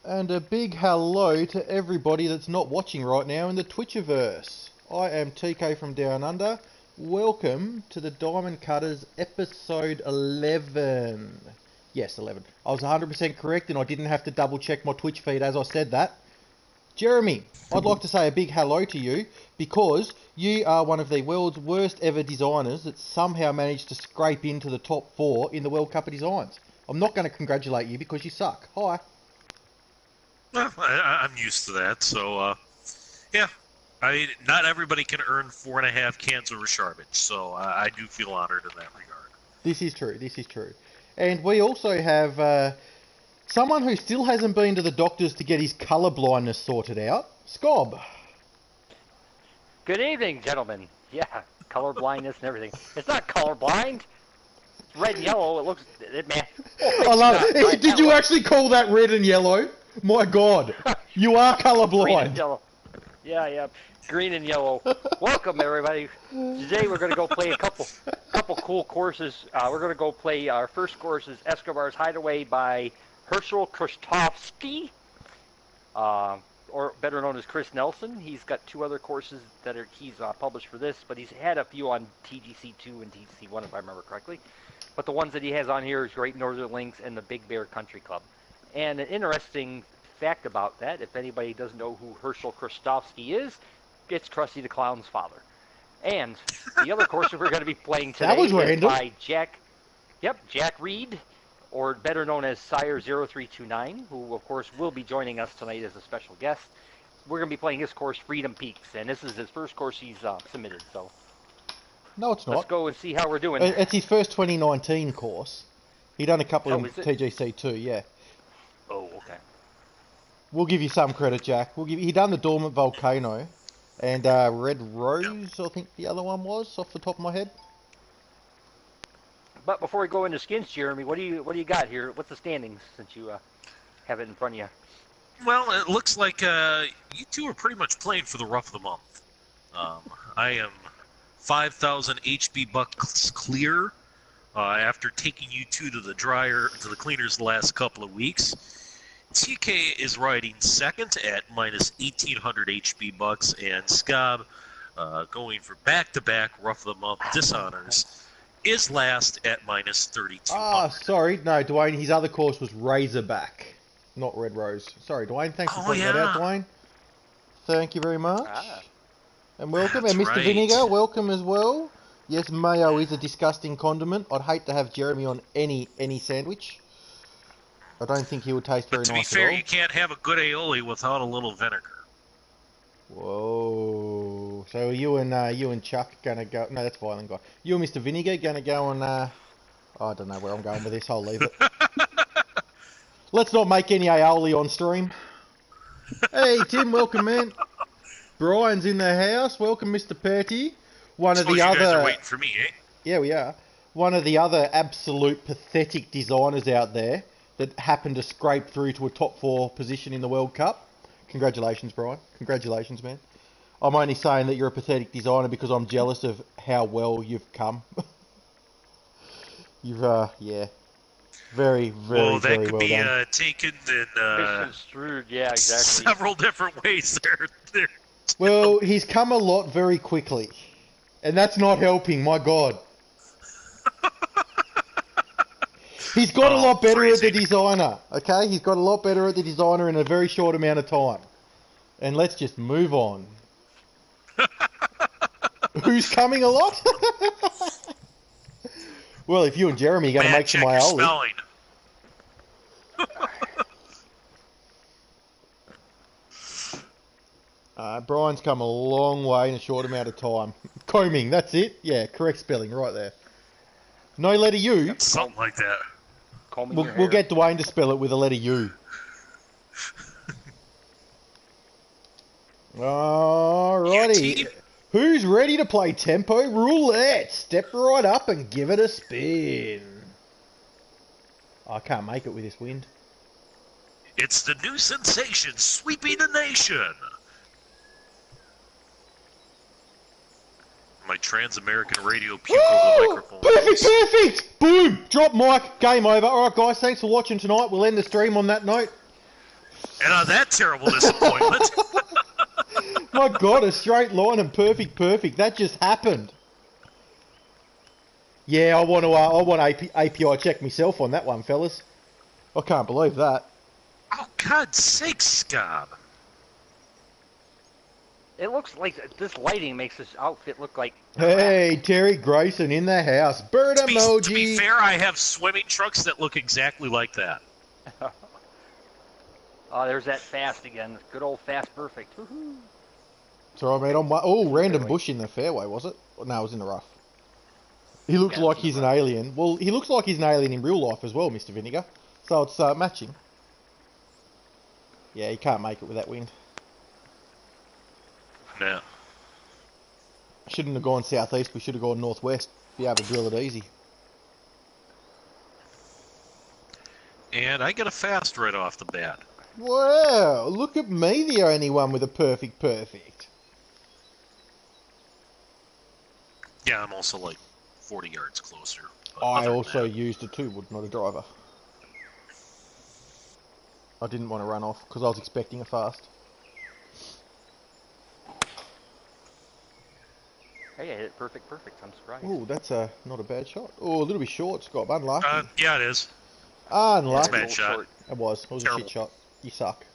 And a big hello to everybody that's not watching right now in the Twitchiverse. I am TK from Down Under. Welcome to the Diamond Cutters episode 11. Yes, 11. I was 100% correct and I didn't have to double check my Twitch feed as I said that. Jeremy, I'd like to say a big hello to you because you are one of the world's worst ever designers that somehow managed to scrape into the top 4 in the World Cup of Designs. I'm not going to congratulate you because you suck. Hi. Well, I'm used to that, so, yeah. Not everybody can earn 4.5 cans of Rasharbage, so I do feel honored in that regard. This is true. And we also have someone who still hasn't been to the doctors to get his colour blindness sorted out, Scob. Good evening, gentlemen. Yeah, color blindness and everything. It's not color blind. It's red and yellow. It looks... man. I love it. Did you actually call that red and yellow? My God, you are colourblind. Green and yellow. Yeah. Green and yellow. Welcome, everybody. Today we're going to go play a couple cool courses. We're going to go play our first course is Escobar's Hideaway by Herschel Kristofsky, or better known as Chris Nelson. He's got 2 other courses that he's published for this, but he's had a few on TGC2 and TGC1 if I remember correctly. But the ones that he has on here is Great Northern Links and the Big Bear Country Club. And an interesting fact about that, if anybody doesn't know who Herschel Kristofsky is, it's Krusty the Clown's father. And the other course that we're going to be playing today is by Jack Reed, or better known as Sire0329, who of course will be joining us tonight as a special guest. We're going to be playing his course, Freedom Peaks, and this is his first course he's submitted. So no, it's not. Let's go and see how we're doing. It's his first 2019 course. He done a couple in TGC2, yeah. Oh, okay. We'll give you some credit, Jack. He done the Dormant Volcano, and Red Rose, I think the other one was, off the top of my head. But before we go into skins, Jeremy, what do you got here? What's the standings since you have it in front of you? Well, it looks like you two are pretty much playing for the rough of the month. I am 5,000 HB bucks clear after taking you two to the cleaners the last couple of weeks. TK is riding second at minus 1,800 HB bucks, and Scob, going for back-to-back rough of the month dishonors, is last at minus 3,200. Sorry, no, Dwayne. His other course was Razorback, not Red Rose. Sorry, Dwayne. Thanks for pointing that out, Dwayne. Thank you very much. And welcome, and Mr. Vinegar, welcome as well. Yes, mayo is a disgusting condiment. I'd hate to have Jeremy on any sandwich. I don't think he would taste very nice at all. To be fair, you can't have a good aioli without a little vinegar. Whoa. So you and Chuck gonna go... No, that's Violent Guy. You and Mr. Vinegar gonna go and... I don't know where I'm going with this. I'll leave it. Let's not make any aioli on stream. Hey, Tim, welcome, man. Brian's in the house. Welcome, Mr. Purty. One of the other... You guys are waiting for me, eh? Yeah, we are. One of the other absolute pathetic designers out there that happened to scrape through to a top 4 position in the World Cup. Congratulations, Brian. Congratulations, man. I'm only saying that you're a pathetic designer because I'm jealous of how well you've come. You've, yeah. Very, very, well, that very could well be done. taken in yeah, exactly. several different ways there. Well, he's come a lot very quickly. And that's not helping, my God. He's got a lot better at the designer, okay? He's got a lot better at the designer in a very short amount of time. And let's just move on. Who's coming a lot? Well, if you and Jeremy are going to make some aioli. Brian's come a long way in a short amount of time. Combing, that's it. Yeah, correct spelling right there. No letter U. Something like that. We'll get Dwayne to spell it with a letter U. Alrighty. Who's ready to play Tempo Roulette? Step right up and give it a spin. I can't make it with this wind. It's the new sensation sweeping the nation. My Trans-American Radio puke over the microphone. Perfect! Boom! Drop mic. Game over. Alright guys, thanks for watching tonight. We'll end the stream on that note. And on that terrible disappointment, My God, a straight line and perfect. That just happened. Yeah, I want API check myself on that one, fellas. I can't believe that. oh God's sake, Scob. It looks like this lighting makes this outfit look like. Hey, Terry Grayson in the house. Bird emoji. To be fair, I have swimming trunks that look exactly like that. Oh, there's that fast again. Good old fast perfect. Woohoo. It's alright, mate. Oh, random bush in the fairway, was it? No, it was in the rough. He looks like he's an alien. Well, he looks like he's an alien in real life as well, Mr. Vinegar. So it's matching. Yeah, he can't make it with that wind. No. Shouldn't have gone southeast. We should have gone northwest. Be able to drill it easy. And I get a fast right off the bat. Wow, look at me, the only one with a perfect. Yeah, I'm also like 40 yards closer. I also used a 2-wood, not a driver. I didn't want to run off because I was expecting a fast. Hey, I hit it perfect. I'm surprised. Oh, that's not a bad shot. Oh, a little bit short, Scott. Unlucky. Yeah, it is. Unlucky. It's a bad shot. It was. It was Terrible. a shit shot. You suck. Do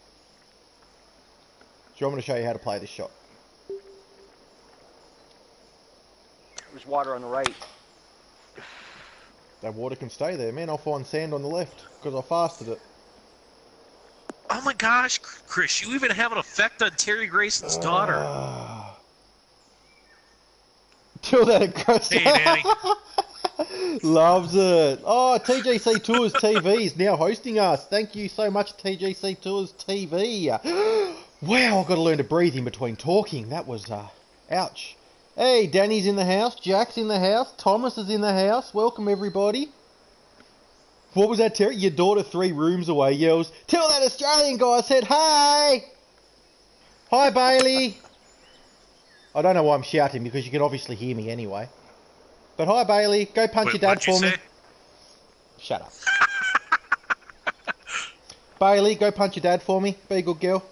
you want me to show you how to play this shot? There's water on the right. That water can stay there, man. I'll find sand on the left because I fasted it. Oh my gosh, Chris, you even have an effect on Terry Grayson's daughter. Till that across. Hey, Danny. Loves it. Oh, TGC Tours TV is now hosting us. Thank you so much, TGC Tours TV. Wow, I've got to learn to breathe in between talking. That was, ouch. Hey, Danny's in the house. Jack's in the house. Thomas is in the house. Welcome, everybody. What was that, Terry? Your daughter 3 rooms away yells, "Tell that Australian guy I said hi!" Hi, Bailey. I don't know why I'm shouting because you can obviously hear me anyway. But hi, Bailey. Go punch your dad for me. Shut up. Bailey, go punch your dad for me. Be a good girl.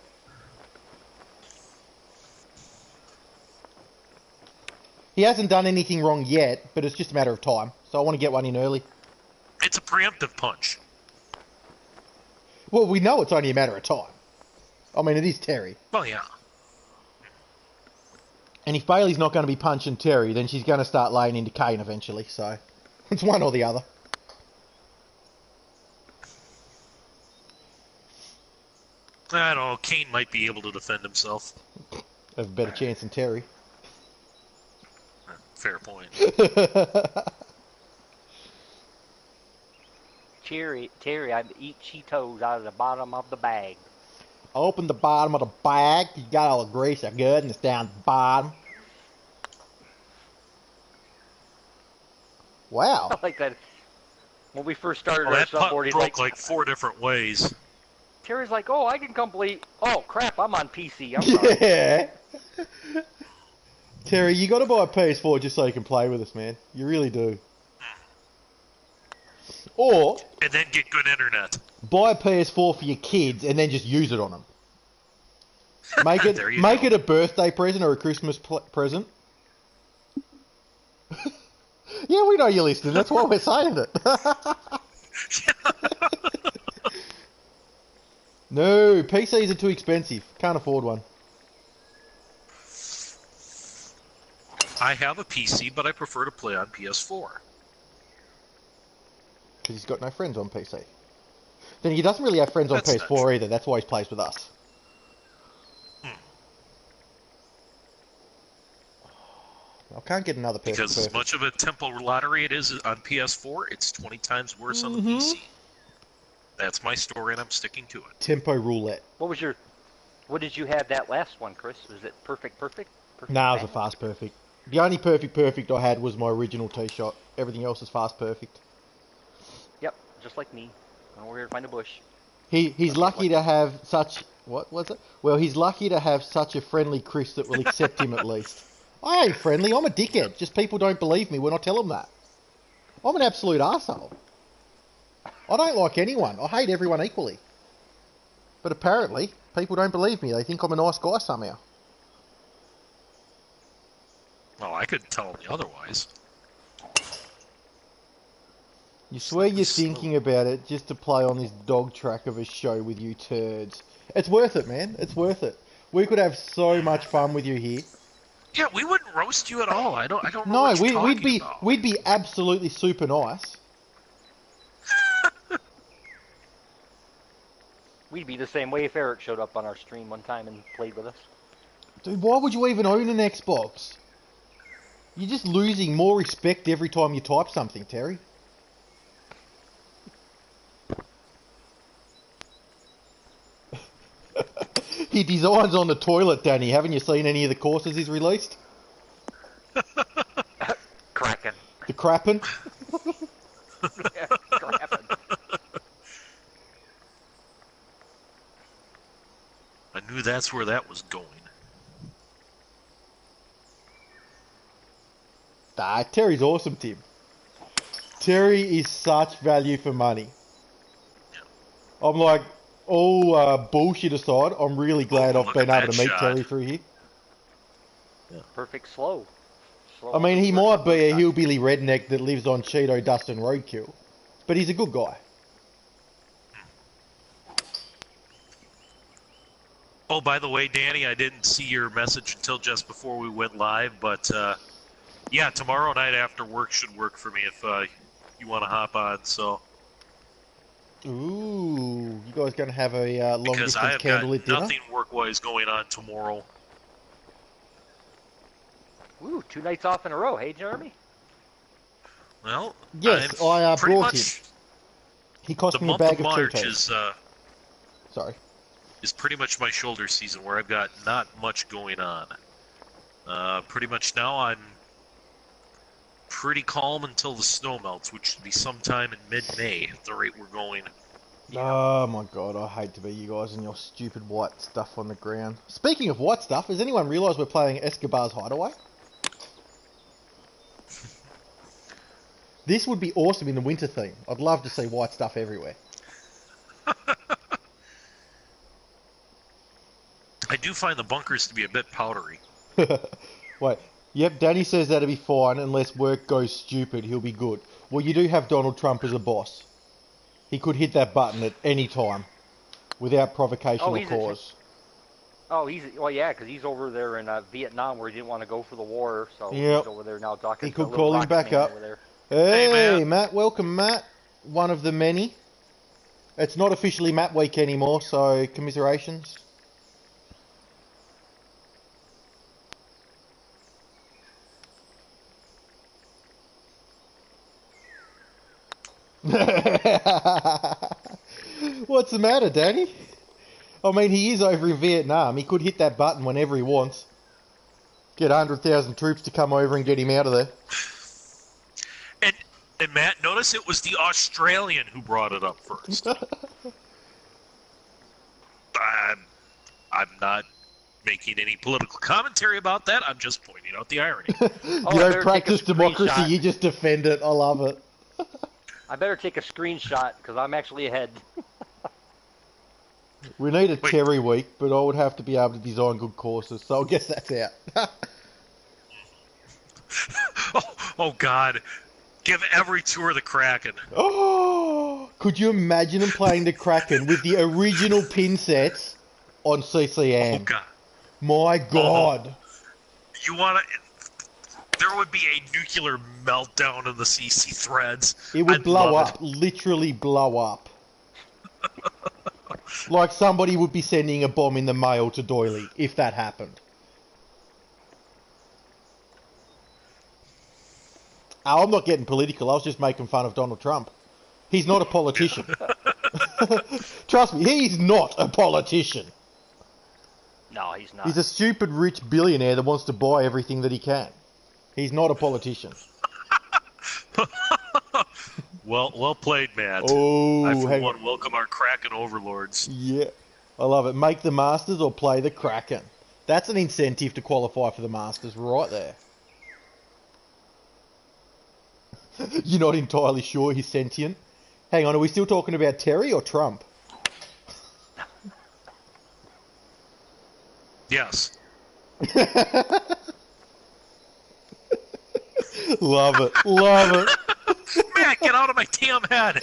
He hasn't done anything wrong yet, but it's just a matter of time. So I want to get one in early. It's a preemptive punch. Well, we know it's only a matter of time. I mean, it is Terry. Well, yeah. And if Bailey's not going to be punching Terry, then she's going to start laying into Kane eventually. So it's one or the other. I don't know. Kane might be able to defend himself. Have a better chance than Terry. Fair point. Terry, I eat Cheetos out of the bottom of the bag. Open the bottom of the bag. You got all the grease of good, and it's down the bottom. Wow. I like that. When we first started Well, our that putt snowboarding, broke like 4 different ways. Terry's like, "Oh, I can complete." Oh crap, I'm on PC. I'm sorry. Yeah. Terry, you got to buy a PS4 just so you can play with us, man. You really do. Or And then get good internet. buy a PS4 for your kids and then just use it on them. Make it There you make go. it a birthday present or a Christmas present. Yeah, we know you're listening. That's why we're saying it. No, PCs are too expensive. Can't afford one. I have a PC, but I prefer to play on PS4. Because he's got no friends on PC. Then he doesn't really have friends on That's not PS4 true. either. That's why he plays with us. I can't get another perfect. Because as much of a tempo lottery it is on PS4, it's 20 times worse on the PC. That's my story, and I'm sticking to it. Tempo roulette. What did you have that last one, Chris? Was it perfect? Nah, it was a fast perfect. The only perfect I had was my original tee shot. Everything else is fast perfect. Yep, just like me. We're here to find a bush. He's lucky to have such... What was it? Well, he's lucky to have such a friendly Chris that will accept him at least. I ain't friendly, I'm a dickhead. Just people don't believe me when I tell them that. I'm an absolute arsehole. I don't like anyone. I hate everyone equally. But apparently, people don't believe me. They think I'm a nice guy somehow. Well, I couldn't tell them otherwise. You swear you're Slow. thinking about it just to play on this dog track of a show with you turds. It's worth it, man. It's worth it. We could have so much fun with you here. Yeah, we wouldn't roast you at all. I don't know No, what you're we'd talking be about. we'd be absolutely super nice. We'd be the same way if Eric showed up on our stream one time and played with us. Dude, why would you even own an Xbox? You're just losing more respect every time you type something, Terry. He designs on the toilet, Danny. Haven't you seen any of the courses he's released? Kraken. The crappin'? Yeah, Kraken. I knew that's where that was going. Nah, Terry's awesome, Tim. Terry is such value for money. I'm like, all bullshit aside, I'm really glad I've look been at able to that meet shot. Terry through here. Perfect slow. I mean, he might be a hillbilly redneck that lives on Cheeto dust and roadkill, but he's a good guy. Oh, by the way, Danny, I didn't see your message until just before we went live, but yeah, tomorrow night after work should work for me if you want to hop on. So Ooh, you guys gonna have a long because I distance have got candlelit dinner? nothing work-wise going on tomorrow. Ooh, 2 nights off in a row. Hey, Jeremy? Well, Yes, I've I pretty brought much, him. He cost the me a month bag of of March Cheetos. Sorry. is pretty much my shoulder season where I've got not much going on. Pretty much now I'm pretty calm until the snow melts, which should be sometime in mid-May at the rate we're going. Oh my god, I hate to be you guys and your stupid white stuff on the ground. Speaking of white stuff, has anyone realised we're playing Escobar's Hideaway? This would be awesome in the winter theme. I'd love to see white stuff everywhere. I do find the bunkers to be a bit powdery. Wait, yep, Danny says that'll be fine unless work goes stupid, he'll be good. Well, you do have Donald Trump as a boss. He could hit that button at any time, without provocation or cause. Well, yeah, because he's over there in Vietnam where he didn't want to go for the war, so Yep. he's over there now talking He to could a little call him rocket back man up. over there. Hey, Matt, welcome, Matt. One of the many. It's not officially Matt Week anymore, so commiserations. What's the matter, Danny? I mean, he is over in Vietnam. He could hit that button whenever he wants. Get 100,000 troops to come over and get him out of there. And Matt, notice it was the Australian who brought it up first. I'm not making any political commentary about that. I'm just pointing out the irony. You I don't better practice take a democracy, screenshot. you just defend it. I love it. I better take a screenshot because I'm actually ahead. We need a Wait. Terry week, but I would have to be able to design good courses, so I guess that's out. Oh God, give every tour the Kraken. Oh, could you imagine him playing the Kraken with the original pin sets on CCN? Oh God. My God. You want to... There would be a nuclear meltdown in the CC threads. It would I'd blow love up, literally blow up. Like somebody would be sending a bomb in the mail to Doily, if that happened. Oh, I'm not getting political, I was just making fun of Donald Trump. He's not a politician. Trust me, he's not a politician. No, he's not. He's a stupid rich billionaire that wants to buy everything that he can. He's not a politician. Well played, Matt. Oh, I, for hang one, on. welcome our Kraken overlords. Yeah, I love it. Make the Masters or play the Kraken. That's an incentive to qualify for the Masters right there. You're not entirely sure he's sentient? Hang on, are we still talking about Terry or Trump? Yes. Love it. Love it. Matt, get out of my damn head.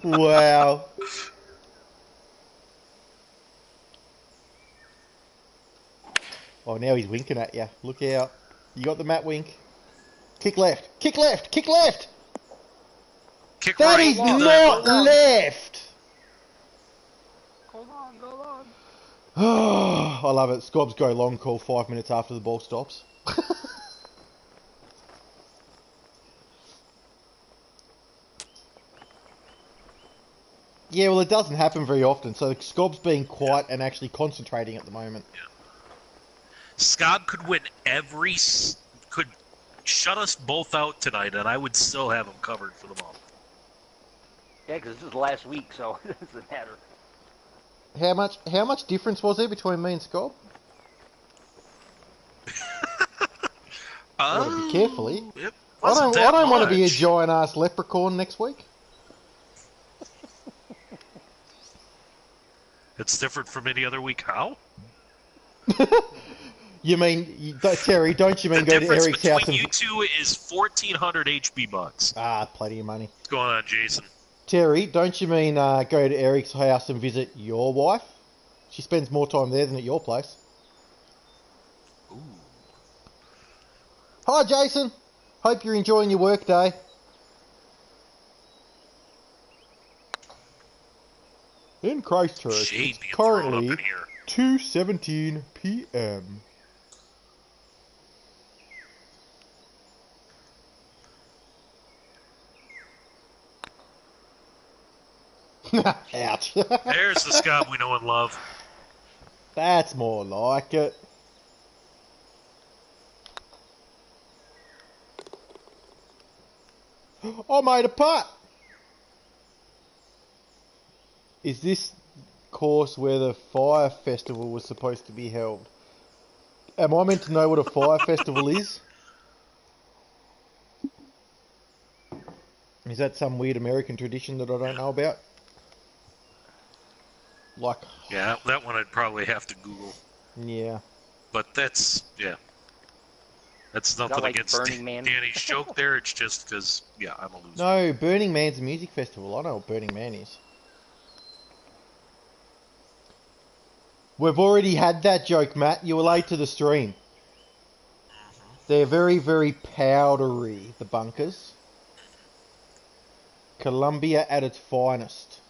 Wow. Oh, now he's winking at you. Look out. You got the Matt wink. Kick left. Kick left. Kick left. Kick That right. is Get the not goal. left. Go on, go on. Oh, I love it. Scobbs go long call 5 minutes after the ball stops. Yeah, well, it doesn't happen very often, so Scobb's being quiet and actually concentrating at the moment. Scob could win could shut us both out tonight, and I would still have him covered for the month. Yeah, because this is last week, so it doesn't matter. How much difference was there between me and Scob? Gotta be carefully. I don't want to be a giant ass leprechaun next week. It's different from any other week. How? You mean, Terry, don't you mean go to Eric's house and... The difference between you two is 1,400 HB bucks. Ah, plenty of money. What's going on, Jason? Terry, don't you mean go to Eric's house and visit your wife? She spends more time there than at your place. Ooh. Hi, Jason. Hope you're enjoying your work day. In Christchurch, Shade it's being thrown currently up in here. 2:17 p.m. Ouch. There's the Scob we know and love. That's more like it. I made a putt. Is this course where the fire festival was supposed to be held? Am I meant to know what a fire festival is? Is that some weird American tradition that I don't know about? Like... Yeah, that one I'd probably have to Google. Yeah. But that's, yeah. That's nothing like against Burning Man? Danny's joke there. It's just because, yeah, I'm a loser. No, Burning Man's a music festival. I know what Burning Man is. We've already had that joke, Matt. You were late to the stream. They're very, very powdery, the bunkers. Columbia at its finest.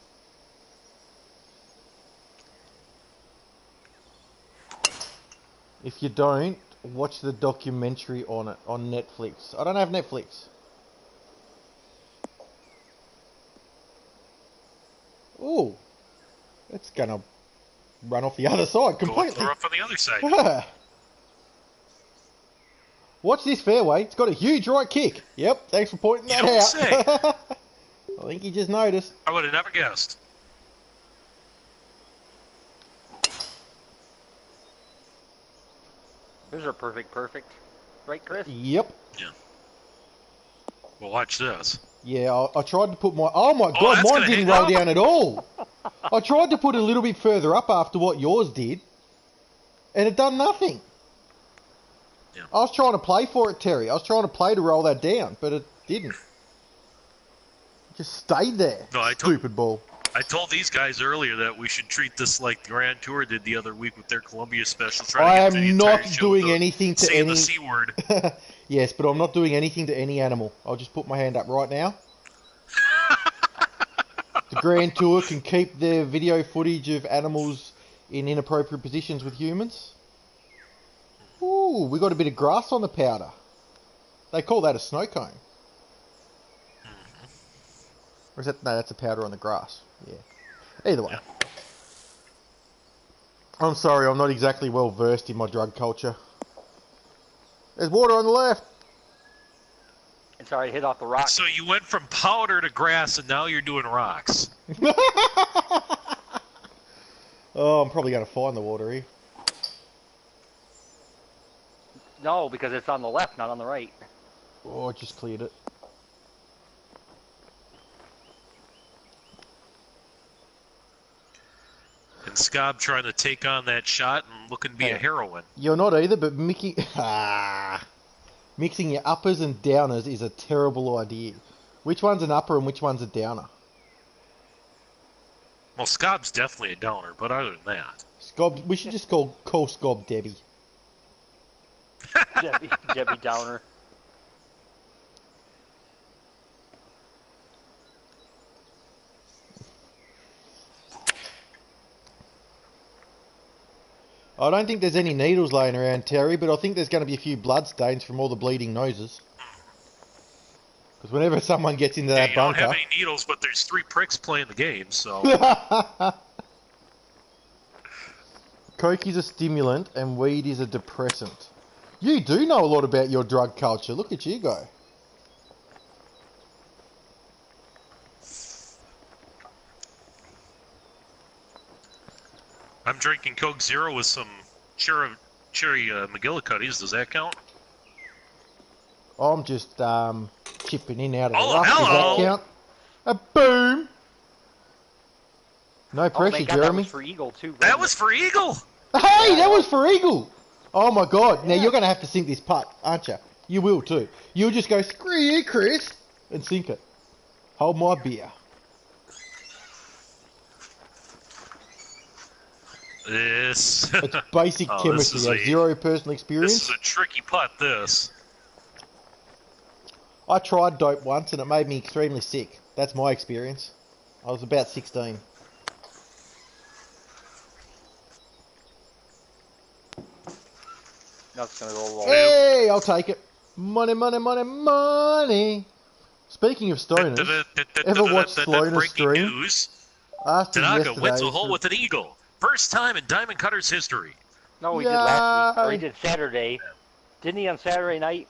If you don't, watch the documentary on it on Netflix. I don't have Netflix. Ooh, it's gonna run off the other side completely. Go off on the other side. Watch this fairway. It's got a huge right kick. Yep, thanks for pointing that don't out. say. I think you just noticed. I would have never guessed. Those are perfect. Right, Chris? Yep. Yeah. Well, watch this. Yeah, I tried to put my... Oh my god, that's mine gonna didn't hang roll up. down at all. I tried to put it a little bit further up after what yours did. And it done nothing. Yeah. I was trying to play for it, Terry. I was trying to play to roll that down, but it didn't. It just stayed there. No, Stupid ball. I told these guys earlier that we should treat this like the Grand Tour did the other week with their Columbia special. I am not doing anything to saying any... the C word. Yes, but I'm not doing anything to any animal. I'll just put my hand up right now. The Grand Tour can keep their video footage of animals in inappropriate positions with humans. Ooh, we got a bit of grass on the powder. They call that a snow cone. Or is that... No, that's a powder on the grass. Yeah. Either way. Yeah. I'm sorry, I'm not exactly well versed in my drug culture. There's water on the left. It's already hit off the rock. So you went from powder to grass, and now you're doing rocks. Oh, I'm probably going to find the water here. No, because it's on the left, not on the right. Oh, I just cleared it. And Scob trying to take on that shot and looking to be a heroine. You're not either, but mixing your uppers and downers is a terrible idea. Which one's an upper and which one's a downer? Well, Scob's definitely a downer, but other than that. Scob, we should just call Scob Debbie. Debbie Downer. I don't think there's any needles laying around, Terry, but I think there's going to be a few blood stains from all the bleeding noses. Because whenever someone gets into that you bunker... don't have any needles, but there's 3 pricks playing the game, so... Coke is a stimulant and weed is a depressant. You do know a lot about your drug culture. Look at you go. I'm drinking Coke Zero with some cherry McGillicuddies. Does that count? I'm just chipping in out of the Oh, rough. Does hello. that count? A boom! No pressure, my God, Jeremy. That was for Eagle, too. That was for Eagle! Hey, that was for Eagle! Oh my God, now you're going to have to sink this putt, aren't you? You will too. You'll just go, screw you, Chris, and sink it. Hold my beer. This... It's basic Oh, chemistry. this is You have a- zero personal experience. This is a tricky putt, this. I tried dope once and it made me extremely sick. That's my experience. I was about 16. That's going to go low. Hey, I'll take it. Money, money, money, money. Speaking of stoners, ever watch Sloaner Breaking stream? news. I asked him Tanaka wins a yesterday. hole with an eagle. First time in Diamond Cutter's history. No, he did last week. Or he Yay. did Saturday. Didn't he on Saturday night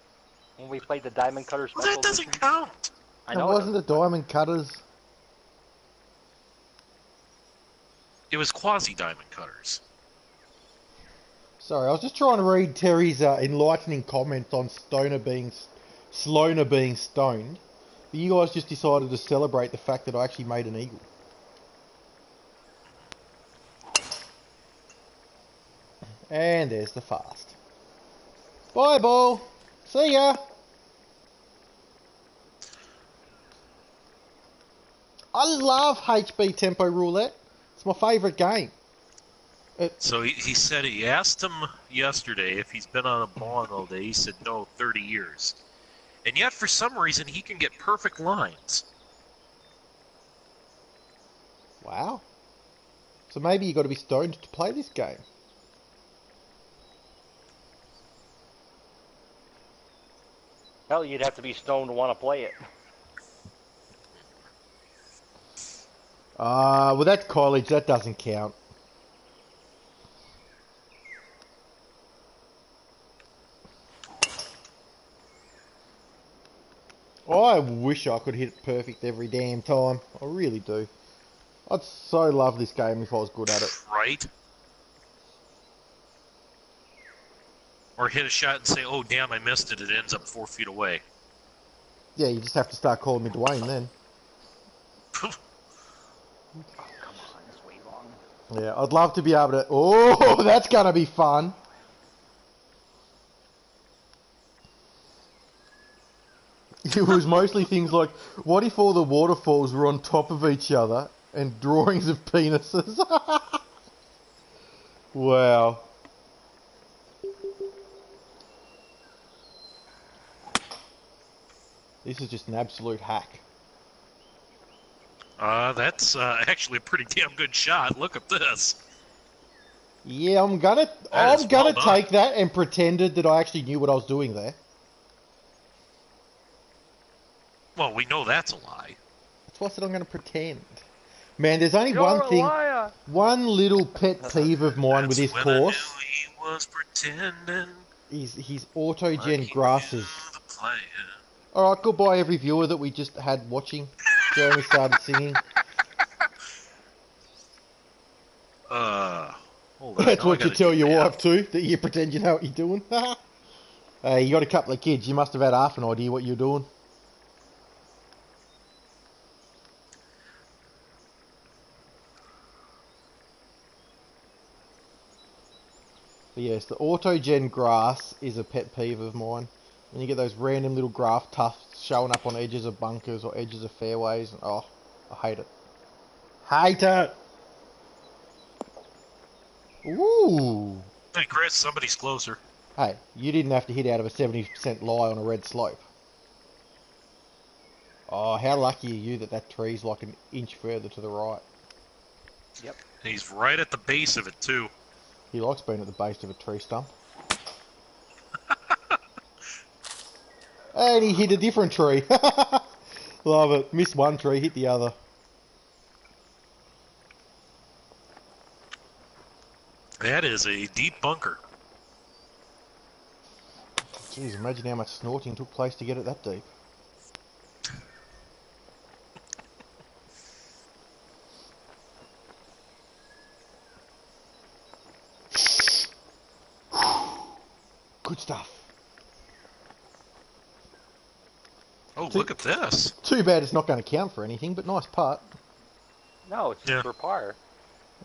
when we played the Diamond Cutter Well, special that doesn't edition? count. I It know. wasn't the Diamond Cutters. It was quasi-Diamond Cutters. Sorry, I was just trying to read Terry's enlightening comments on Sloaner being stoned. But you guys just decided to celebrate the fact that I actually made an eagle. And there's the fast. Bye, ball. See ya. I love HB Tempo Roulette. It's my favourite game. So he said he asked him yesterday if he's been on a bong all day. He said no, 30 years. And yet, for some reason, he can get perfect lines. Wow. So maybe you got to be stoned to play this game. Hell, you'd have to be stoned to want to play it. Well, that's college. That doesn't count. I wish I could hit it perfect every damn time. I really do. I'd so love this game if I was good at it. Right? Or hit a shot and say, oh, damn, I missed it. It ends up 4 feet away. Yeah, you just have to start calling me Dwayne then. Oh, come on, it's way long. Yeah, I'd love to be able to... Oh, that's going to be fun. It was mostly things like, what if all the waterfalls were on top of each other and drawings of penises? Wow. This is just an absolute hack. That's actually a pretty damn good shot. Look at this. Yeah, I'm gonna well done. take that and pretended that I actually knew what I was doing there. Well, we know that's a lie. That's why I said I'm gonna pretend. Man, there's only You're one a thing, liar. one little pet peeve of mine with this That's when course I knew he was pretending is his like auto-gen he grasses. knew the plan. Alright, goodbye every viewer that we just had watching. Jeremy started singing. Hold on, That's now I what you gotta tell do your math. wife too, that you pretend you know what you're doing. Hey, you got a couple of kids, you must have had half an idea what you're doing. But yes, the auto-gen grass is a pet peeve of mine. When you get those random little grass tufts showing up on edges of bunkers or edges of fairways, oh, I hate it. Hate it! Ooh! Hey, Chris, somebody's closer. Hey, you didn't have to hit out of a 70% lie on a red slope. Oh, how lucky are you that that tree's like an inch further to the right. Yep. And he's right at the base of it, too. He likes being at the base of a tree stump. And he hit a different tree. Love it. Missed one tree, hit the other. That is a deep bunker. Jeez, imagine how much snorting took place to get it that deep. Good stuff. Oh, look at this. Too bad it's not going to count for anything, but nice putt. No, it's Yeah. for par.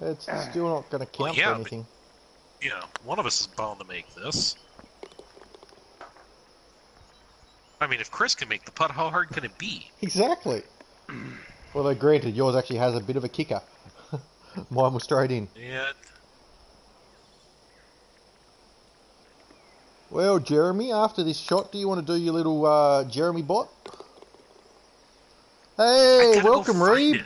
It's still not going to count yeah, for anything. You know, one of us is bound to make this. I mean, if Chris can make the putt, how hard can it be? Exactly. Although, granted, yours actually has a bit of a kicker. Mine was straight in. Yeah. Well, Jeremy, after this shot, do you want to do your little Jeremy bot? Hey, welcome, Reeb.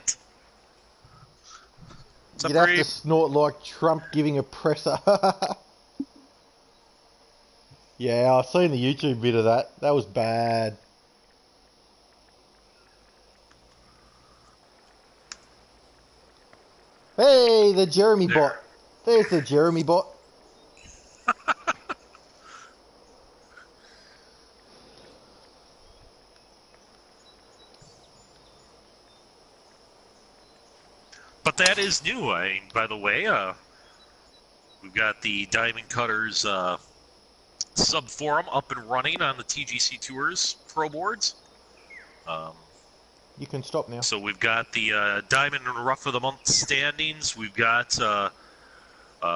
You'd have to snort like Trump giving a presser. Yeah, I've seen the YouTube bit of that. That was bad. Hey, the Jeremy bot. There's the Jeremy bot. But that is new. I mean, by the way, we've got the Diamond Cutters sub forum up and running on the TGC Tours Pro boards. You can stop now. So we've got the Diamond and Rough of the Month standings. We've got a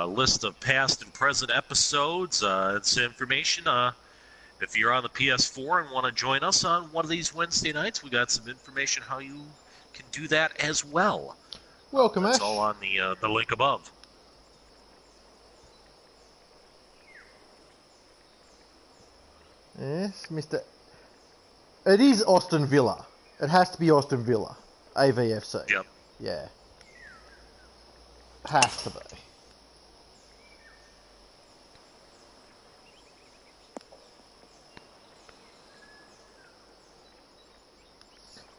list of past and present episodes. It's information. If you're on the PS4 and want to join us on one of these Wednesday nights, we got some information how you can do that as well. Welcome, That's Ash. all on the link above. Yes, Mr. It is Austin Villa. It has to be Austin Villa. AVFC. Yep. Yeah. Has to be.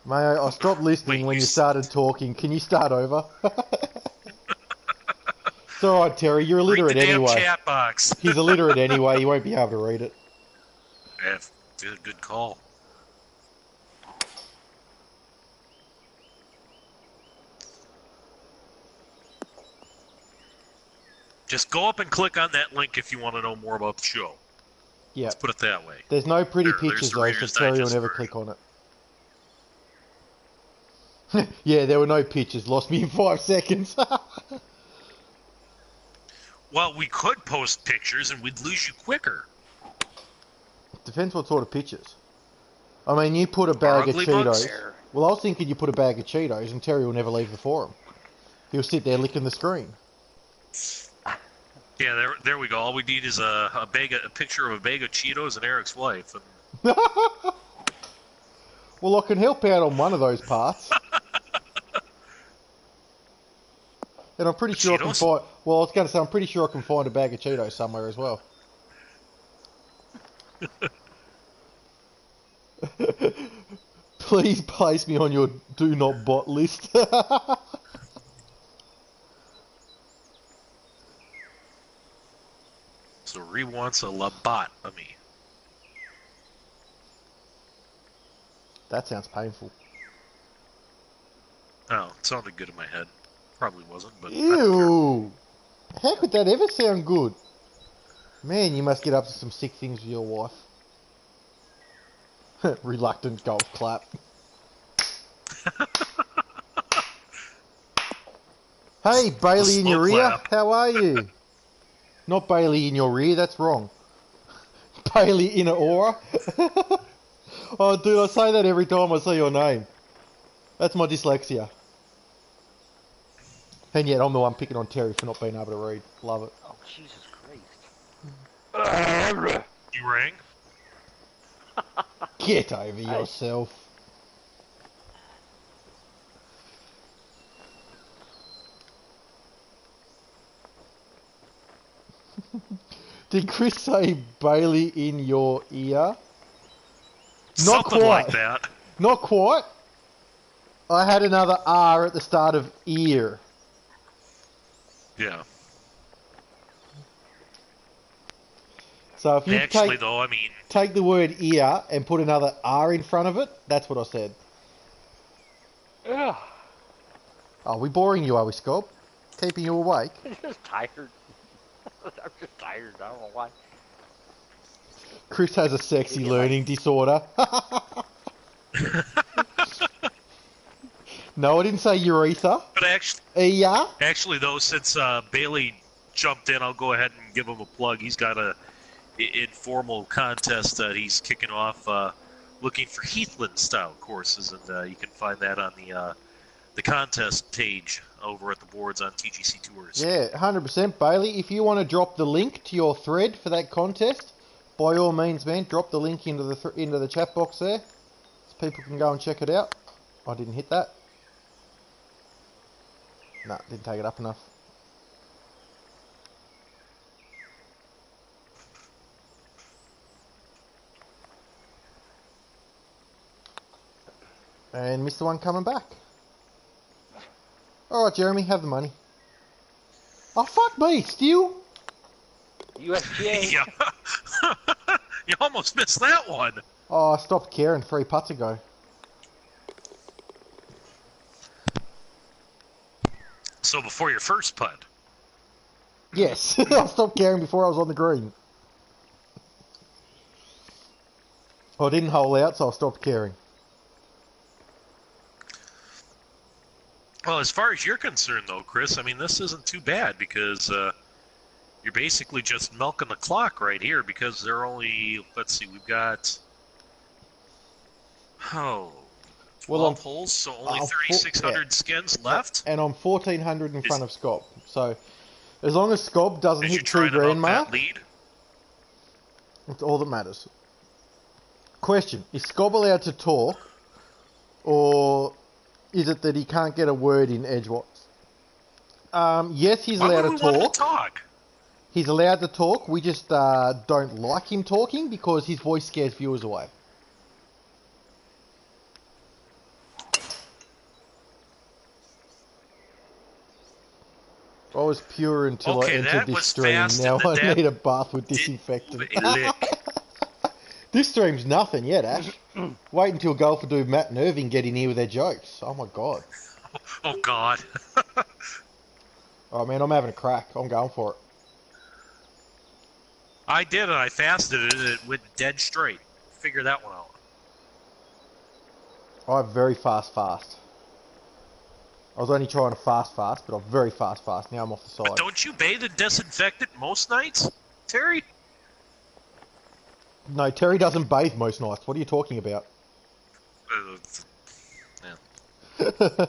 May I stopped listening Wait, when you you started talking. Can you start over? It's alright, Terry. You're illiterate Read the damn anyway. chat box. He's illiterate anyway. You won't be able to read it. Yeah, good call. Just go up and click on that link if you want to know more about the show. Yeah. Let's put it that way. There's no pretty There's pictures the though, so Reader's Terry will Digest never version. click on it. Yeah, there were no pictures. Lost me in 5 seconds. Well, we could post pictures and we'd lose you quicker. Depends what sort of pictures. I mean, you put a bag of ugly Cheetos. mugs? Well, I was thinking you put a bag of Cheetos and Terry will never leave the forum. He'll sit there licking the screen. Yeah, there we go. All we need is a picture of a bag of Cheetos and Eric's wife. Well, I can help out on one of those parts. And I'm pretty sure I can Cheetos? find... Well, I was going to say, I'm pretty sure I can find a bag of Cheetos somewhere as well. Please place me on your do not bot list. So Ree wants a lobotomy. That sounds painful. Oh, it sounded good in my head. Probably wasn't, but I don't care. Ew! How could that ever sound good? Man, you must get up to some sick things with your wife. Reluctant golf clap. Hey, Bailey in slow your ear, clap. how are you? Not Bailey in your rear, that's wrong. Bailey in an aura. Oh, dude, I say that every time I see your name. That's my dyslexia. And yet I'm the one picking on Terry for not being able to read. Love it. Oh, Jesus Christ. You rang? Get over yourself. Did Chris say Bailey in your ear? Not Something quite. like that. Not quite. I had another R at the start of ear. Yeah. So if you Actually, though, I mean... take the word ear and put another R in front of it, that's what I said. Ugh. Oh, we boring you, are we, Scob? Keeping you awake? I'm just tired. I'm just tired. I don't know why. Chris has a sexy learning disorder. No, I didn't say urethra. But actually... Ear? Actually, though, since Bailey jumped in, I'll go ahead and give him a plug. He's got a informal contest that he's kicking off, looking for Heathland-style courses, and you can find that on the contest page over at the boards on TGC Tours. Yeah, 100%. Bailey, if you want to drop the link to your thread for that contest, by all means, man, drop the link into the chat box there, so people can go and check it out. I didn't hit that. Nah, didn't take it up enough. And Mr. One coming back. Alright, Jeremy, have the money. Oh, fuck me, steal? USGA. Yeah. You almost missed that one. Oh, I stopped caring 3 putts ago. So before your first putt. Yes, I stopped caring before I was on the green. I didn't hole out, so I stopped caring. Well, as far as you're concerned, though, Chris, I mean, this isn't too bad because you're basically just milking the clock right here because there are only, let's see, we've got, 12 holes, so only 3,600 skins left. And I'm 1,400 in front of Scob. So, as long as Scob doesn't hit 2 grand grand mark, lead? that's all that matters. Question, is Scob allowed to talk, or is it that he can't get a word in edgewise? Yes, he's allowed to talk. He's allowed to talk. We just don't like him talking because his voice scares viewers away. I was pure until I entered this stream. Now I need a bath with disinfectant. This stream's nothing yet, Ash. Wait until Golf do Matt and Irving get in here with their jokes. Oh my god. Oh god. Oh man, I'm having a crack. I'm going for it. I did, and I fasted it, and it went dead straight. Figure that one out. I have very fast. I was only trying to fast, but I'm very fast. Now I'm off the side. But don't you bathe in disinfectant most nights, Terry? No, Terry doesn't bathe most nights. What are you talking about? Yeah.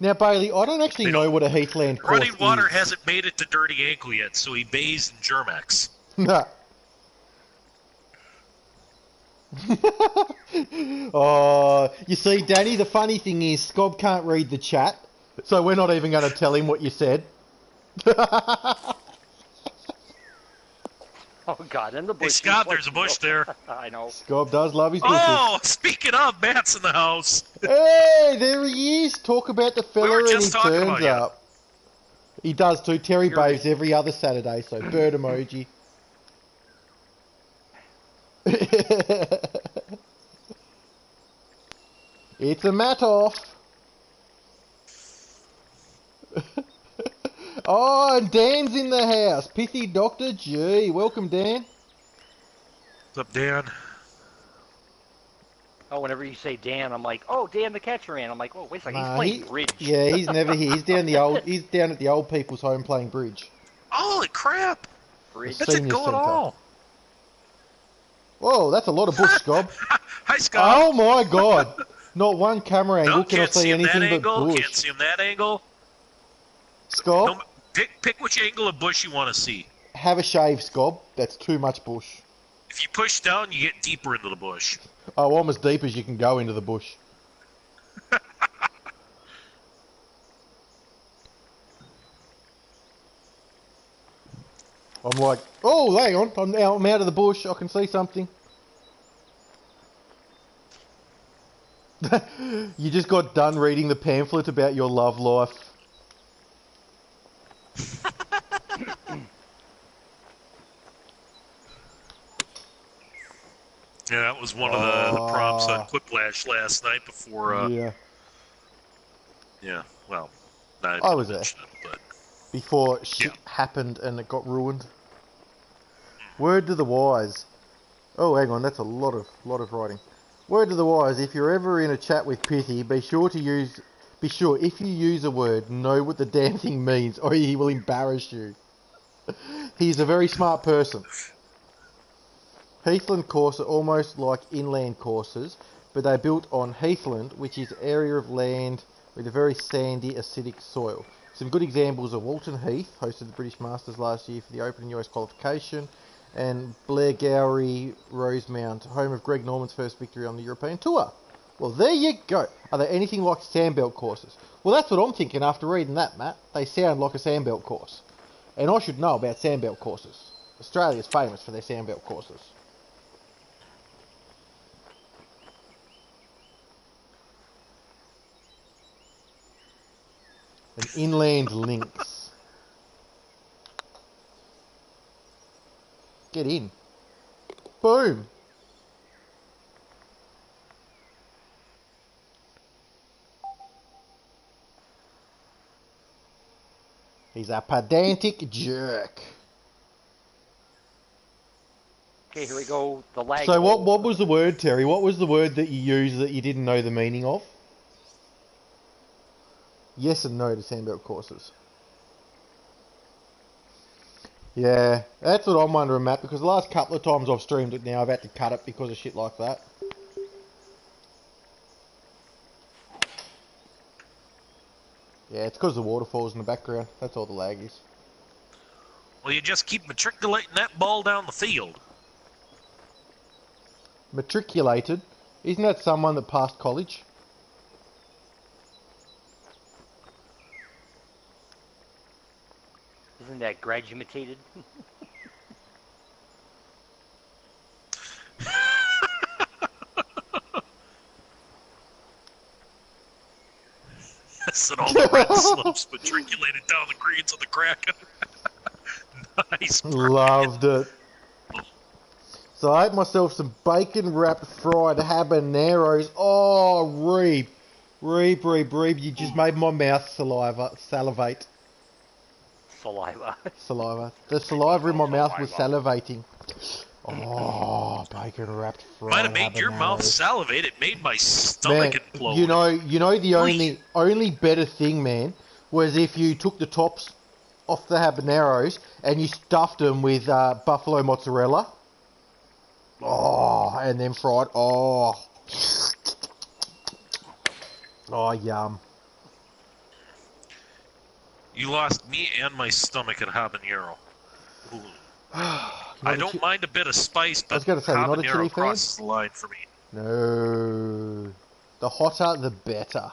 Now, Bailey, I don't actually know what a Heathland course is. Running water hasn't made it to dirty ankle yet, so he bathes in Germex. No. Oh, you see, Danny, the funny thing is, Scob can't read the chat, so we're not even going to tell him what you said. Oh god, and the bush. Hey Scott, there's a bush there. I know. Scob does love his bushes. Oh, speaking of, Matt's in the house. Hey, there he is. Talk about the fella were and he just talking turns about you. up. He does too. Terry bathes every other Saturday, so bird emoji. It's a mat off. Oh, and Dan's in the house. Pithy Dr. G. Welcome, Dan. What's up, Dan? Oh, whenever you say Dan, I'm like, oh, Dan the catcher man. I'm like, oh, wait a second, he's Nah, playing bridge. yeah, he's never here. He's down the old. He's down at the old people's home playing bridge. Holy crap! The Bridge. That's a senior go at centre. all. Whoa, that's a lot of bush, Scob. Hi, Scott. Oh my god! Not one camera angle No, can I can't see see him that anything but angle. bush. Can't see him that angle. Scob, No, pick which angle of bush you want to see. have a shave, Scob. That's too much bush. If you push down, you get deeper into the bush. Oh, I'm as deep as you can go into the bush. I'm like, oh, hang on, I'm out of the bush, I can see something. You just got done reading the pamphlet about your love life. Yeah, that was one of the prompts on Quiplash last night before. Yeah. Yeah. Well, not I was there. mention it, but Before shit happened and it got ruined. Word to the wise. Oh, hang on, that's a lot of writing. Word to the wise, if you're ever in a chat with Pithy, be sure if you use a word, know what the damn thing means, or he will embarrass you. He's a very smart person. Heathland courses are almost like inland courses, but they're built on heathland, which is an area of land with a very sandy, acidic soil. Some good examples are Walton Heath, hosted the British Masters last year for the Open US qualification, and Blairgowrie Rosemount, home of Greg Norman's first victory on the European Tour. Well, there you go. Are they anything like sandbelt courses? Well, that's what I'm thinking after reading that, Matt. They sound like a sandbelt course. And I should know about sandbelt courses. Australia's famous for their sandbelt courses. An inland links. Get in. Boom. He's a pedantic jerk. Okay, here we go. The lag. So what was the word, Terry? What was the word that you used that you didn't know the meaning of? Yes and no to sandbelt courses. Yeah, that's what I'm wondering, Matt, because the last couple of times I've streamed it now, I've had to cut it because of shit like that. Yeah, it's because the waterfalls in the background. That's all the lag is. well, you just keep matriculating that ball down the field. Matriculated? Isn't that someone that passed college? Isn't that graduated? Yes, and all the red slopes matriculated down the greens of the Kraken. Nice. Loved it. So I ate myself some bacon-wrapped fried habaneros. Oh, Reeb. Reeb. You just made my mouth salivate. Saliva. Saliva. The saliva in my mouth was salivating. Oh, bacon-wrapped fried Might have made your mouth habaneros. salivate. It made my stomach Man, implode. you know the only better thing, man, was if you took the tops off the habaneros and you stuffed them with buffalo mozzarella. Oh, and then fried. Oh, yum. You lost me and my stomach at habanero. Ooh. I don't mind a bit of spice, but I was gonna say, you're not a habanero chili fan? crosses the line for me. No, the hotter the better.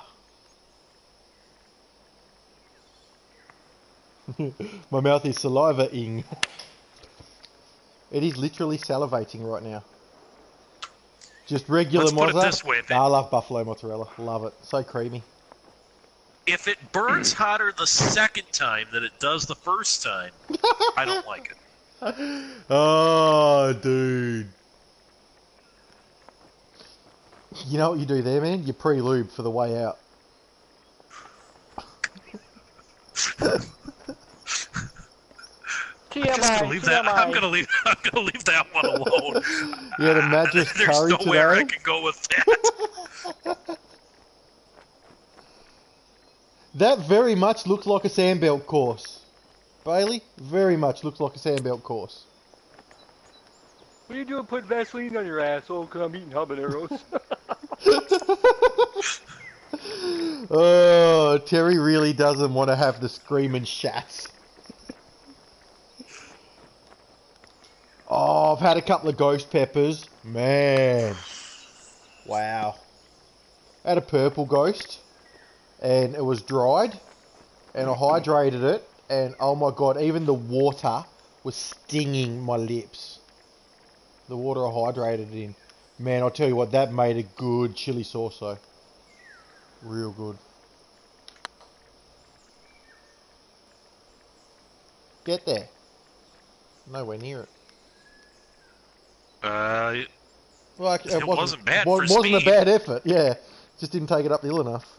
My mouth is saliva-ing. It is literally salivating right now. Just regular Let's put it mozza. this way, if I love buffalo mozzarella. Love it. So creamy. If it burns hotter the second time than it does the first time, I don't like it. Oh, dude. You know what you do there, man? You pre-lube for the way out. TMI. I'm just gonna leave that. I'm gonna leave. I'm gonna leave that one alone. You had a Madras There's curry nowhere I today? can go with that. That very much looks like a sandbelt course. Bailey, very much looks like a sandbelt course. What are you doing putting Vaseline on your asshole? Because I'm eating habaneros. Oh, Terry really doesn't want to have the screaming shats. Oh, I've had a couple of ghost peppers. Man. Wow. I had a purple ghost, and it was dried, and I hydrated it, and oh my god, even the water was stinging my lips. The water I hydrated it in. Man, I'll tell you what, that made a good chili sauce though. Real good. Get there. Nowhere near it. Well, it wasn't bad for wasn't a speed. bad effort, yeah. Just didn't take it up the hill enough.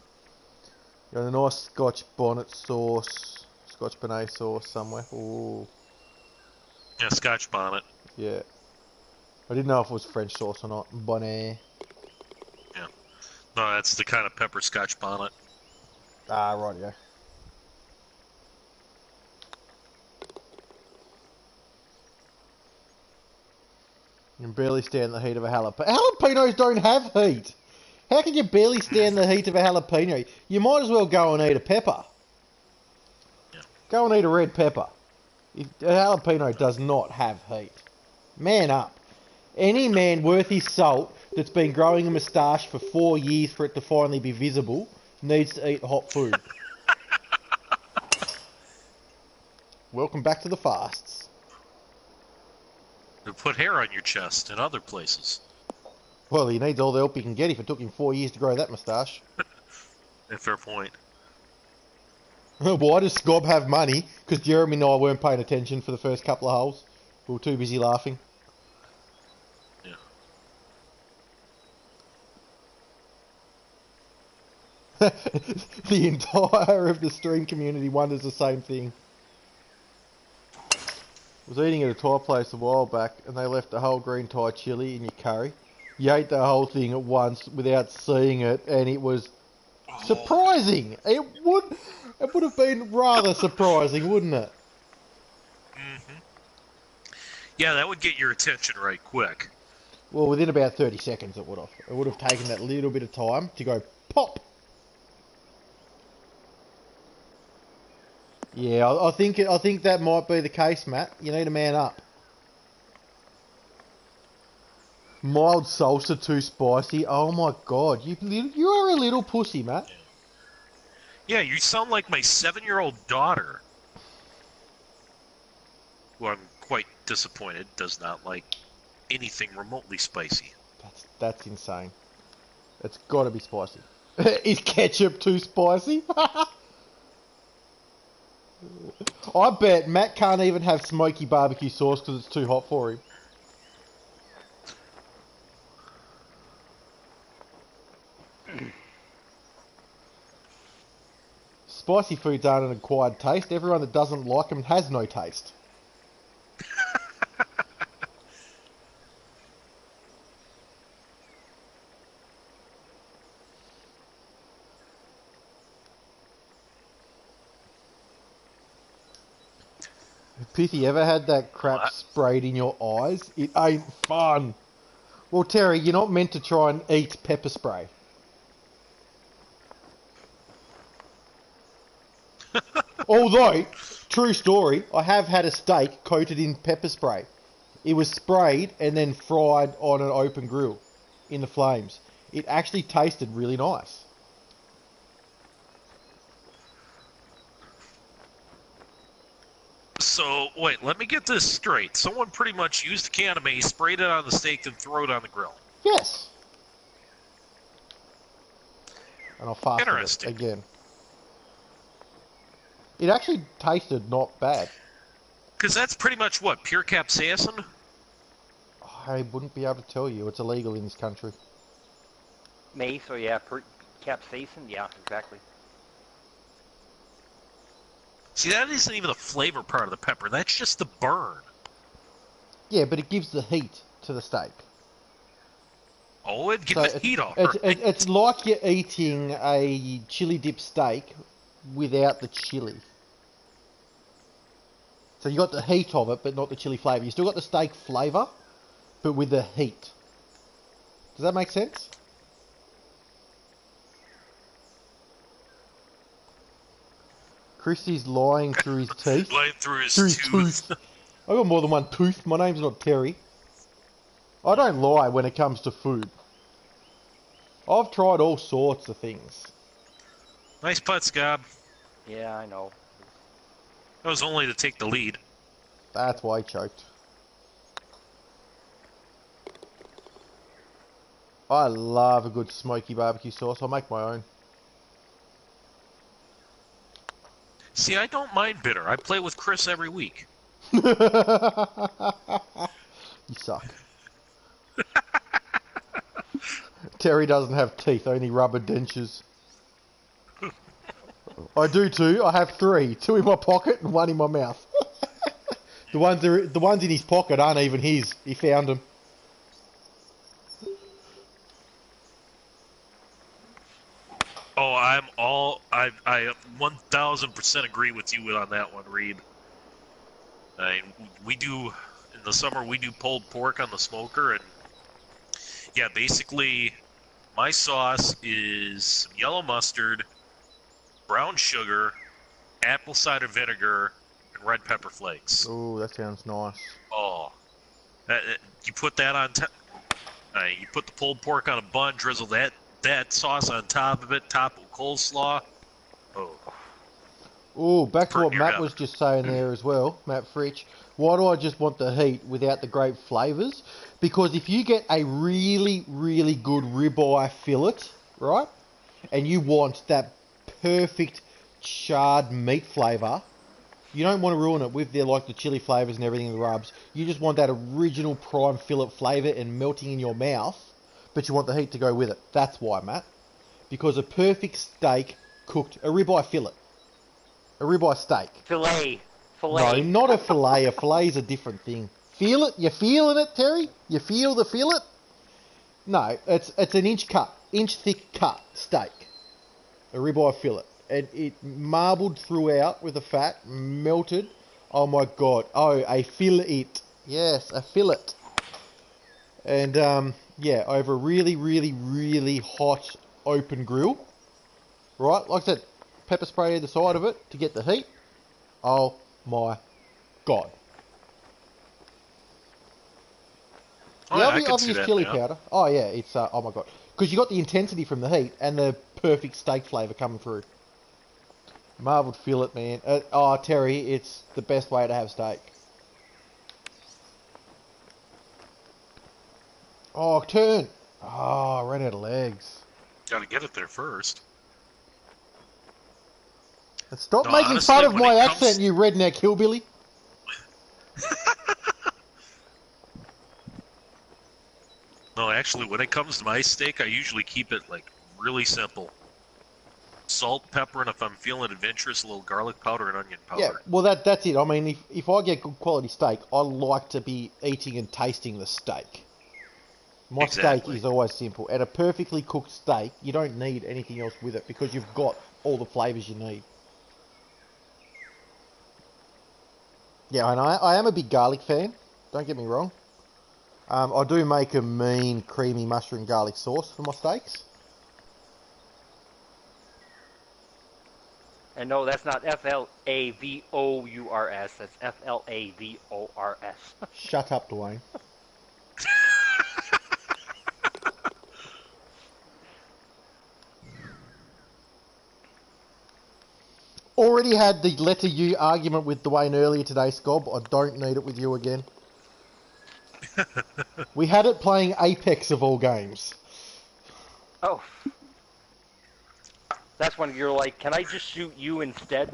Got a nice Scotch bonnet sauce, Scotch bonnet sauce somewhere. Ooh. Yeah, Scotch bonnet. Yeah. I didn't know if it was French sauce or not. Bonnet. Yeah. No, that's the kind of pepper Scotch bonnet. Ah, right, yeah. You can barely stand the heat of a jalapeno. Jalapenos don't have heat. How can you barely stand the heat of a jalapeno? You might as well go and eat a pepper. Yeah. Go and eat a red pepper. A jalapeno does not have heat. Man up. Any man worth his salt that's been growing a moustache for 4 years for it to finally be visible needs to eat hot food. Welcome back to the fasts. To put hair on your chest and other places. Well, he needs all the help he can get if it took him 4 years to grow that moustache. A fair point. Why does Scob have money? Because Jeremy and I weren't paying attention for the first couple of holes. We were too busy laughing. Yeah. The entire of the stream community wonders the same thing. I was eating at a Thai place a while back and they left a whole green Thai chilli in your curry. You ate the whole thing at once without seeing it and it was surprising. It would have been rather surprising, wouldn't it? Mm-hmm. Yeah, that would get your attention right quick. Well, within about 30 seconds it would have. It would have taken that little bit of time to go pop. Yeah, I think that might be the case, Matt. You need to man up. Mild salsa, too spicy. Oh my god, you are a little pussy, Matt. Yeah, you sound like my 7-year-old daughter, who I'm quite disappointed does not like anything remotely spicy. That's insane. It's got to be spicy. Is ketchup too spicy? I bet Matt can't even have smoky barbecue sauce because it's too hot for him. Spicy foods aren't an acquired taste. Everyone that doesn't like them has no taste. Pithy, ever had that crap sprayed in your eyes? It ain't fun. Well, Terry, you're not meant to try and eat pepper spray. Although, true story, I have had a steak coated in pepper spray. It was sprayed and then fried on an open grill in the flames. It actually tasted really nice. So, wait, let me get this straight. Someone pretty much used a can of mace, sprayed it on the steak, and threw it on the grill. Yes. And I'll fast it Interesting. again. It actually tasted not bad. Because that's pretty much what, pure capsaicin? I wouldn't be able to tell you. It's illegal in this country. Mace, oh yeah, capsaicin, yeah, exactly. See, that isn't even the flavor part of the pepper. That's just the burn. Yeah, but it gives the heat to the steak. Oh, it So gives the heat off. it's like you're eating a chili dip steak without the chili. So you got the heat of it, but not the chili flavour. You still got the steak flavour, but with the heat. Does that make sense? Christy's lying through his teeth. Lying through his tooth. I got more than one tooth. My name's not Terry. I don't lie when it comes to food. I've tried all sorts of things. Nice putt, Scab. Yeah, I know. That was only to take the lead. That's why I choked. I love a good smoky barbecue sauce. I'll make my own. See, I don't mind bitter. I play with Chris every week. You suck. Terry doesn't have teeth, only rubber dentures. I do too. I have 3. 2 in my pocket and 1 in my mouth. The ones in his pocket aren't even his. He found them. Oh, I 1000% agree with you on that one, Reed. We do, in the summer, we do pulled pork on the smoker, and yeah, basically, my sauce is some yellow mustard, brown sugar, apple cider vinegar, and red pepper flakes. Oh, that sounds nice. Oh, you put that on top. You put the pulled pork on a bun, drizzle that sauce on top of it, top with coleslaw. Oh. Oh, back to what Your Matt head. was just saying there as well, Matt Fritsch. Why do I just want the heat without the grape flavours? Because if you get a really, really good ribeye fillet, right, and you want that perfect charred meat flavour, you don't want to ruin it with the chili flavours and everything, the rubs. You just want that original prime fillet flavour and melting in your mouth, but you want the heat to go with it. That's why, Matt. Because a perfect steak cooked, a ribeye fillet. A ribeye steak. Filet. No, not a fillet. A fillet is a different thing. Feel it? You feeling it, Terry? You feel the fillet? No, it's an inch thick cut steak. A ribeye fillet. And it marbled throughout with the fat, melted. Oh my god. Oh, a fillet. Yes, a fillet. And, yeah, over a really, really, really hot open grill. Right, like I said, pepper spray either side of it to get the heat. Oh my god. Oh, The yeah, I can see obvious that chili now. powder. Oh yeah, it's oh my god. Because you got the intensity from the heat and the perfect steak flavour coming through. Marbled fillet, man. Oh, Terry, it's the best way to have steak. Oh, turn. Oh, I ran out of legs. Gotta get it there first. And stop No, making honestly, fun of when my it comes- accent, you redneck hillbilly. No, actually, when it comes to my steak, I usually keep it, really simple. Salt, pepper, and if I'm feeling adventurous, a little garlic powder and onion powder. Yeah, well, that's it. I mean, if I get good quality steak, I like to be eating and tasting the steak. My steak Exactly. is always simple. And a perfectly cooked steak, you don't need anything else with it because you've got all the flavours you need. Yeah, and I am a big garlic fan. Don't get me wrong. I do make a mean, creamy mushroom garlic sauce for my steaks. And no, that's not Flavors. That's Flavors. Shut up, Dwayne. Already had the letter U argument with Dwayne earlier today, Scob. I don't need it with you again. We had it playing Apex of all games. Oh. That's when you're like, can I just shoot you instead?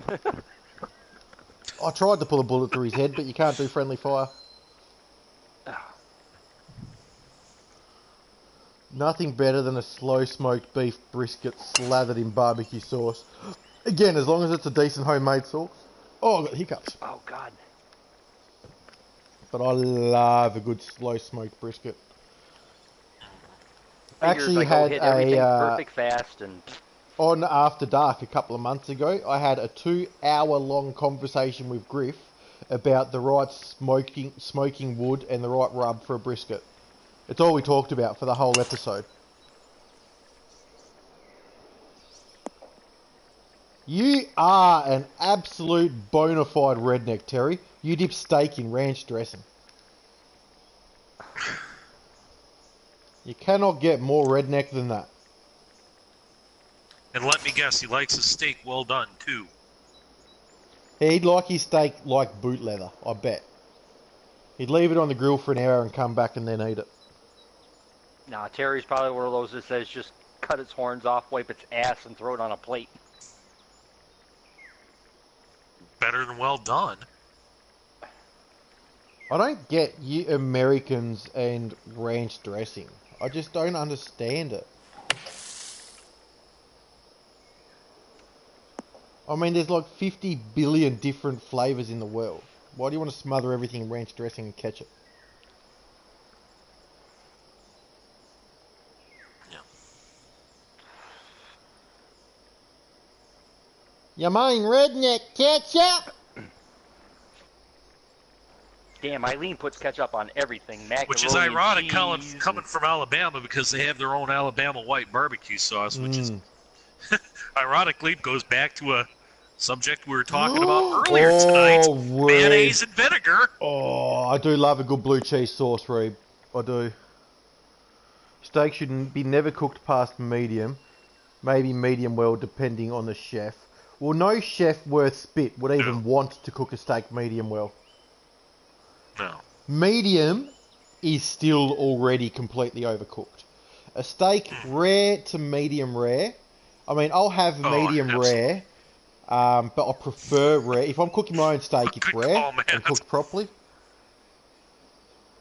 I tried to pull a bullet through his head, but you can't do friendly fire. Nothing better than a slow smoked beef brisket slathered in barbecue sauce. Again, as long as it's a decent homemade sauce. Oh, I got hiccups. Oh, God. but I love a good slow smoked brisket. Figures Actually I go had hit everything a perfect fast and on After Dark a couple of months ago. I had a 2 hour long conversation with Griff about the right smoking wood and the right rub for a brisket. It's all we talked about for the whole episode. You are an absolute bona fide redneck, Terry. You dip steak in ranch dressing. You cannot get more redneck than that. And let me guess, he likes his steak well done, too. He'd like his steak like boot leather, I bet. He'd leave it on the grill for an hour and come back and then eat it. nah, Terry's probably one of those that says just cut its horns off, wipe its ass, and throw it on a plate. Better than well done. I don't get you Americans and ranch dressing. I just don't understand it. I mean, there's like 50 billion different flavours in the world. Why do you want to smother everything in ranch dressing and ketchup? Yeah. You mean redneck ketchup? Damn, Eileen puts ketchup on everything. Macaroni, Which is ironic cheese, coming from Alabama because they have their own Alabama white barbecue sauce, which is ironically goes back to a subject we were talking about earlier tonight. Reeb. Mayonnaise and vinegar. Oh, I do love a good blue cheese sauce, Reeb. I do. Steak should be never cooked past medium. Maybe medium well, depending on the chef. Well, no chef worth spit would even want to cook a steak medium well. No. Medium is still already completely overcooked. A steak rare to medium rare. I mean, I'll have medium rare, but I prefer rare. If I'm cooking my own steak, it's rare and cooked properly.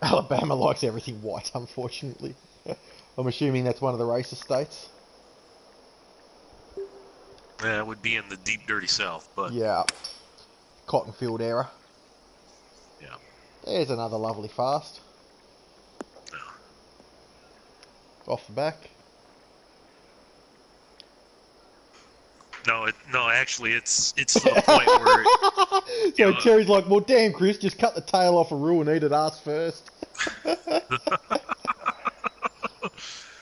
Alabama likes everything white, unfortunately. I'm assuming that's one of the racist states. Yeah, it would be in the deep, dirty South, but... Yeah. Cotton field era. Yeah. There's another lovely fast. Off the back. No, actually, it's to the point where... So Terry's like, well, damn, Chris, just cut the tail off a roo and eat it ass first.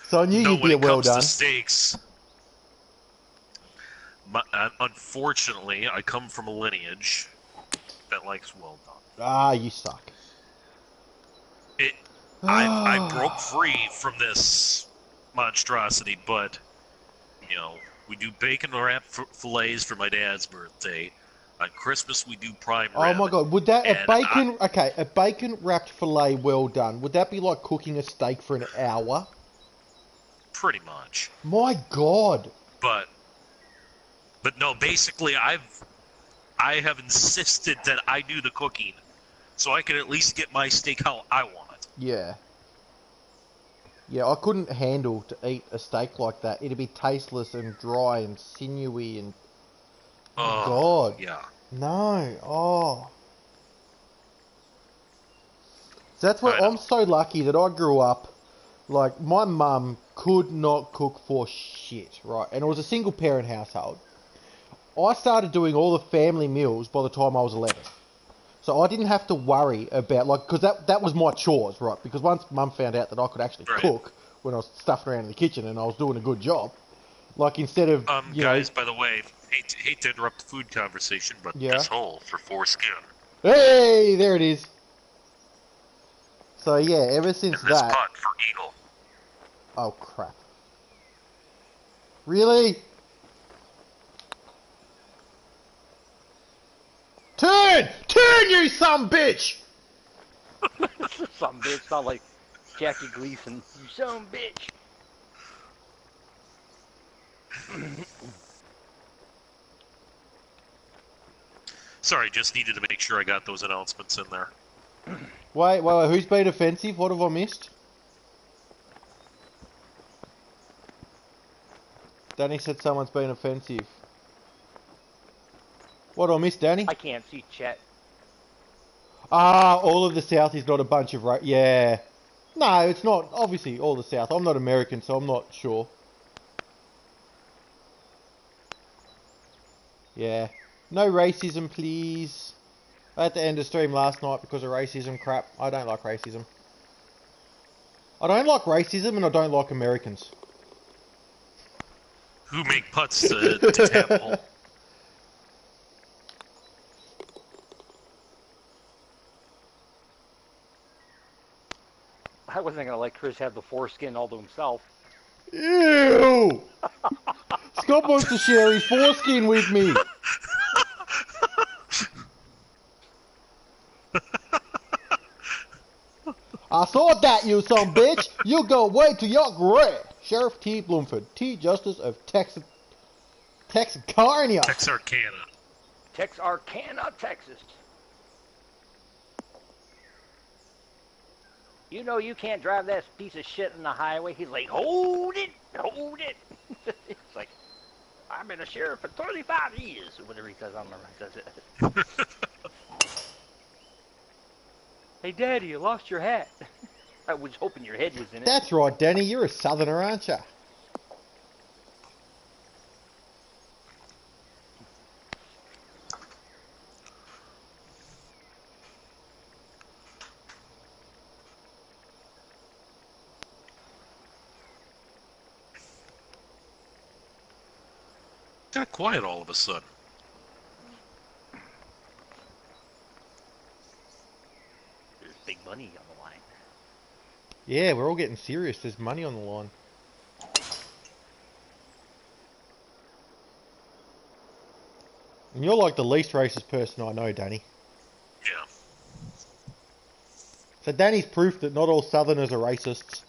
So I knew you'd be a well done. When it comes to steaks, unfortunately, I come from a lineage that likes well done. Ah, you suck. I broke free from this monstrosity, but, you know, we do bacon wrap fillets for my dad's birthday. On Christmas, we do prime rib. Oh my god, would that, a bacon wrapped fillet well done, would that be like cooking a steak for an hour? Pretty much. My god. But no, basically, I have insisted that I do the cooking, so I can at least get my steak how I want it. Yeah. Yeah, I couldn't handle to eat a steak like that. It'd be tasteless and dry and sinewy and... Oh, God. Yeah. No. Oh. So that's why I'm so lucky that I grew up, like, my mum could not cook for shit, right? And it was a single parent household. I started doing all the family meals by the time I was 11. So I didn't have to worry about, like, because that was my chores, right? Because once Mum found out that I could actually cook when I was stuffing around in the kitchen and I was doing a good job, like, instead of, guys, by the way, hate to interrupt the food conversation, but this hole for foreskin. Hey, there it is. So, yeah, ever since and this that... putt for eagle. Oh, crap. Really? Turn! Turn, you son bitch! Some bitch, not like Jackie Gleason. You son bitch. Sorry, just needed to make sure I got those announcements in there. Wait, who's been offensive? What have I missed? Danny said someone's been offensive. What did I miss, Danny? I can't see chat. Ah, all of the South is not a bunch of yeah. No, it's not. Obviously, all the South. I'm not American, so I'm not sure. Yeah. No racism, please. I had to end the stream last night because of racism crap. I don't like racism. I don't like racism and I don't like Americans. Who make putts to tap a hole? I wasn't gonna let Chris have the foreskin all to himself. Ew! Scott wants to share his foreskin with me. I saw that, you son bitch. You go way to your grave. Sheriff T. Bloomford, T. Justice of Texarkana. Texarkana, Texas. You know you can't drive that piece of shit on the highway. He's like, hold it, hold it. It's like, I've been a sheriff for 35 years, or whatever he says. I don't remember how he says it. Hey, Daddy, you lost your hat. I was hoping your head was in it. That's right, Danny. You're a southerner, aren't you? Got quiet all of a sudden. There's big money on the line. Yeah, we're all getting serious. There's money on the line. And you're like the least racist person I know, Danny. Yeah. So Danny's proof that not all southerners are racists.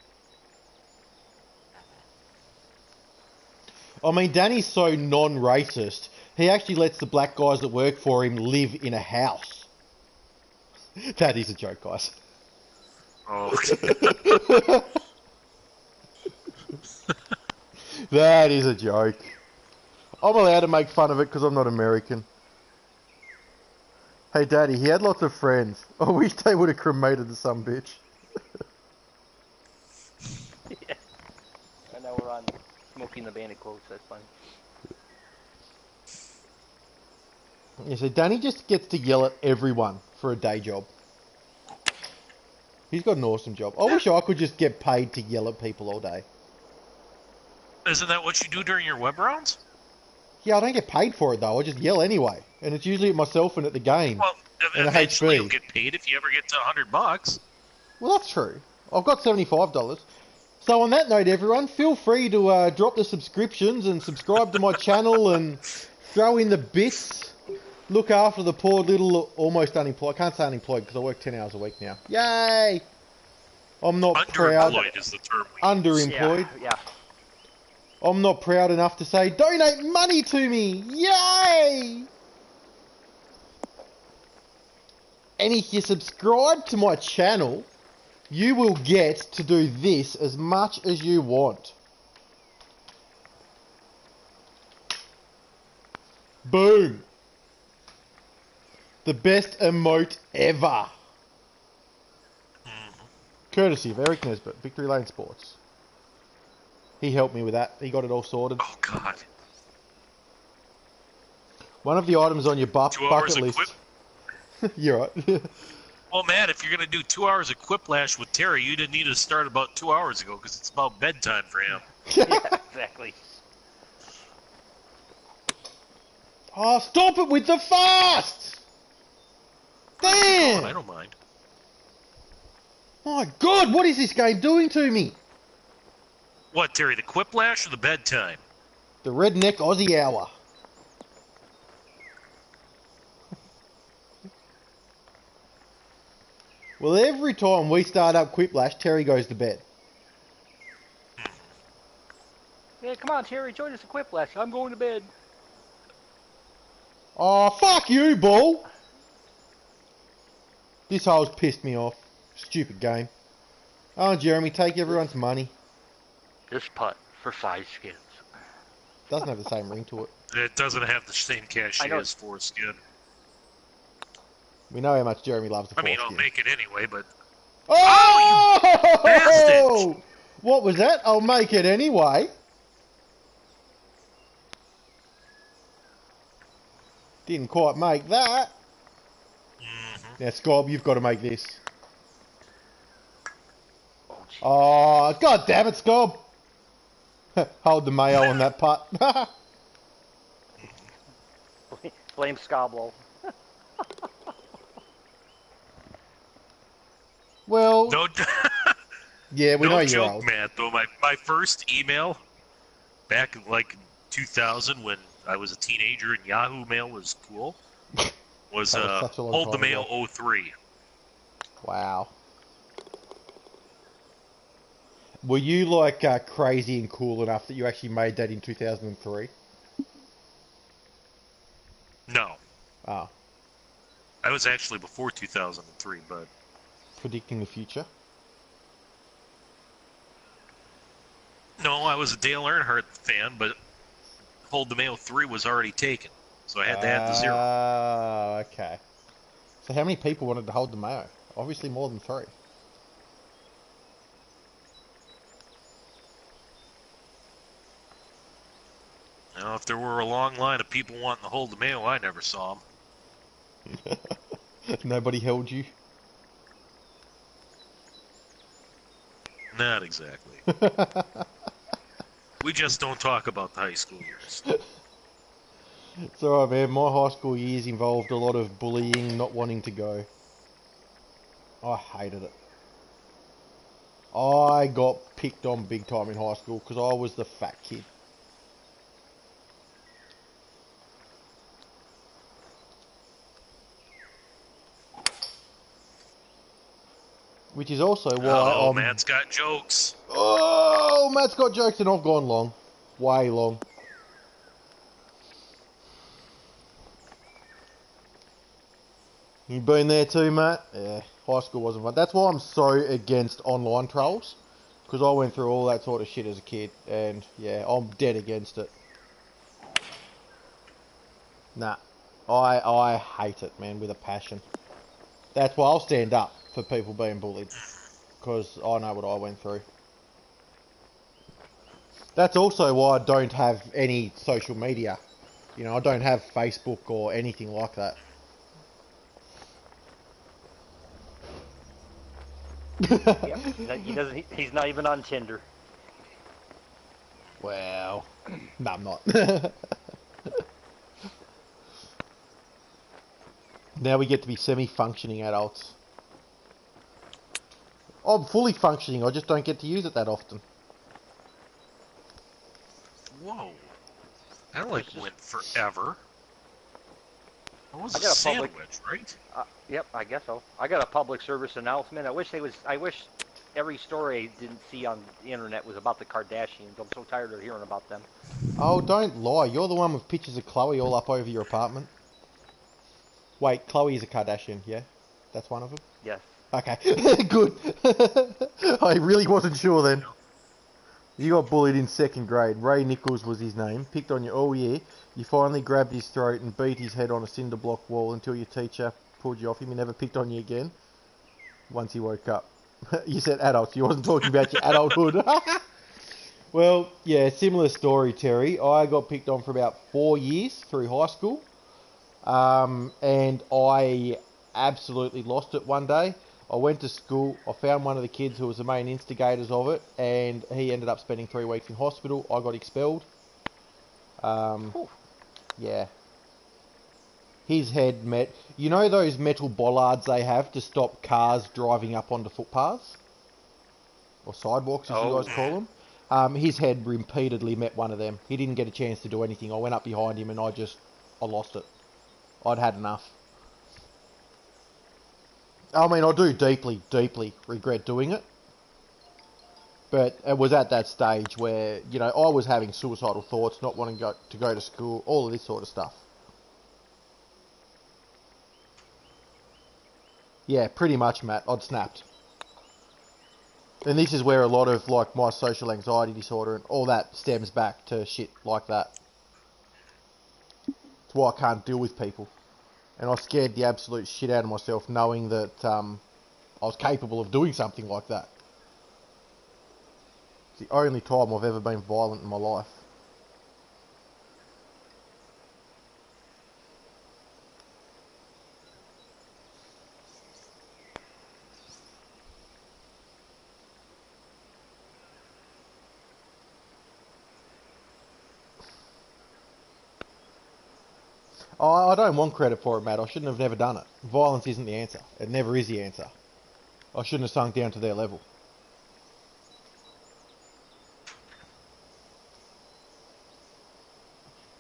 I mean, Danny's so non-racist, he actually lets the black guys that work for him live in a house. That is a joke, guys. Oh. That is a joke. I'm allowed to make fun of it because I'm not American. Hey, Daddy, he had lots of friends. I wish they would have cremated the some bitch. Yeah. I know we're on Smoking the Bandit quotes. That's funny. Yeah, so Danny just gets to yell at everyone for a day job. He's got an awesome job. I wish I could just get paid to yell at people all day. Isn't that what you do during your web rounds? Yeah, I don't get paid for it though. I just yell anyway, and it's usually at myself and at the game. Well, and eventually HP. you'll get paid if you ever get to $100. Well, that's true. I've got $75. So on that note, everyone, feel free to drop the subscriptions and subscribe to my channel and throw in the bits. Look after the poor little almost unemployed. I can't say unemployed because I work 10 hours a week now. Yay! I'm not proud. Underemployed is the term we use. Underemployed. Yeah. I'm not proud enough to say, donate money to me! Yay! And if you subscribe to my channel, you will get to do this as much as you want. Boom! The best emote ever. Courtesy of Eric Nesbitt, Victory Lane Sports. He helped me with that. He got it all sorted. Oh, God. One of the items on your 2 hours bucket of list. quip. You're right. Well, Matt, if you're going to do 2 hours of Quiplash with Terry, you didn't need to start about 2 hours ago because it's about bedtime for him. Yeah, exactly. Oh, stop it with the fast! Damn! I don't mind. My God, what is this game doing to me? What, Terry, the Quiplash or the bedtime? The Redneck Aussie Hour. Well, every time we start up Quiplash, Terry goes to bed. Yeah, come on, Terry, join us at Quiplash. I'm going to bed. Oh, fuck you, Bull! This hole's pissed me off. Stupid game. Oh, Jeremy, take everyone's money. This putt for 5 skins. Doesn't have the same ring to it. It doesn't have the same I cachet know. as Foreskin. We know how much Jeremy loves the I mean, I'll foreskin. make it anyway, but... Oh! bastard! What was that? I'll make it anyway. Didn't quite make that. Mm-hmm. Now, Scob, you've got to make this. Oh, gee. Oh, god damn it, Scob! Hold the mayo on that putt. Blame Scoblo. Well, No, yeah, we know no you're joke, old. Matt, though. My first email back in, like, 2000 when I was a teenager and Yahoo Mail was cool was, That was such a long Hold the time Mail ago. 03. Wow. Were you like crazy and cool enough that you actually made that in 2003? No. Ah, I was actually before 2003, but... predicting the future. No, I was a Dale Earnhardt fan, but Hold the Mail 3 was already taken, so I had to add the 0. Ah, okay. So how many people wanted to hold the mayo? Obviously more than 3. Now, if there were a long line of people wanting to hold the mail, I never saw them. Nobody held you? Not exactly. We just don't talk about the high school years. It's alright, man. My high school years involved a lot of bullying, not wanting to go. I hated it. I got picked on big time in high school because I was the fat kid. Which is also why Oh, Matt's got jokes. Oh, Matt's got jokes and I've gone long. Way long. You been there too, Matt? Yeah, high school wasn't fun. That's why I'm so against online trolls. Because I went through all that sort of shit as a kid. And, yeah, I'm dead against it. Nah. I hate it, man, with a passion. That's why I'll stand up for people being bullied. Because I know what I went through. That's also why I don't have any social media. You know, I don't have Facebook or anything like that. Yep. He doesn't. He's not even on Tinder. Well, no, I'm not. Now we get to be semi-functioning adults. I'm fully functioning, I just don't get to use it that often. Whoa. That, like, went forever. That was I a got a sandwich, public- right? Yep, I guess so. I got a public service announcement. I wish every story I didn't see on the internet was about the Kardashians. I'm so tired of hearing about them. Oh, don't lie. You're the one with pictures of Chloe all up over your apartment. Wait, Chloe is a Kardashian, yeah? That's one of them? Yes. Okay, good. I really wasn't sure then. You got bullied in 2nd grade. Ray Nichols was his name. Picked on you all year. You finally grabbed his throat and beat his head on a cinder block wall until your teacher pulled you off him. He never picked on you again. Once he woke up. You said adults. You wasn't talking about your adulthood. Well, yeah, similar story, Terry. I got picked on for about 4 years through high school. And I absolutely lost it one day. I went to school, I found one of the kids who was the main instigators of it, and he ended up spending 3 weeks in hospital. I got expelled. Yeah. His head met... You know those metal bollards they have to stop cars driving up onto footpaths? Or sidewalks, as you guys call them? His head repeatedly met one of them. He didn't get a chance to do anything. I went up behind him and I lost it. I'd had enough. I mean, I do deeply, deeply regret doing it. But it was at that stage where, you know, I was having suicidal thoughts, not wanting to go to school, all of this sort of stuff. Yeah, pretty much, Matt. I'd snapped. And this is where a lot of, like, my social anxiety disorder and all that stems back to shit like that. It's why I can't deal with people. And I scared the absolute shit out of myself knowing that I was capable of doing something like that. It's the only time I've ever been violent in my life. I don't want credit for it, Matt. I shouldn't have never done it. Violence isn't the answer. It never is the answer. I shouldn't have sunk down to their level.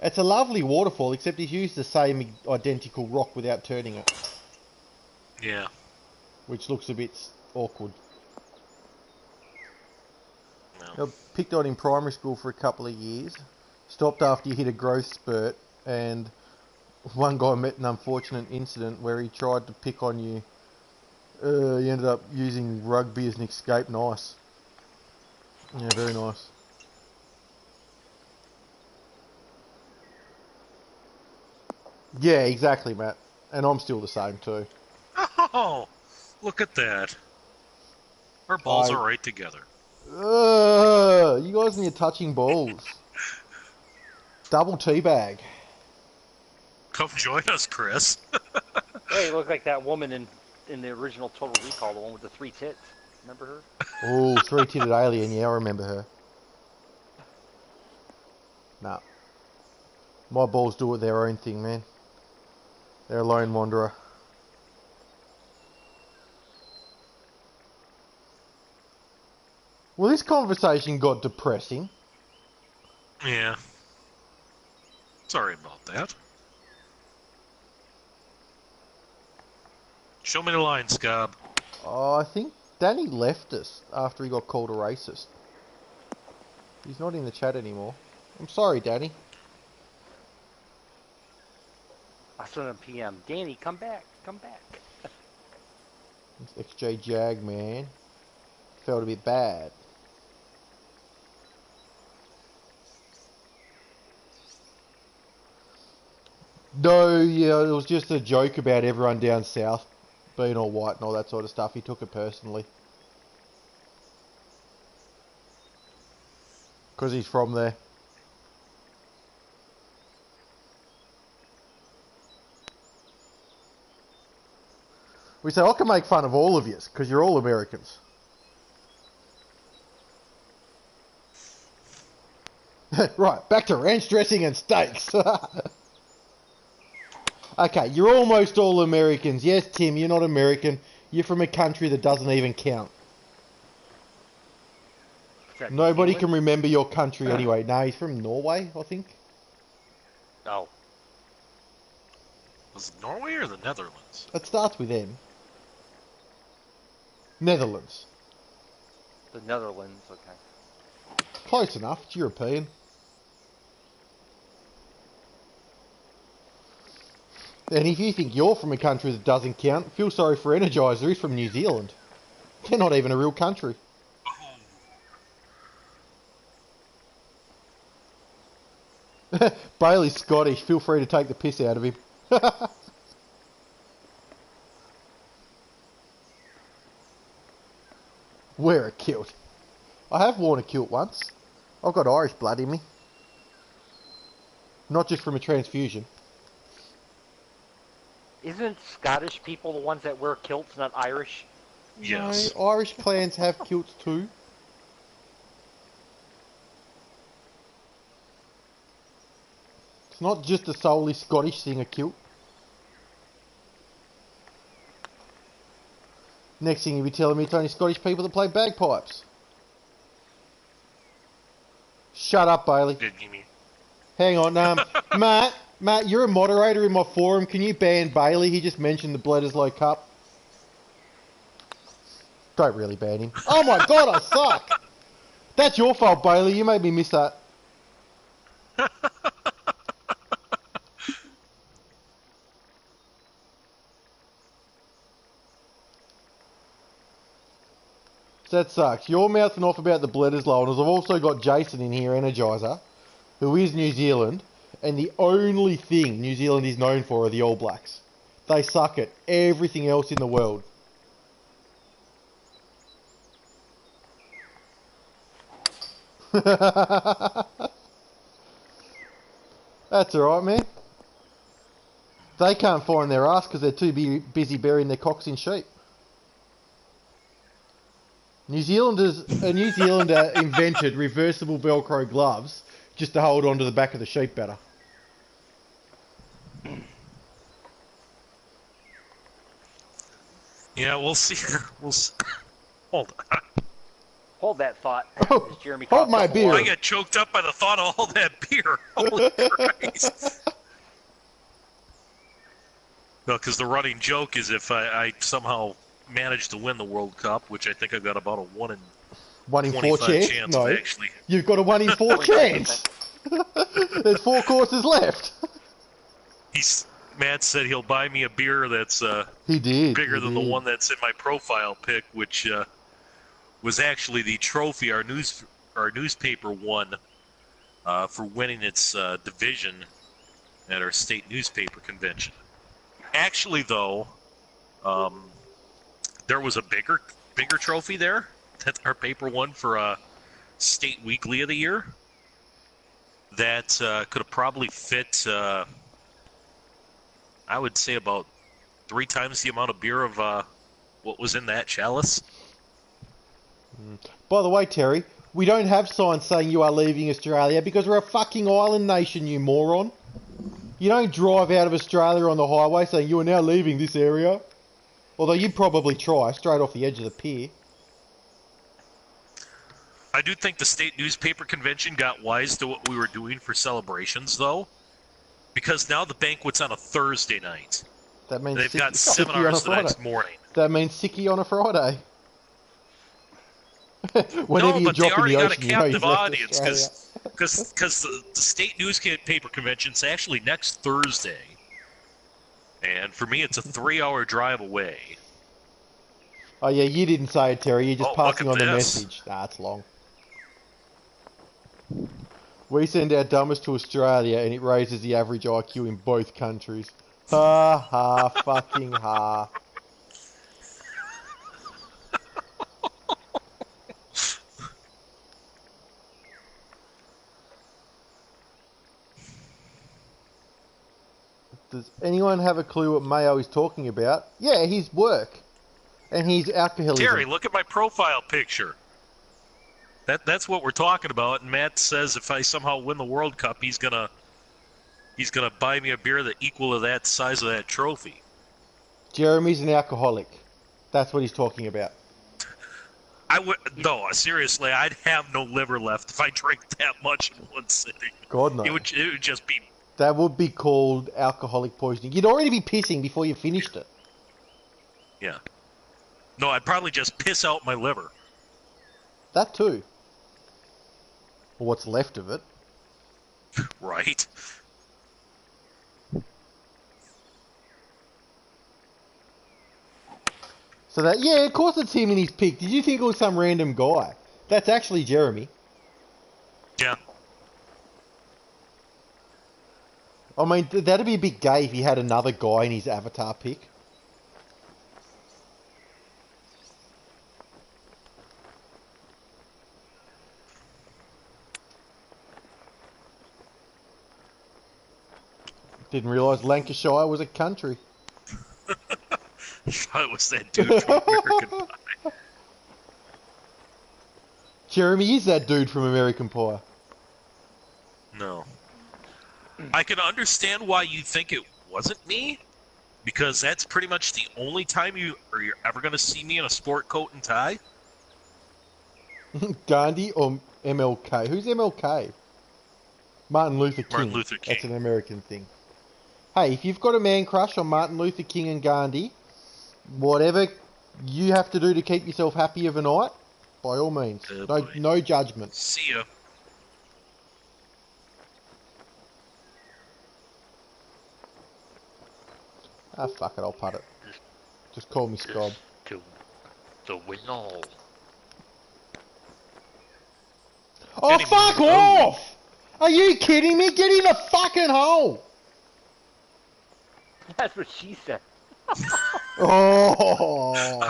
It's a lovely waterfall, except he's used the same identical rock without turning it. Yeah. Which looks a bit awkward. No. I picked on in primary school for a couple of years. Stopped after you hit a growth spurt, and one guy met an unfortunate incident where he tried to pick on you. He ended up using rugby as an escape. Nice. Yeah, very nice. Yeah, exactly, Matt. And I'm still the same too. Oh, look at that. Our balls are right together. You guys need touching balls. Double teabag. Come join us, Chris. Hey, you look like that woman in the original Total Recall, the one with the 3 tits. Remember her? Oh, 3-titted alien. Yeah, I remember her. Nah. My balls do their own thing, man. They're a lone wanderer. Well, this conversation got depressing. Yeah. Sorry about that. Show me the line, Scab. Oh, I think Danny left us after he got called a racist. He's not in the chat anymore. I'm sorry, Danny. I sent him PM. Danny, come back. Come back. It's XJ Jag, man. Felt a bit bad. No, yeah, it was just a joke about everyone down south being all white and all that sort of stuff. He took it personally. Because he's from there. We say, I can make fun of all of you, because you're all Americans. Right, back to ranch dressing and steaks. Okay, you're almost all Americans. Yes, Tim, you're not American. You're from a country that doesn't even count. Nobody can remember your country anyway. No, he's from Norway, I think. Oh. Was it Norway or the Netherlands? It starts with N. Netherlands. The Netherlands, okay. Close enough. It's European. And if you think you're from a country that doesn't count, feel sorry for Energizer. He's from New Zealand. They're not even a real country. Bailey's Scottish. Feel free to take the piss out of him. Wear a kilt. I have worn a kilt once. I've got Irish blood in me. Not just from a transfusion. Isn't Scottish people the ones that wear kilts, not Irish? Yes. No, Irish clans have kilts too. It's not just a solely Scottish thing, a kilt. Next thing you'll be telling me it's only Scottish people that play bagpipes. Shut up, Bailey. Did you mean? Hang on, Matt, you're a moderator in my forum. Can you ban Bailey? He just mentioned the Bledisloe Cup. Don't really ban him. Oh my god, I suck! That's your fault, Bailey. You made me miss that. That sucks. You're mouthing off about the Bledisloe, and I've also got Jason in here, Energizer, who is New Zealand, and the only thing New Zealand is known for are the All Blacks. They suck at everything else in the world. That's alright, man. They can't find their ass because they're too busy burying their cocks in sheep. A New Zealander invented reversible Velcro gloves just to hold on to the back of the sheep better. Yeah, we'll see. We'll see. Hold on. Hold that thought. Oh, As Jeremy hold coughs my up a beer. lung. I got choked up by the thought of all that beer. Holy Christ. No, because the running joke is if I somehow manage to win the World Cup, which I think I've got about a 1 in 1 in 4 25 chance? of No. actually. You've got a 1 in 4 chance. There's 4 courses left. Matt said he'll buy me a beer that's He did. bigger he than did. the one that's in my profile pic, which was actually the trophy our newspaper won for winning its division at our state newspaper convention. Actually, though, there was a bigger trophy there that our paper won for state weekly of the year that could have probably fit, I would say, about 3 times the amount of beer of what was in that chalice. By the way, Terry, we don't have signs saying you are leaving Australia because we're a fucking island nation, you moron. You don't drive out of Australia on the highway saying you are now leaving this area. Although you'd probably try, straight off the edge of the pier. I do think the state newspaper convention got wise to what we were doing for celebrations, though, because now the banquet's on a Thursday night. That means They've got Sicky on a seminars the Friday. next morning. That means Sicky on a Friday. Whenever No, you but they drop in already the got a ocean, you know captive you've left audience Australia. because the state newspaper convention's actually next Thursday, and for me it's a 3-hour drive away. Oh yeah, you didn't say it, Terry. You're just Oh, passing look on at the this. message. Nah, it's long. We send our dumbest to Australia and it raises the average IQ in both countries. Ha ha fucking ha. Does anyone have a clue what Mayo is talking about? Yeah, his work. And his alcoholism. Terry, look at my profile picture. That's what we're talking about. And Matt says if I somehow win the World Cup, he's gonna buy me a beer that equal to that size of that trophy. Jeremy's an alcoholic. That's what he's talking about. No, seriously, I'd have no liver left if I drank that much in one sitting. God no. It would just be. That would be called alcoholic poisoning. You'd already be pissing before you finished it. Yeah. No, I'd probably just piss out my liver. That too. Or what's left of it. Right. So that, yeah, of course it's him in his pic. Did you think it was some random guy? That's actually Jeremy. Yeah. I mean, that'd be a bit gay if he had another guy in his avatar pic. Didn't realise Lancashire was a country. It was that dude from American Pie. Jeremy is that dude from American Pie. No. I can understand why you think it wasn't me, because that's pretty much the only time you're ever going to see me in a sport coat and tie. Gandhi or MLK? Who's MLK? Martin Luther King. Martin Luther King. That's an American thing. Hey, if you've got a man crush on Martin Luther King and Gandhi, whatever you have to do to keep yourself happy of a night, by all means. Boy. No judgment. See ya. Ah, fuck it, I'll putt it. Just call me Scrob. To the winner. Oh, Any fuck minute. off! Are you kidding me? Get in the fucking hole! That's what she said. Oh!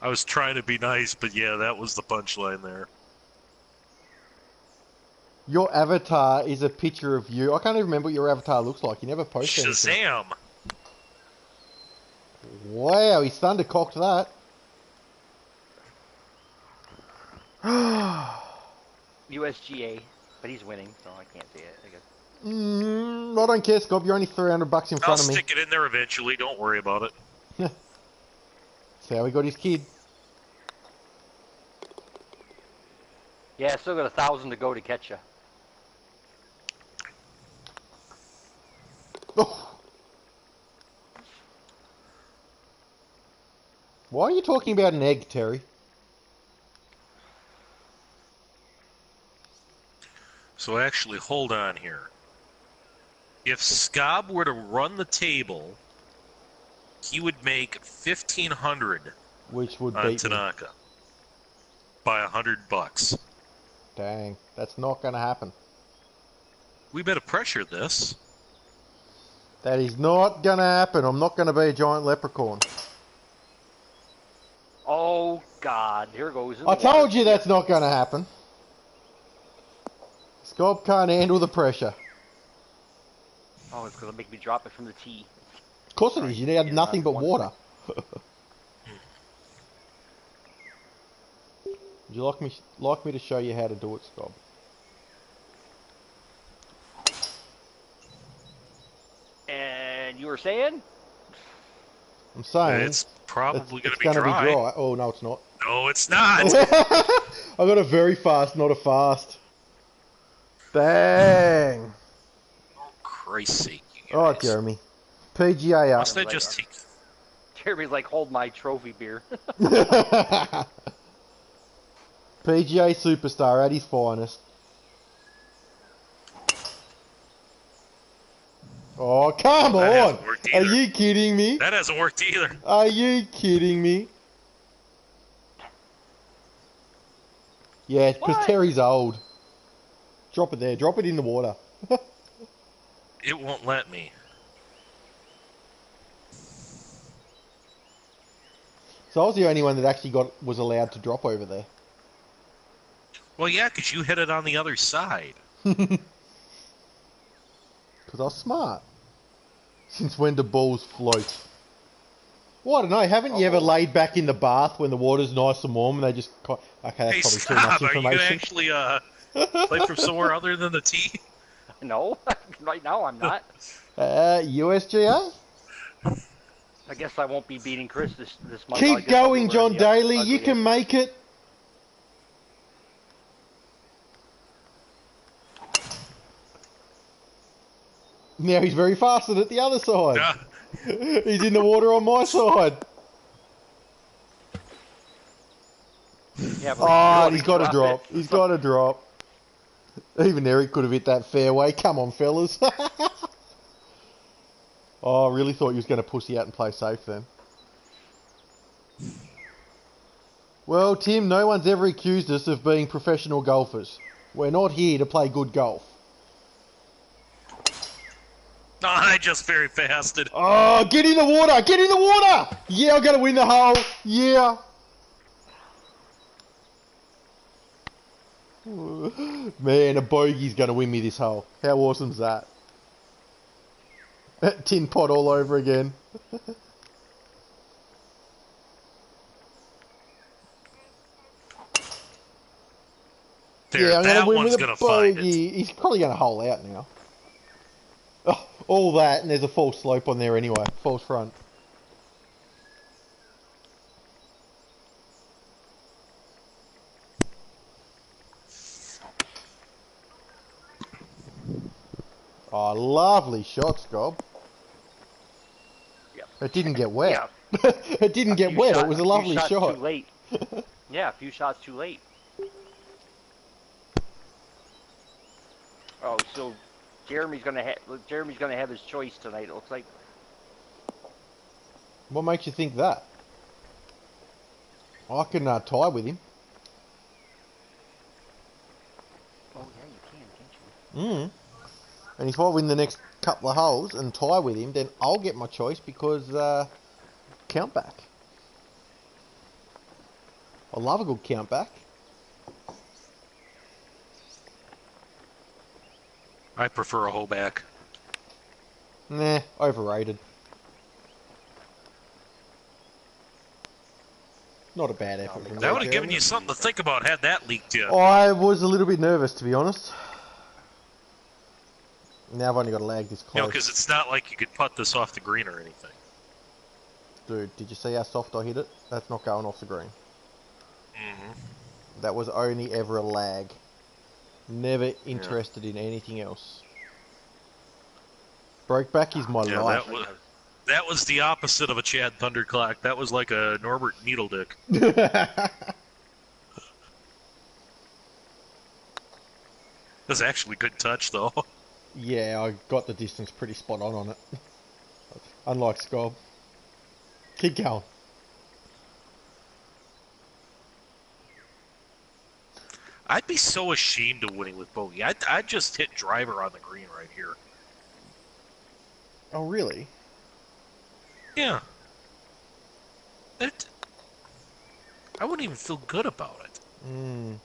I was trying to be nice, but yeah, that was the punchline there. Your avatar is a picture of you. I can't even remember what your avatar looks like. You never post anything. Shazam! Wow, he's thundercocked that. USGA, but he's winning, so I can't say it, I guess. I don't care, Scott. You're only $300 in I'll front of me. stick it in there eventually. Don't worry about it. That's how he got his kid. Yeah, still got 1,000 to go to catch you. Oh. Why are you talking about an egg, Terry? So actually, hold on here. If Scob were to run the table, he would make 1,500 Which would on beat me. Tanaka by $100. Dang, that's not going to happen. We better pressure this. That is not going to happen. I'm not going to be a giant leprechaun. Oh, God. Here goes. I told you that's not going to happen. Scob can't handle the pressure. Oh, it's going to make me drop it from the tee. Of course it is. You had nothing but water. Would you like me to show you how to do it, Scob? And you were saying? I'm saying It's probably going to be gonna dry. be dry. Oh no, it's not. No, it's not. I got a very fast, not a fast. Dang. Oh, Christ's sake, you guys. All right, Jeremy. PGA up. Must I just take... Jeremy's like, hold my trophy beer. PGA superstar at his finest. Oh, come That on! hasn't worked Are either. you kidding me? That hasn't worked either. Are you kidding me? Yeah, because What? Terry's old. Drop it there. Drop it in the water. It won't let me. So I was the only one that actually was allowed to drop over there. Well, yeah, because you hit it on the other side. Because I was smart. Since when do balls float? Well, I don't know. Haven't you ever laid back in the bath when the water's nice and warm and they just... Okay, that's Hey, probably stop! too much Are you going to information. actually play from somewhere other than the tee? No, right now I'm not. USGA? I guess I won't be beating Chris this month. I Keep guess I'll be going, wearing John the Daly. ugly You can hat. make it. Now he's very fast at the other side. Yeah. He's in the water on my side. Yeah, but Oh, you he's got to drop. it. He's got to drop. Even Eric could have hit that fairway. Come on, fellas. Oh, I really thought you was going to pussy out and play safe then. Well, Tim, no one's ever accused us of being professional golfers. We're not here to play good golf. No, I just very fasted. Oh, get in the water! Get in the water! Yeah, I'm going to win the hole. Yeah. Man, a bogey's going to win me this hole. How awesome's that? Tin pot all over again. There, Yeah, I'm going that to win one's with going a to find it. bogey. He's probably going to hole out now. Oh, all that, and there's a false slope on there anyway. False front. Oh, lovely shot, Scob. Yep. It didn't get wet. Yeah. It didn't get Few wet. shot- It was a few lovely shots shot. Too late. Yeah, a few shots too late. Oh, so Jeremy's gonna have his choice tonight. It looks like. What makes you think that? I can tie with him. Oh yeah, you can, can't you? And if I win the next couple of holes and tie with him, then I'll get my choice because count back. I love a good count back. I prefer a hole back. Nah, overrated. Not a bad effort from That there, would have given Jeremy. you something to think about had that leaked yet. I was a little bit nervous, to be honest. Now I've only got to lag this You know, close. because it's not like you could putt this off the green or anything. Dude, did you see how soft I hit it? That's not going off the green. Mm-hmm. That was only ever a lag. Never interested in anything else. Brokeback is my life. That was the opposite of a Chad Thunderclock. That was like a Norbert Needledick. That's actually good touch, though. Yeah, I got the distance pretty spot on it. Unlike Scob. Keep going. I'd be so ashamed of winning with bogey. I'd just hit driver on the green right here. Oh, really? Yeah. I wouldn't even feel good about it. Mm.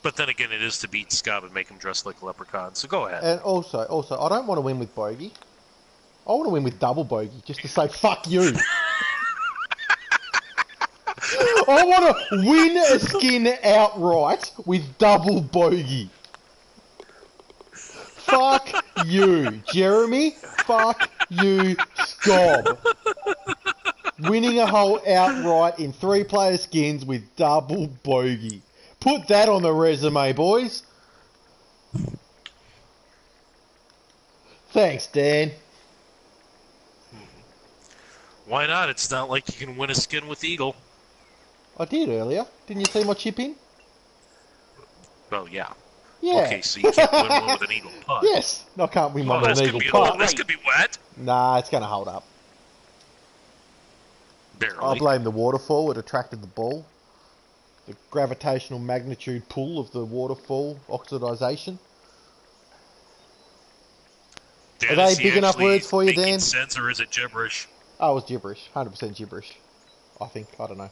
But then again, it is to beat Scob and make him dress like a leprechaun, so go ahead. And also, I don't want to win with bogey. I want to win with double bogey, just to say, fuck you. I want to win a skin outright with double bogey. Fuck you, Jeremy. Fuck you, Scob. Winning a hole outright in 3-player skins with double bogey. Put that on the resume, boys. Thanks, Dan. Why not? It's not like you can win a skin with Eagle. I did earlier. Didn't you see my chip in? Well, yeah. Yeah. Okay, so you can't win one with an Eagle putt. Yes. I can't win one Oh, with this an could eagle be putt. this could be wet. Nah, it's going to hold up. Barely. I blame the waterfall. It attracted the ball. The gravitational magnitude pull of the waterfall oxidization. Dan, Are they is he big enough actually words for you, making Dan? sense, or is it gibberish? Oh, it was gibberish. 100% gibberish. I think. I don't know.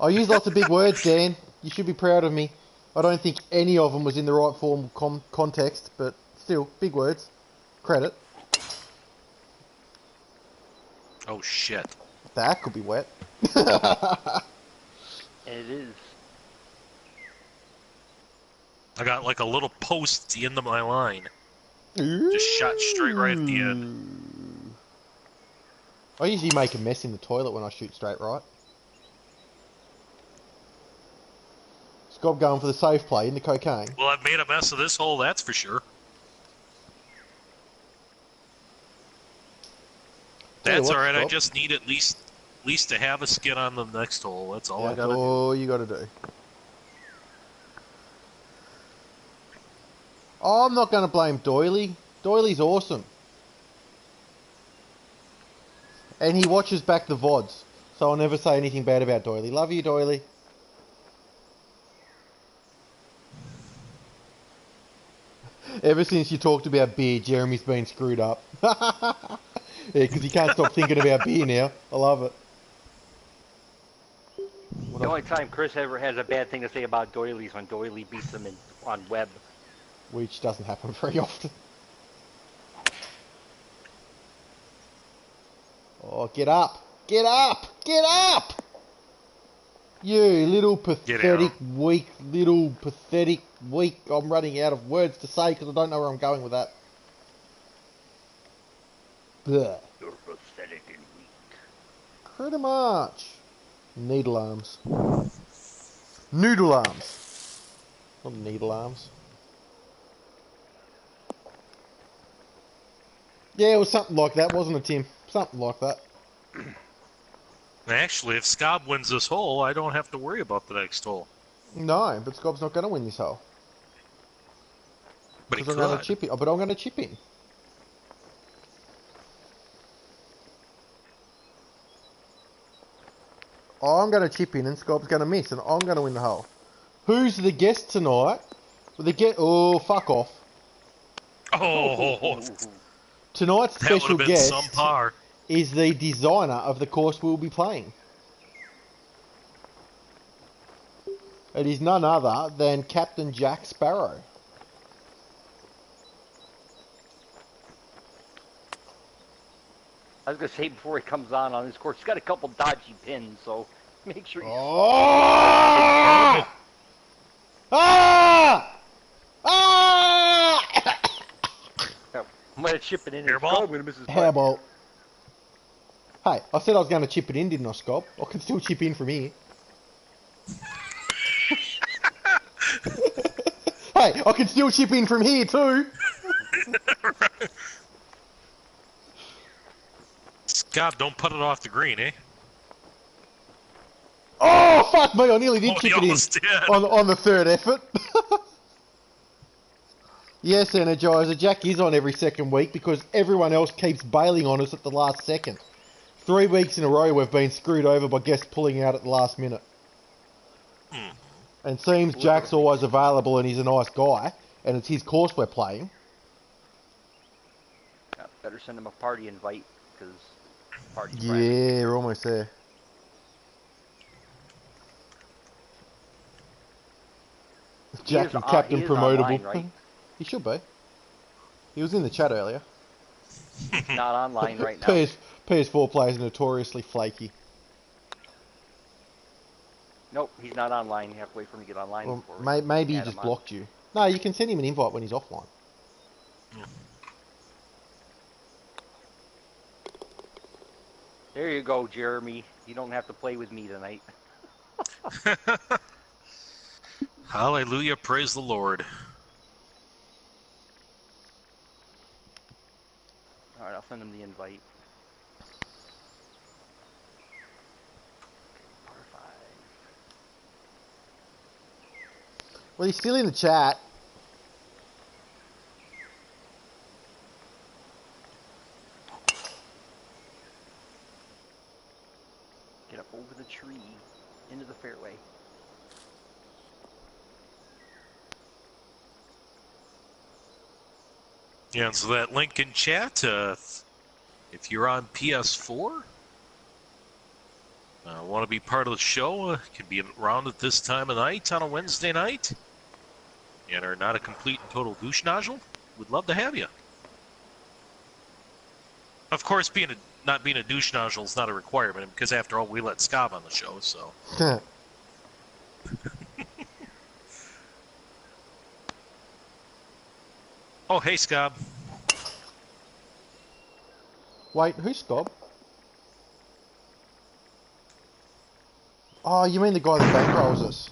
I use lots of big words, Dan. You should be proud of me. I don't think any of them was in the right form context, but still, big words. Credit. Oh, shit. That could be wet. It is. I got like a little post at the end of my line. Just shot straight right at the end. I usually make a mess in the toilet when I shoot straight right. Scob going for the safe play in the cocaine. Well, I've made a mess of this hole, that's for sure. That's what, alright, I Scob. just need at least to have a skin on the next hole. That's all I That's gotta do. all you gotta do. Oh, I'm not gonna blame Doily. Doily's awesome. And he watches back the VODs. So I'll never say anything bad about Doily. Love you, Doily. Ever since you talked about beer, Jeremy's been screwed up. Yeah, because he can't stop thinking about beer now. I love it. The only time Chris ever has a bad thing to say about Doily is when Doily beats him on web. Which doesn't happen very often. Oh, get up! Get up! Get up! You little pathetic, weak, I'm running out of words to say because I don't know where I'm going with that. Blech. You're pathetic and weak. Pretty much. Needle arms. Noodle arms. Not needle arms. Yeah, it was something like that, wasn't it, Tim? Something like that. Actually, if Scob wins this hole, I don't have to worry about the next hole. No, but Scob's not going to win this hole. But he I'm could. going to chip in. Oh, but I'm going to chip in. I'm going to chip in and Scob's going to miss and I'm going to win the hole. Who's the guest tonight? Oh, fuck off. Oh, Tonight's that would special have been some guest par. is the designer of the course we'll be playing. It is none other than Captain Jack Sparrow. I was gonna say before he comes on this course, he's got a couple dodgy pins, so make sure you. Oh! Ah! Ah! I'm gonna chip it in. Hairball? I'm gonna miss his putt. Hairball. Hey, I said I was going to chip it in, didn't I, Scott? I can still chip in from here. Hey, I can still chip in from here too. Scott, don't put it off the green, eh? Oh, fuck me, I nearly did Oh, chip you it in almost did. on the third effort. Yes, Energizer, Jack is on every second week because everyone else keeps bailing on us at the last second. 3 weeks in a row we've been screwed over by guests pulling out at the last minute. And seems Jack's always available and he's a nice guy, and it's his course we're playing. Yeah, better send him a party invite, because party's Yeah, practically. we're almost there. Jack and Captain he is Promotable. online, right? He should be. He was in the chat earlier. He's not online right now. PS4 players are notoriously flaky. Nope, he's not online. You have to wait for him to get online. Well, before we maybe he add just him on. blocked you. No, you can send him an invite when he's offline. There you go, Jeremy. You don't have to play with me tonight. Hallelujah, praise the Lord. All right, I'll send him the invite. Par 5. Well, he's still in the chat. Get up over the tree, into the fairway. Yeah, and so that link in chat, if you're on PS4, want to be part of the show, can be around at this time of night on a Wednesday night, and are not a complete and total douche nozzle, we'd love to have you. Of course, not being a douche nozzle is not a requirement, because after all, we let Scob on the show, so. Oh, hey, Scob. Wait, who's Scob? Oh, you mean the guy that bankrolls us?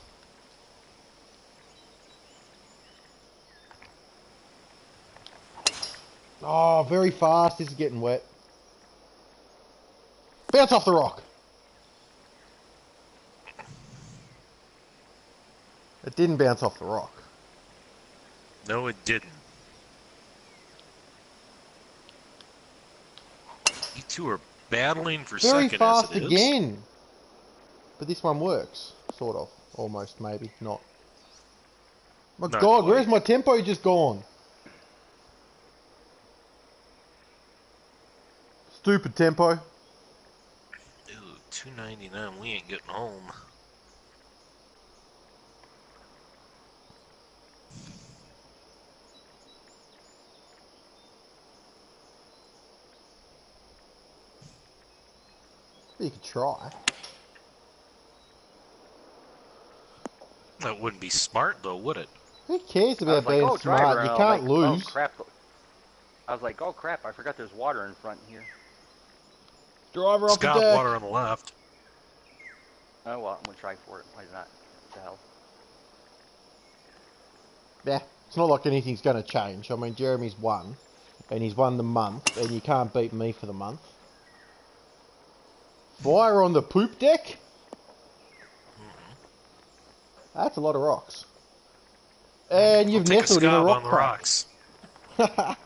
Oh, very fast. This is getting wet. Bounce off the rock. It didn't bounce off the rock. No, it didn't. You two are battling for Very second fast as it is. again. But this one works. Sort of. Almost, maybe. Not. My Not God, quite. where's my tempo just gone? Stupid tempo. Dude, $2.99. We ain't getting home. You could try. That wouldn't be smart, though, would it? Who cares I about was like, being oh, smart? driver. You And I'm can't like, lose. Oh, crap. I was like, oh, crap. I forgot there's water in front here. Driver off the Scott, deck. water on the left. Oh, well, I'm going to try for it. Why not? What the hell? Yeah, it's not like anything's going to change. I mean, Jeremy's won, and he's won the month, and you can't beat me for the month. Fire on the poop deck? That's a lot of rocks. And you've Take nestled in a Scob rock on the crack. rocks.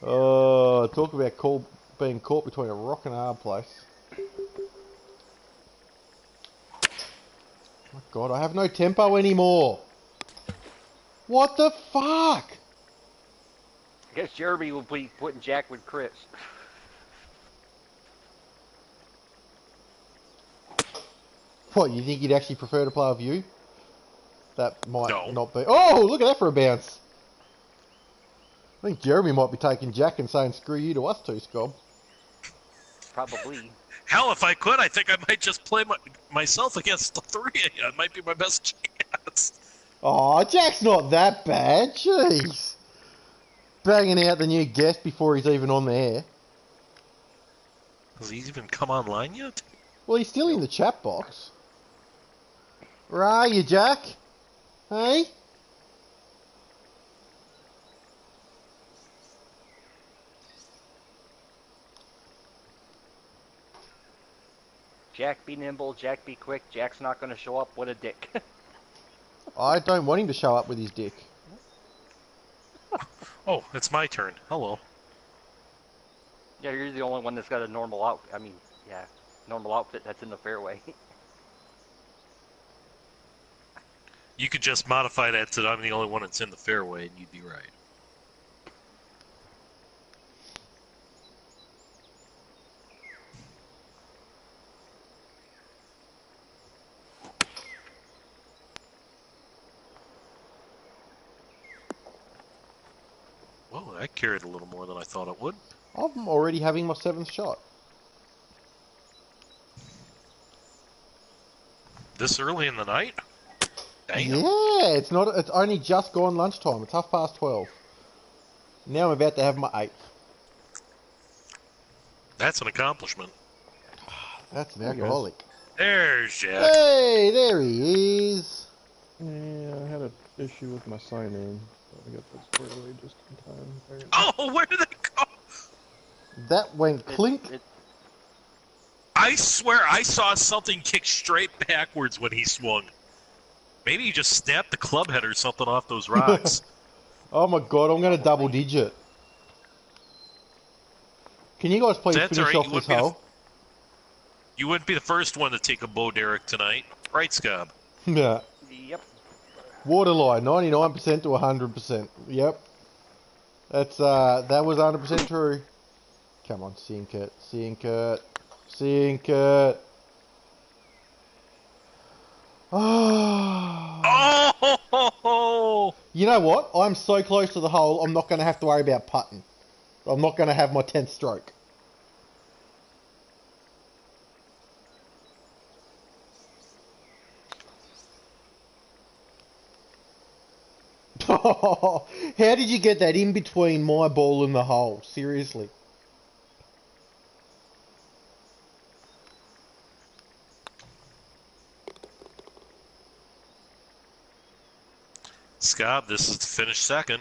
Oh, talk about being caught between a rock and a hard place. My God, I have no tempo anymore. What the fuck? I guess Jeremy will be putting Jack with Chris. What, you think you'd actually prefer to play with you? That might No. not be... Oh, look at that for a bounce. I think Jeremy might be taking Jack and saying screw you to us two, Scob. Probably. Hell, if I could, I think I might just play myself against the three of you. It might be my best chance. Oh, Jack's not that bad. Jeez. Banging out the new guest before he's even on the air. Has he even come online yet? Well, he's still in the chat box. Where are you, Jack? Hey? Jack be nimble, Jack be quick, Jack's not going to show up. What a dick. I don't want him to show up with his dick. Oh, it's my turn. Hello. Yeah, you're the only one that's got a normal outfit. I mean, yeah, normal outfit that's in the fairway. You could just modify that to I'm the only one that's in the fairway, and you'd be right. Whoa, that carried a little more than I thought it would. I'm already having my 7th shot. This early in the night? Damn. Yeah, it's not. It's only just gone lunchtime. It's 12:30. Now I'm about to have my 8th. That's an accomplishment. That's an alcoholic. There's Jack. Hey, there he is. Yeah, I had an issue with my sign-in. So I got this squared away just in time. Apparently. Oh, where did it go? That went clink. I swear I saw something kick straight backwards when he swung. Maybe he just snapped the club head or something off those rocks. Oh my god, I'm going to double digit. Can you guys please That's finish all right, off this hole? You wouldn't be the first one to take a bow derrick tonight. Right, Scob? Yeah. Yep. Waterline, 99% to 100%. Yep. That's, that was 100% true. Come on, sink it, sink it, sink it. Oh! You know what? I'm so close to the hole, I'm not going to have to worry about putting. I'm not going to have my 10th stroke. How did you get that in between my ball and the hole? Seriously. Scob, this is to finish second.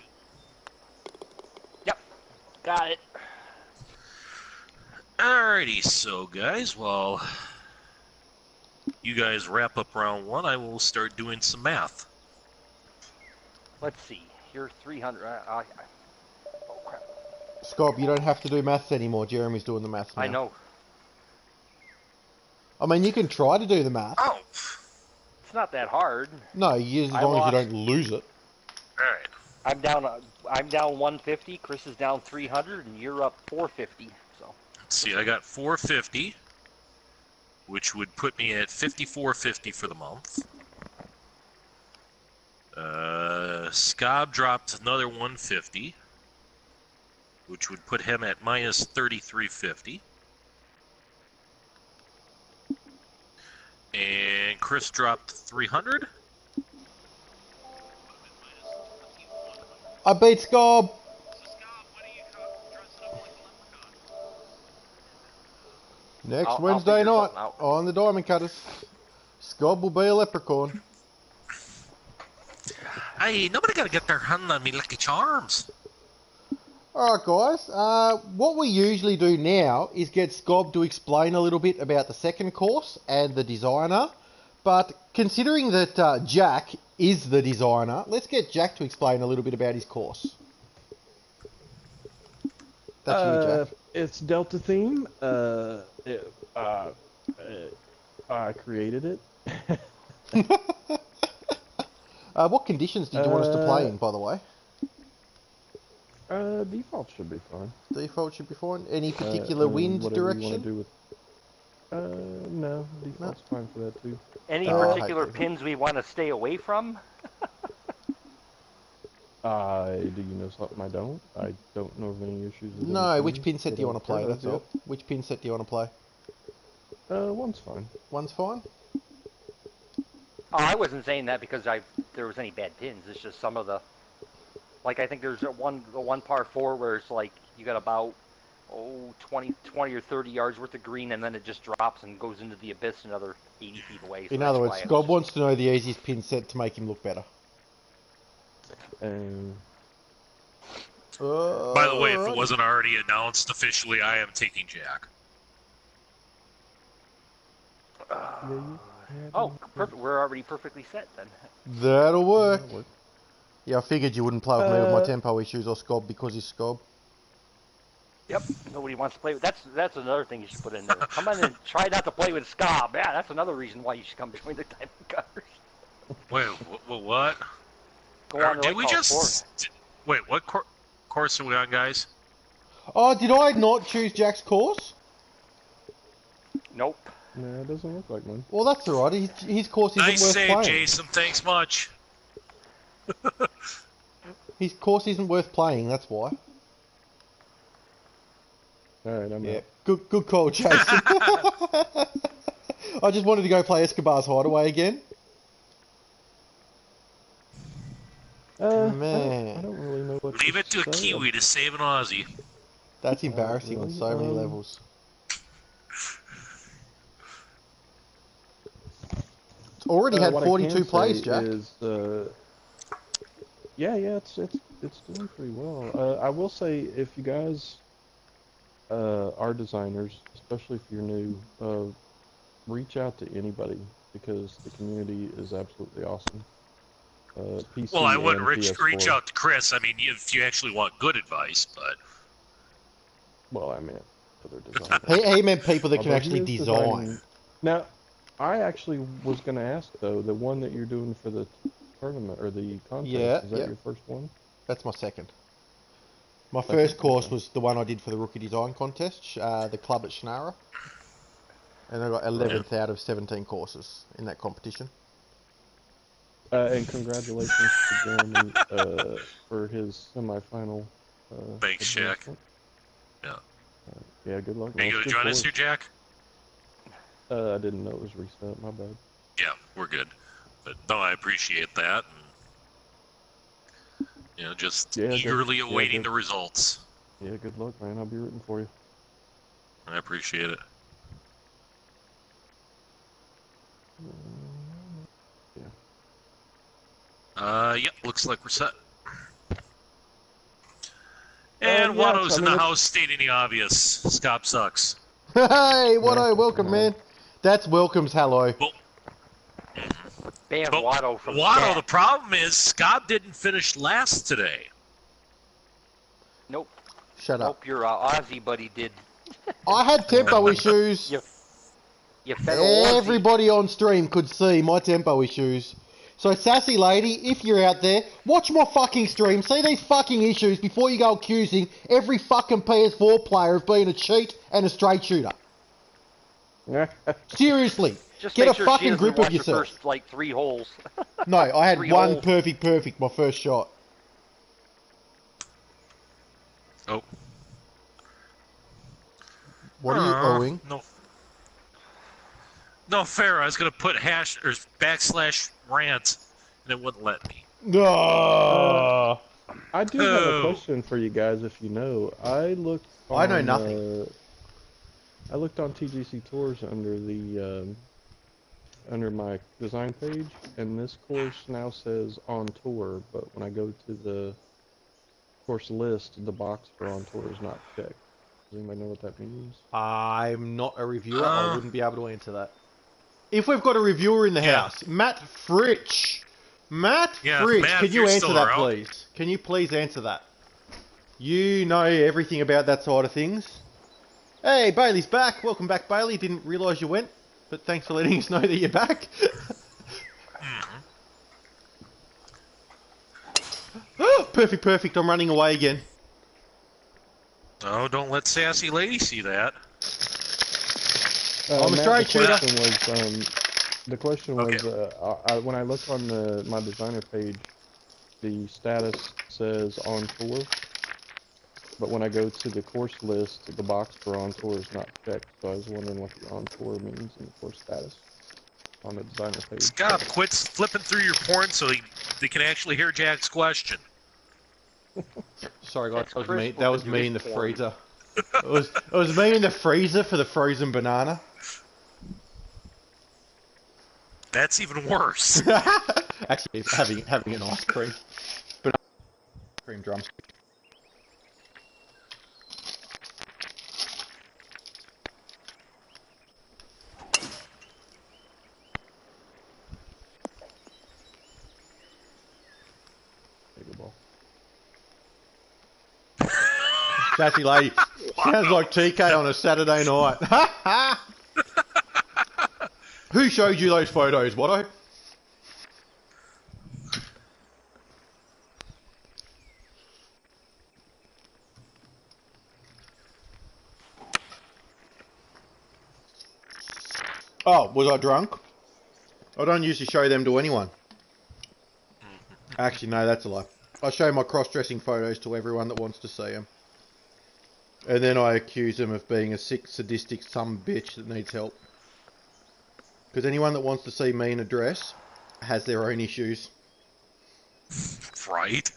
Yep. Got it. Alrighty, so guys, while you guys wrap up round one, I will start doing some math. Let's see. You're 300. Oh, crap. Scott, you don't have to do maths anymore. Jeremy's doing the maths now. I know. I mean, you can try to do the maths. Oh! It's not that hard. No, as long as you don't lose it. Alright. I'm down 150. Chris is down 300, and you're up 450. So. Let's see, I got 450, which would put me at 54.50 for the month. Scob dropped another 150, which would put him at minus 33.50. And Chris dropped 300. I beat Scob. Next I'll Wednesday figure night something out. on the Diamond Cutters. Scob will be a leprechaun. Hey, nobody got to get their hand on me Lucky Charms. Alright guys, what we usually do now is get Scob to explain a little bit about the second course and the designer. But considering that Jack is the designer, let's get Jack to explain a little bit about his course. That's you, Jack. It's Delta theme. I created it. What conditions did you want us to play in, by the way? Default should be fine. Default should be fine. Any particular wind whatever direction? You want to do with... no, default's fine for that too. Any I particular hate pins we want to stay away from? Do you know something I don't? I don't know of any issues with No, any which pins, pin set do you but want to play? I'll That's do all. it. Which pin set do you want to play? One's fine. One's fine? Oh, I wasn't saying that because there was any bad pins. It's just some of the, like I think there's the one par 4 where it's like you got about 20 or 30 yards worth of green, and then it just drops and goes into the abyss another 80 feet away. So In other words, why God wants to know the easiest pin set to make him look better. By the way, if it Alrighty. wasn't already announced officially, I am taking Jack. Oh, perfect. We're already perfectly set then. That'll work. That'll work. Yeah, I figured you wouldn't play with me with my tempo issues or Scob because he's Scob. Yep. Nobody wants to play with. That's another thing you should put in there. Come on and try not to play with Scob. Yeah, that's another reason why you should come join the Diamond Cutters. Wait, what? Go on. Did we just... Wait, what course are we on, guys? Oh, did I not choose Jack's course? Nope. No, it doesn't look like mine. Well, that's alright. His course isn't Nice worth save, playing. Jason. Thanks much. His course isn't worth playing, that's why. Alright, I'm Yeah, out. good call, Jason. I just wanted to go play Escobar's Hideaway again. Man. I don't really know what Leave it to a say. Kiwi to save an Aussie. That's embarrassing on so many levels. It's already had what I 42 can plays, say Jack. Is, yeah, it's doing pretty well. I will say, if you guys are designers, especially if you're new, reach out to anybody because the community is absolutely awesome. PC Well, I wouldn't and reach PS4. out to Chris. I mean, if you actually want good advice, but... Well, I meant for their design. He meant people that can Although he actually is design. designing- Now, I actually was going to ask though, the one that you're doing for the tournament or the contest, Yeah, is that yeah. your first one? That's my second. My Second, first course okay. was the one I did for the Rookie Design Contest, the club at Shannara. And I got 11th out of 17 courses in that competition. And congratulations to Jeremy for his semi-final. Thanks, Jack. advancement. Yeah. Yeah, good luck. Are you Well, going to good join us course. here, Jack? I didn't know it was reset. My bad. Yeah, we're good. But no, I appreciate that. And, just Yeah, good. eagerly Yeah, awaiting good. the results. Yeah, good luck, man. I'll be rooting for you. I appreciate it. Yep, looks like we're set. And yeah, Watto's I in mean, the it's- house stating the obvious. Scop sucks. Hey, Watto, Yeah. welcome, man. That's welcome's hello. Well, Ban but Watto from Watto, chat. the problem is Scop didn't finish last today. Nope. Shut up. Nope, your Aussie buddy did. I had tempo issues. You fed a Aussie. Everybody on stream could see my tempo issues. So, sassy lady, if you're out there, watch my fucking stream, see these fucking issues before you go accusing every fucking PS4 player of being a cheat and a straight shooter. Seriously, Just get make a sure she fucking doesn't grip watch of the yourself. first, like, 3 holes. No, I had Three one holes. perfect, my first shot. Oh. What are you owing? No fair. I was gonna put / or / rant, and it wouldn't let me. No. I do have a Oh. question for you guys, if you know. I looked. On, I know nothing. I looked on TGC Tours under the under my design page, and this course now says on tour. But when I go to the course list, the box for on tour is not checked. Does anybody know what that means? I'm not a reviewer. I wouldn't be able to answer that. If we've got a reviewer in the house, Matt Fritsch. Matt Fritsch, Matt, can if you you're answer still that, around. please? Can you please answer that? You know everything about that side of things. Hey, Bailey's back. Welcome back, Bailey. Didn't realise you went, but thanks for letting us know that you're back. Perfect, perfect. I'm running away again. Oh, don't let Sassy Lady see that. I'm a Matt, straight shooter. The question was, Okay. when I look on my designer page, the status says on tour, but when I go to the course list, the box for on tour is not checked. So I was wondering what the on tour means in the course status on the designer page. Scott, quit flipping through your porn so they can actually hear Jack's question. Sorry, guys. That's That was Chris me. That was flipping me through in the his porn. freezer. It was me in the freezer for the frozen banana. That's even worse. Actually, it's having an ice cream, but ice cream drumstick. Take a ball. Sassy lady. Sounds like TK on a Saturday night. Who showed you those photos, Watto? Oh, was I drunk? I don't usually show them to anyone. Actually, no, that's a lie. I show my cross-dressing photos to everyone that wants to see them. And then I accuse them of being a sick, sadistic bitch that needs help. Because anyone that wants to see me in a dress has their own issues. Right?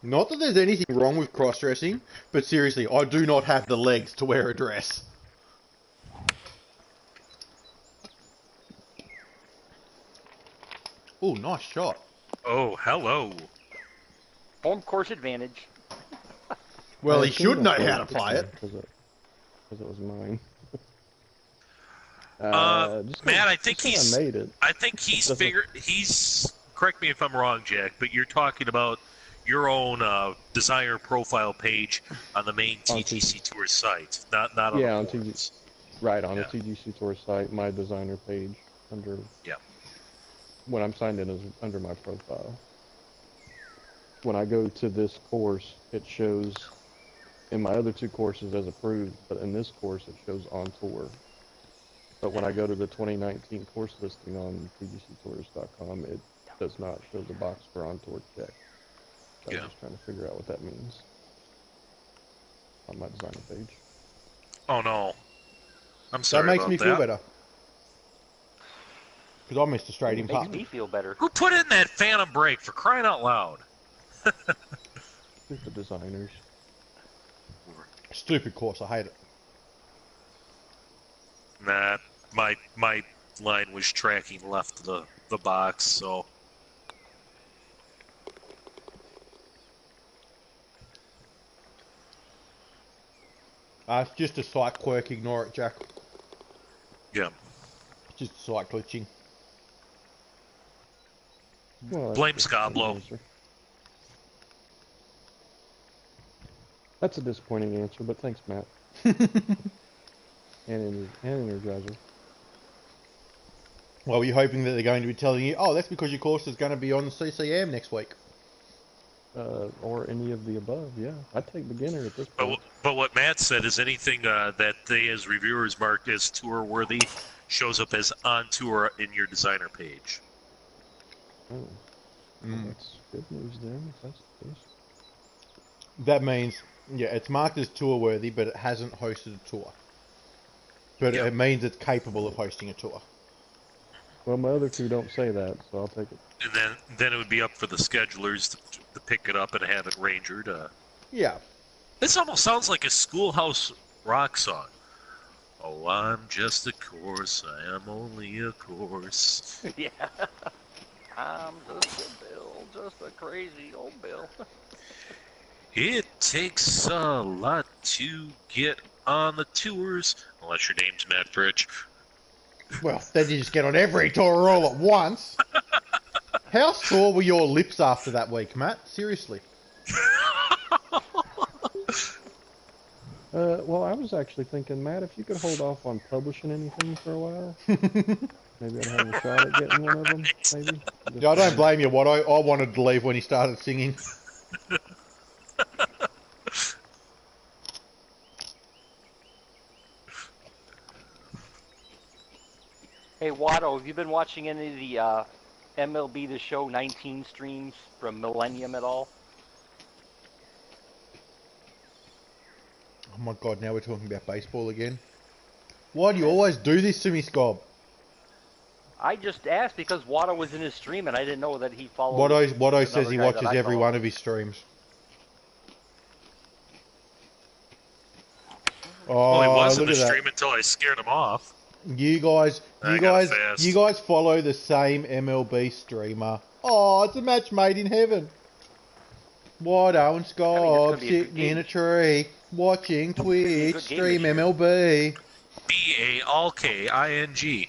Not that there's anything wrong with cross-dressing, but seriously, I do not have the legs to wear a dress. Oh, nice shot. Oh, hello. Home course advantage. Well, I he assume should know that's how to play it. Because it was mine. Matt, I think I made it. I think he's. Correct me if I'm wrong, Jack, but you're talking about your own designer profile page on the main TGC Tour site, not on the on forums. Right, on the TGC Tour site, my designer page under. Yeah. When I'm signed in as under my profile. When I go to this course, it shows in my other two courses as approved, but in this course it shows on tour. But when I go to the 2019 course listing on tgctours.com, it does not show the box for on tour check. So I'm just trying to figure out what that means on my designer page. Oh no. I'm sorry That makes about me that. feel better. Because I missed a straight It makes impact. me feel better. Who put in that phantom brake, for crying out loud? Here's the designers. Stupid course, I hate it. Nah, my line was tracking left of the box, so. It's just a site quirk, ignore it, Jack. Yeah. It's just site glitching. Well, Blame that's a Scablo. answer. That's a disappointing answer, but thanks, Matt. and Energizer. Well, you're hoping that they're going to be telling you, oh, that's because your course is going to be on CCM next week. Or any of the above, yeah. I'd take beginner at this point. But what Matt said is anything that they as reviewers mark as tour worthy shows up as on tour in your designer page. Oh. Well, that's good news then, if that's the case. That means, yeah, it's marked as tour worthy, but it hasn't hosted a tour. But Yep. it means it's capable of hosting a tour. Well, my other two don't say that, so I'll take it. And then it would be up for the schedulers to pick it up and have it rangered. Yeah. This almost sounds like a Schoolhouse Rock song. Oh, I'm just a course, I am only a course. Yeah. I'm just a Bill, just a crazy old Bill. It takes a lot to get on the tours, unless your name's Matt Fritch. Well, then you just get on every tour all at once. How sore were your lips after that week, Matt? Seriously. Well, I was actually thinking, Matt, if you could hold off on publishing anything for a while, maybe I'd have a shot at getting one of them. Right. Maybe. Yeah, I don't blame you. What I wanted to leave when he started singing. Hey, Watto, have you been watching any of the MLB The Show 19 streams from Millennium at all? Oh my god, now we're talking about baseball again. Why do you always do this to me, Scob? I just asked because Watto was in his stream and I didn't know that he followed. Watto says he guy that watches I every follow. one of his streams. Oh, Well, he wasn't look a at that. stream until I scared him off. You guys follow the same MLB streamer. Oh, it's a match made in heaven. Watto and Scob sitting in a tree, watching Twitch stream MLB. BALKING.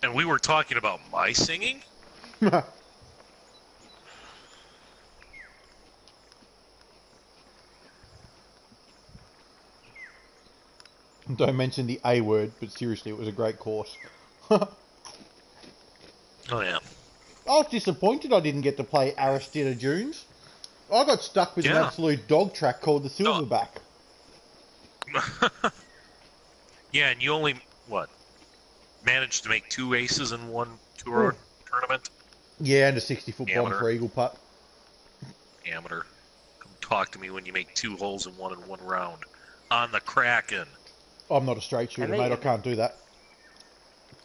And we were talking about my singing? Don't mention the A word, but seriously, it was a great course. Oh, yeah. I was disappointed I didn't get to play Aristida Dunes. I got stuck with an Yeah. absolute dog track called the Silverback. Yeah, and you only, managed to make 2 aces in one tour tournament? Yeah, and a 60-foot bomb Amateur. for eagle putt. Amateur. Come talk to me when you make 2 holes in one round. On the Kraken. I'm not a straight shooter, mate. I can't do that.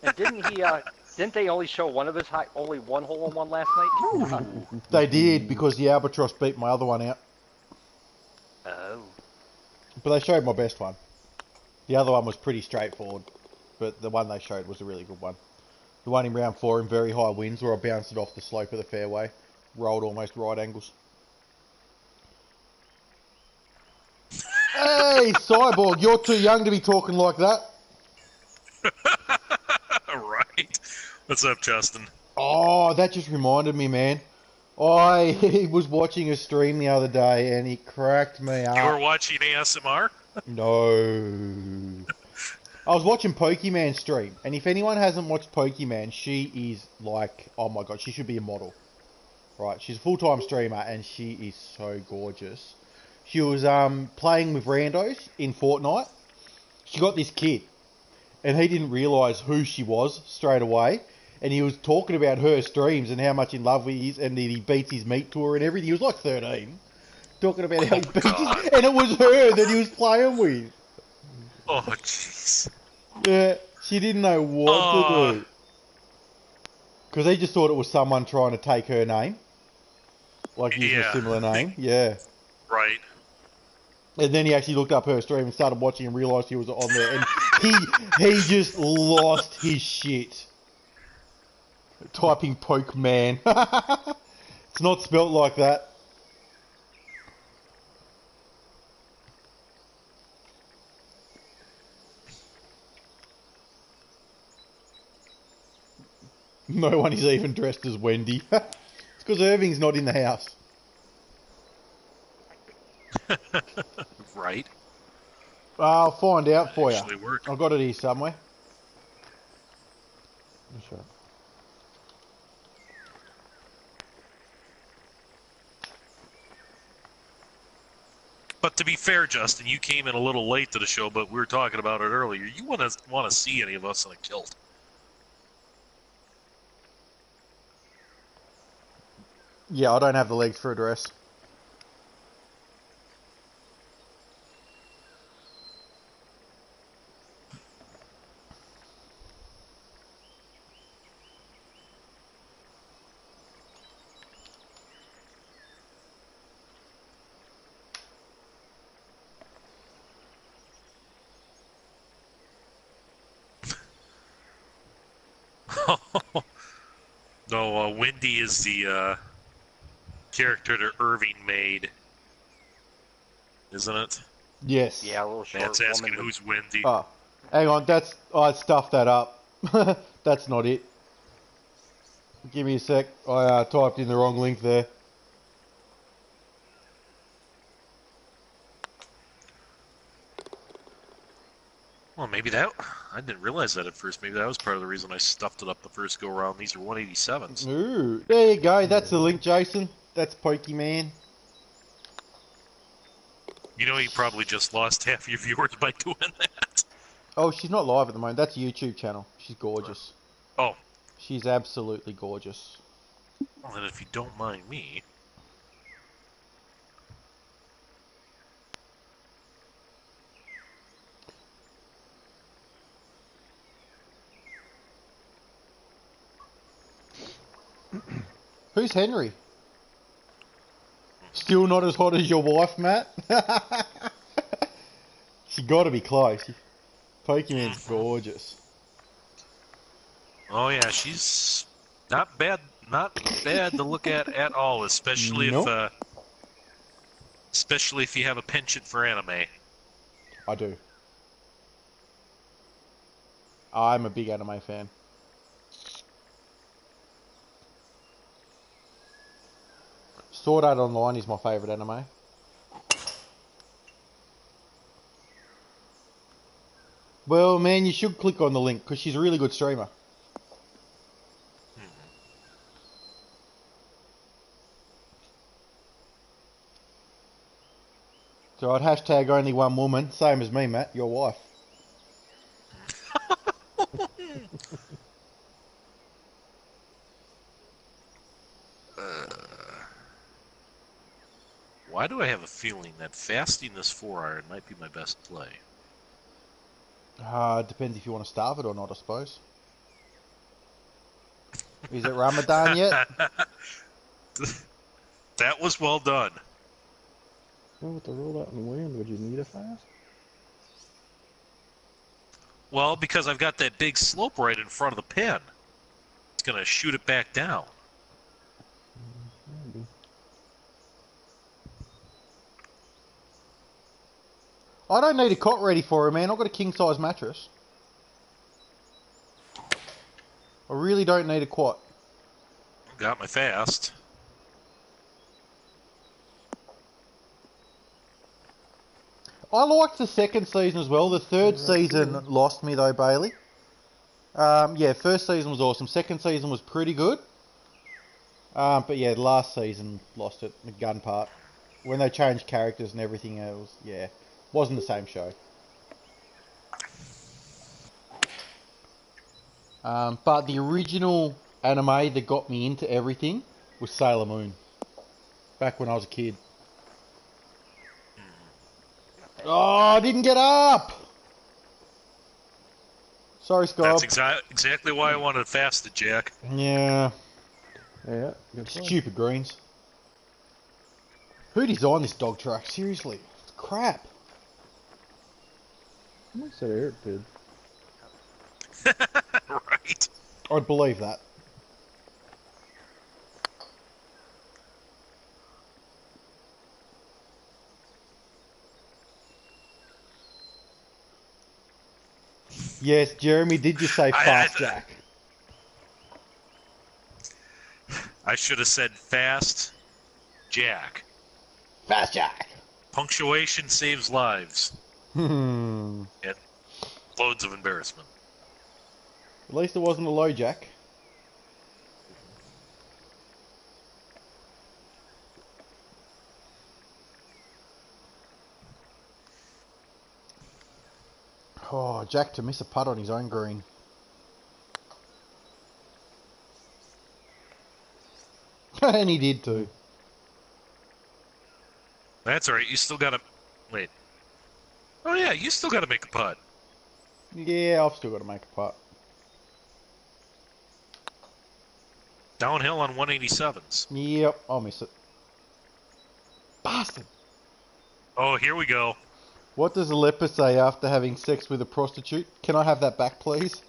And didn't they only show one of his only one hole in one last night? They did, because the Albatross beat my other one out. Oh. But they showed my best one. The other one was pretty straightforward, but the one they showed was a really good one. The one in round 4 in very high winds where I bounced it off the slope of the fairway. Rolled almost right angles. Hey, Cyborg, you're too young to be talking like that. Right. What's up, Justin? Oh, that just reminded me, man. I was watching a stream the other day and he cracked me up. You were watching ASMR? No. I was watching Pokemon stream, and if anyone hasn't watched Pokemon, she is like, oh my god, she should be a model. Right, she's a full-time streamer, and she is so gorgeous. She was playing with randos in Fortnite. She got this kid, and he didn't realise who she was straight away, and he was talking about her streams and how much in love he is, and that he beats his meat to her and everything. He was like 13, talking about how he beats his, and it was her that he was playing with. Oh, jeez. Yeah, she didn't know what to do. Because he just thought it was someone trying to take her name. Like using a similar name. Yeah. Right. And then he actually looked up her stream and started watching and realised he was on there. And he just lost his shit. Typing Pokeman. It's not spelt like that. No one is even dressed as Wendy. It's because Irving's not in the house. Right. I'll find out for you. Actually work. I've got it here somewhere. Sure. But to be fair, Justin, you came in a little late to the show, but we were talking about it earlier. You want to see any of us in a kilt? Yeah, I don't have the legs for a dress. No, Wendy is the character that Irving made, isn't it? Yes. Yeah, a little short That's asking woman. who's Wendy. Oh, hang on, I stuffed that up. That's not it. Give me a sec. I typed in the wrong link there. Well, maybe that... I didn't realize that at first. Maybe that was part of the reason I stuffed it up the first go-around. These are 187s. Ooh, there you go. That's the link, Jason. That's Pokemon. You know, you probably just lost half your viewers by doing that. Oh, she's not live at the moment. That's a YouTube channel. She's gorgeous. Oh. She's absolutely gorgeous. Well, then if you don't mind me... Who's Henry? Still not as hot as your wife, Matt? She got to be close. Pokemon's gorgeous. Oh yeah, she's not bad to look at all, especially Nope. if you have a penchant for anime. I do. I'm a big anime fan. Sword Art Online is my favourite anime. Well, man, you should click on the link because she's a really good streamer. So I'd hashtag only one woman, same as me, Matt, your wife. Why do I have a feeling that fasting this 4-iron might be my best play? It depends if you want to starve it or not, I suppose. Is it Ramadan yet? That was well done. Well, with the rollout and wind, would you need a fast? Well, because I've got that big slope right in front of the pin. It's going to shoot it back down. Maybe. I don't need a cot ready for her, man. I've got a king-size mattress. I really don't need a quat. Got my fast. I liked the second season as well. The third season lost me though, Bailey. Yeah, first season was awesome. Second season was pretty good. But yeah, the last season lost it, the gun part. When they changed characters and everything else, yeah. Wasn't the same show. But the original anime that got me into everything was Sailor Moon. Back when I was a kid. Oh, I didn't get up! Sorry, Scott. That's exactly why I wanted to fast it, Jack. Yeah. Yeah, good play. Stupid greens. Who designed this dog track? Seriously. It's crap. Someone said Eric did. Right. I'd believe that. Yes, Jeremy, did you say fast, Jack? I should have said fast, Jack. Fast Jack! Punctuation saves lives. Hmm. And loads of embarrassment. At least it wasn't a low jack. Oh, Jack to miss a putt on his own green. And he did too. That's alright, you still gotta... Wait. Oh yeah, you still gotta make a putt. Yeah, I've still got to make a putt. Downhill on 187s. Yep, I'll miss it. Bastard! Oh, here we go. What does a leper say after having sex with a prostitute? Can I have that back, please?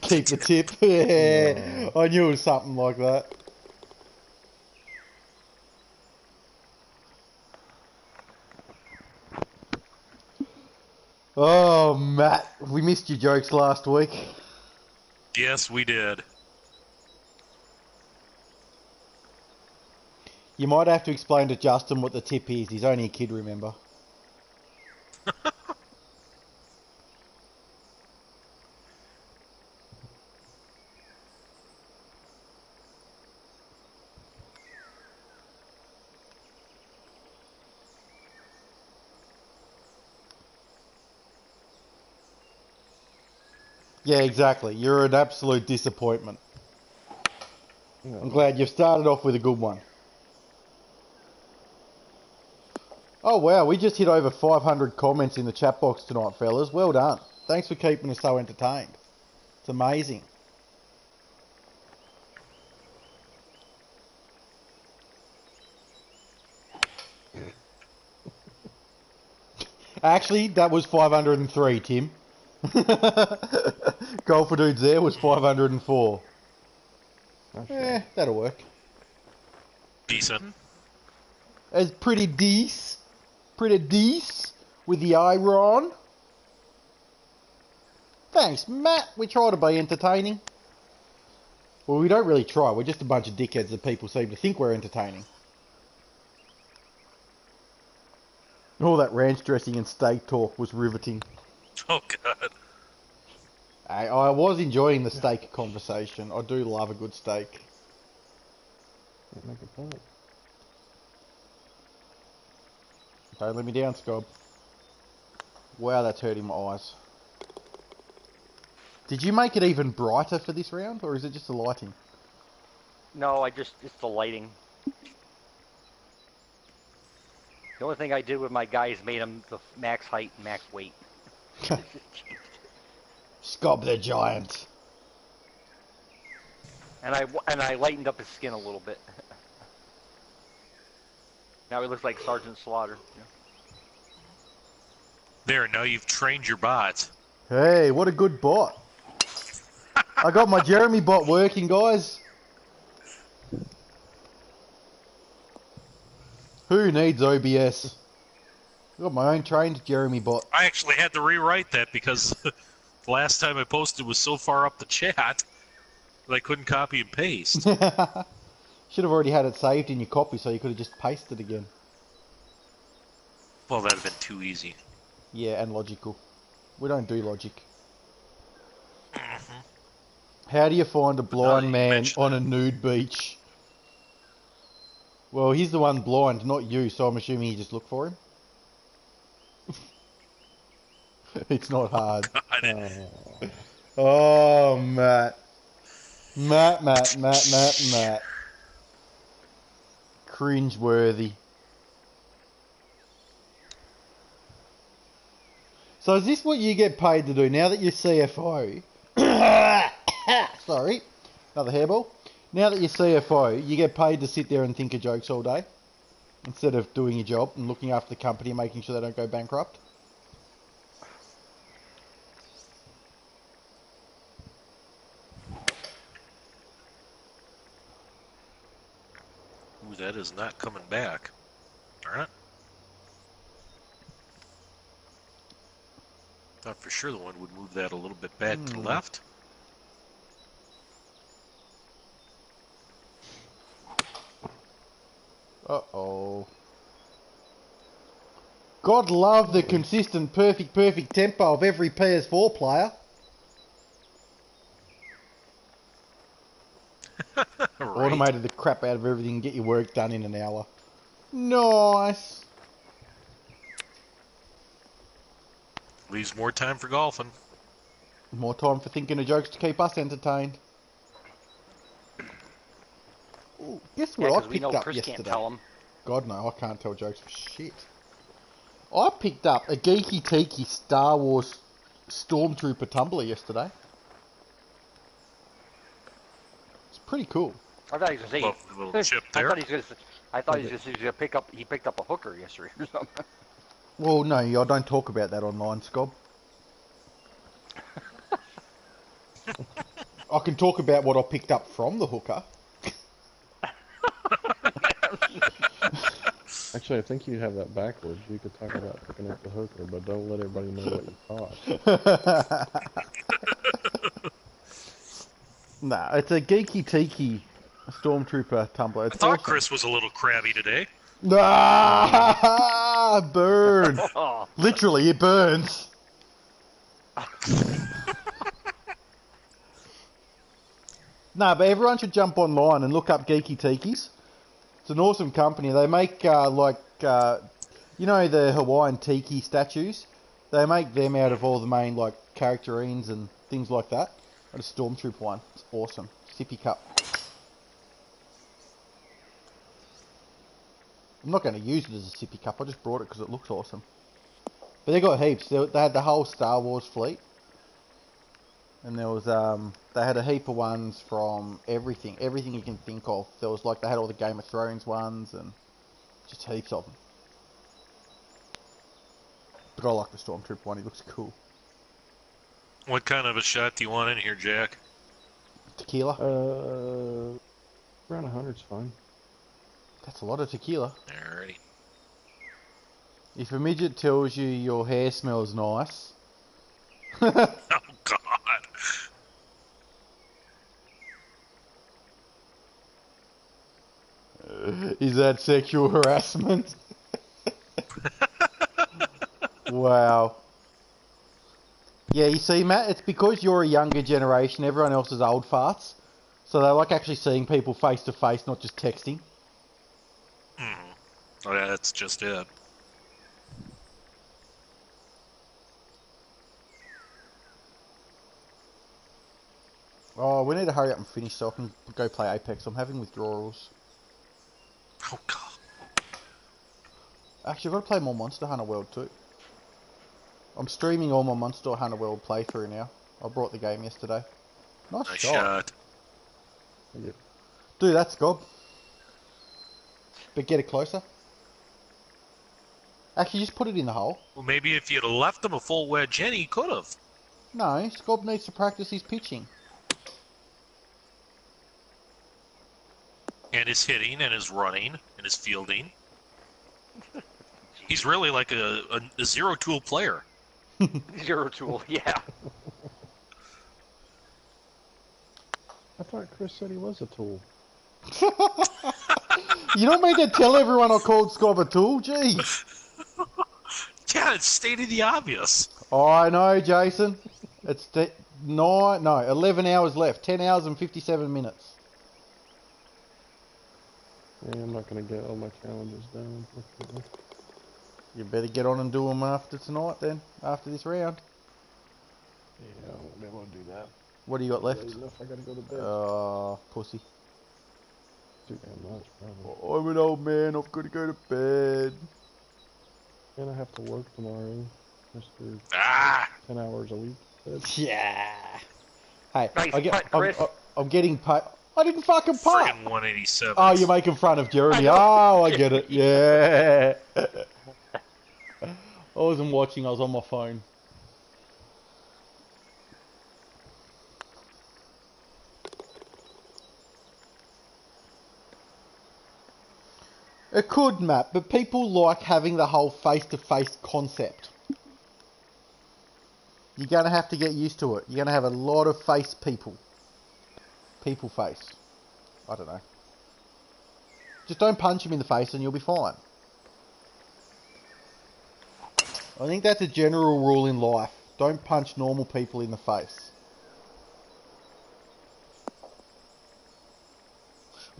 Keep the tip. Yeah, I knew it was something like that. Oh, Matt, we missed your jokes last week. Yes, we did. You might have to explain to Justin what the tip is. He's only a kid, remember? Yeah, exactly. You're an absolute disappointment. No. I'm glad you've started off with a good one. Oh wow, we just hit over 500 comments in the chat box tonight, fellas. Well done. Thanks for keeping us so entertained. It's amazing. Actually, that was 503, Tim. Golfer Dudes there was 504. Not Eh, that'll work. Decent. It's pretty decent. Pretty decent with the iron. Thanks, Matt. We try to be entertaining. Well, we don't really try. We're just a bunch of dickheads that people seem to think we're entertaining. All that ranch dressing and steak talk was riveting. Oh, God. I was enjoying the steak conversation. I do love a good steak. Can't make a point. Don't let me down, Scob. Wow, that's hurting my eyes. Did you make it even brighter for this round, or is it just the lighting? No, it's the lighting. The only thing I did with my guys made them the max height and max weight. Scob the giant. And I lightened up his skin a little bit. Now he looks like Sergeant Slaughter. Yeah. There, now you've trained your bot. Hey, what a good bot. I got my Jeremy bot working, guys. Who needs OBS? I got my own trained Jeremy bot. I actually had to rewrite that because the last time I posted was so far up the chat that I couldn't copy and paste. Should have already had it saved in your copy so you could have just pasted it again. Well, that'd have been too easy. Yeah, and logical. We don't do logic. How do you find a blind man on a nude beach? Well, he's the one blind, not you, so I'm assuming you just look for him. It's not hard. Oh, Matt. Matt. Cringe-worthy. So is this what you get paid to do now that you're CFO? Sorry, another hairball. Now that you're CFO, you get paid to sit there and think of jokes all day instead of doing your job and looking after the company and making sure they don't go bankrupt. Ooh, that is not coming back. Alright. Thought for sure the one would move that a little bit back to the left. Uh-oh. God love the consistent, perfect tempo of every PS4 player. Right. Automated the crap out of everything and get your work done in an hour. Nice. Leaves more time for golfing. More time for thinking of jokes to keep us entertained. Ooh, guess what Yeah, I 'cause we picked know up Chris yesterday? can't tell him. God no, I can't tell jokes for shit. I picked up a geeky tiki Star Wars Stormtrooper tumbler yesterday. It's pretty cool. I thought he was going to say. Little chip there. I thought he was going to pick up. He picked up a hooker yesterday or something. Well, no, I don't talk about that online, Scob. I can talk about what I picked up from the hooker. Actually, Actually, I think you have that backwards. You could talk about picking up the hooker, but don't let everybody know what you caught. Nah, it's a geeky tiki stormtrooper tumbler. I It's thought awesome. Chris was a little crabby today. Ah, burn! Oh. Literally, it burns. Nah, but everyone should jump online and look up Geeky Tikis. It's an awesome company. They make you know the Hawaiian tiki statues? They make them out of all the main like characterines and things like that. Got a stormtrooper one. It's awesome. Sippy cup. I'm not going to use it as a sippy cup. I just brought it because it looks awesome. But they got heaps. They had the whole Star Wars fleet. And there was, they had a heap of ones from everything you can think of. There was like, they had all the Game of Thrones ones and just heaps of them. But I like the Stormtrooper one, he looks cool. What kind of a shot do you want in here, Jack? Tequila? Around 100's fine. That's a lot of tequila. Alrighty. If a midget tells you your hair smells nice... Oh, God. Is that sexual harassment? Wow. Yeah, you see, Matt, it's because you're a younger generation. Everyone else is old farts. So they like actually seeing people face to face, not just texting. Oh, yeah, that's just it. Oh, we need to hurry up and finish so I can go play Apex. I'm having withdrawals. Oh, God. Actually, I've got to play more Monster Hunter World too. I'm streaming all my Monster Hunter World playthrough now. I brought the game yesterday. Nice Nice shot. shot. Yep. Do that, Scob. But get it closer. Actually, just put it in the hole. Well, maybe if you'd have left him a full wedge in, he could have. No, Scob needs to practice his pitching. And his hitting, and his running, and his fielding. He's really like a zero-tool player. Zero tool, yeah. I thought Chris said he was a tool. You don't mean to tell everyone I called Scob a tool? Jeez. Yeah, it's stated the obvious. I know, Jason. It's 11 hours left. 10 hours and 57 minutes. Yeah, I'm not going to get all my challenges done, unfortunately. You better get on and do them after tonight then, after this round. Yeah, I won't be able to do that. What do you got left? Late enough, I got to go to bed. Pussy. Too damn much, probably. I'm an old man, I've got to go to bed. And I have to work tomorrow. Just for Ah! 10 hours a week. Yeah. Hey, Nice putt, Chris. I'm getting paid. I didn't fucking putt. Friggin' 187. Oh, you're making fun of Jeremy. Oh, I get it. Yeah. I wasn't watching, I was on my phone. It could, Matt, but people like having the whole face-to-face concept. You're going to have to get used to it. You're going to have a lot of face people. People face. I don't know. Just don't punch him in the face and you'll be fine. I think that's a general rule in life. Don't punch normal people in the face.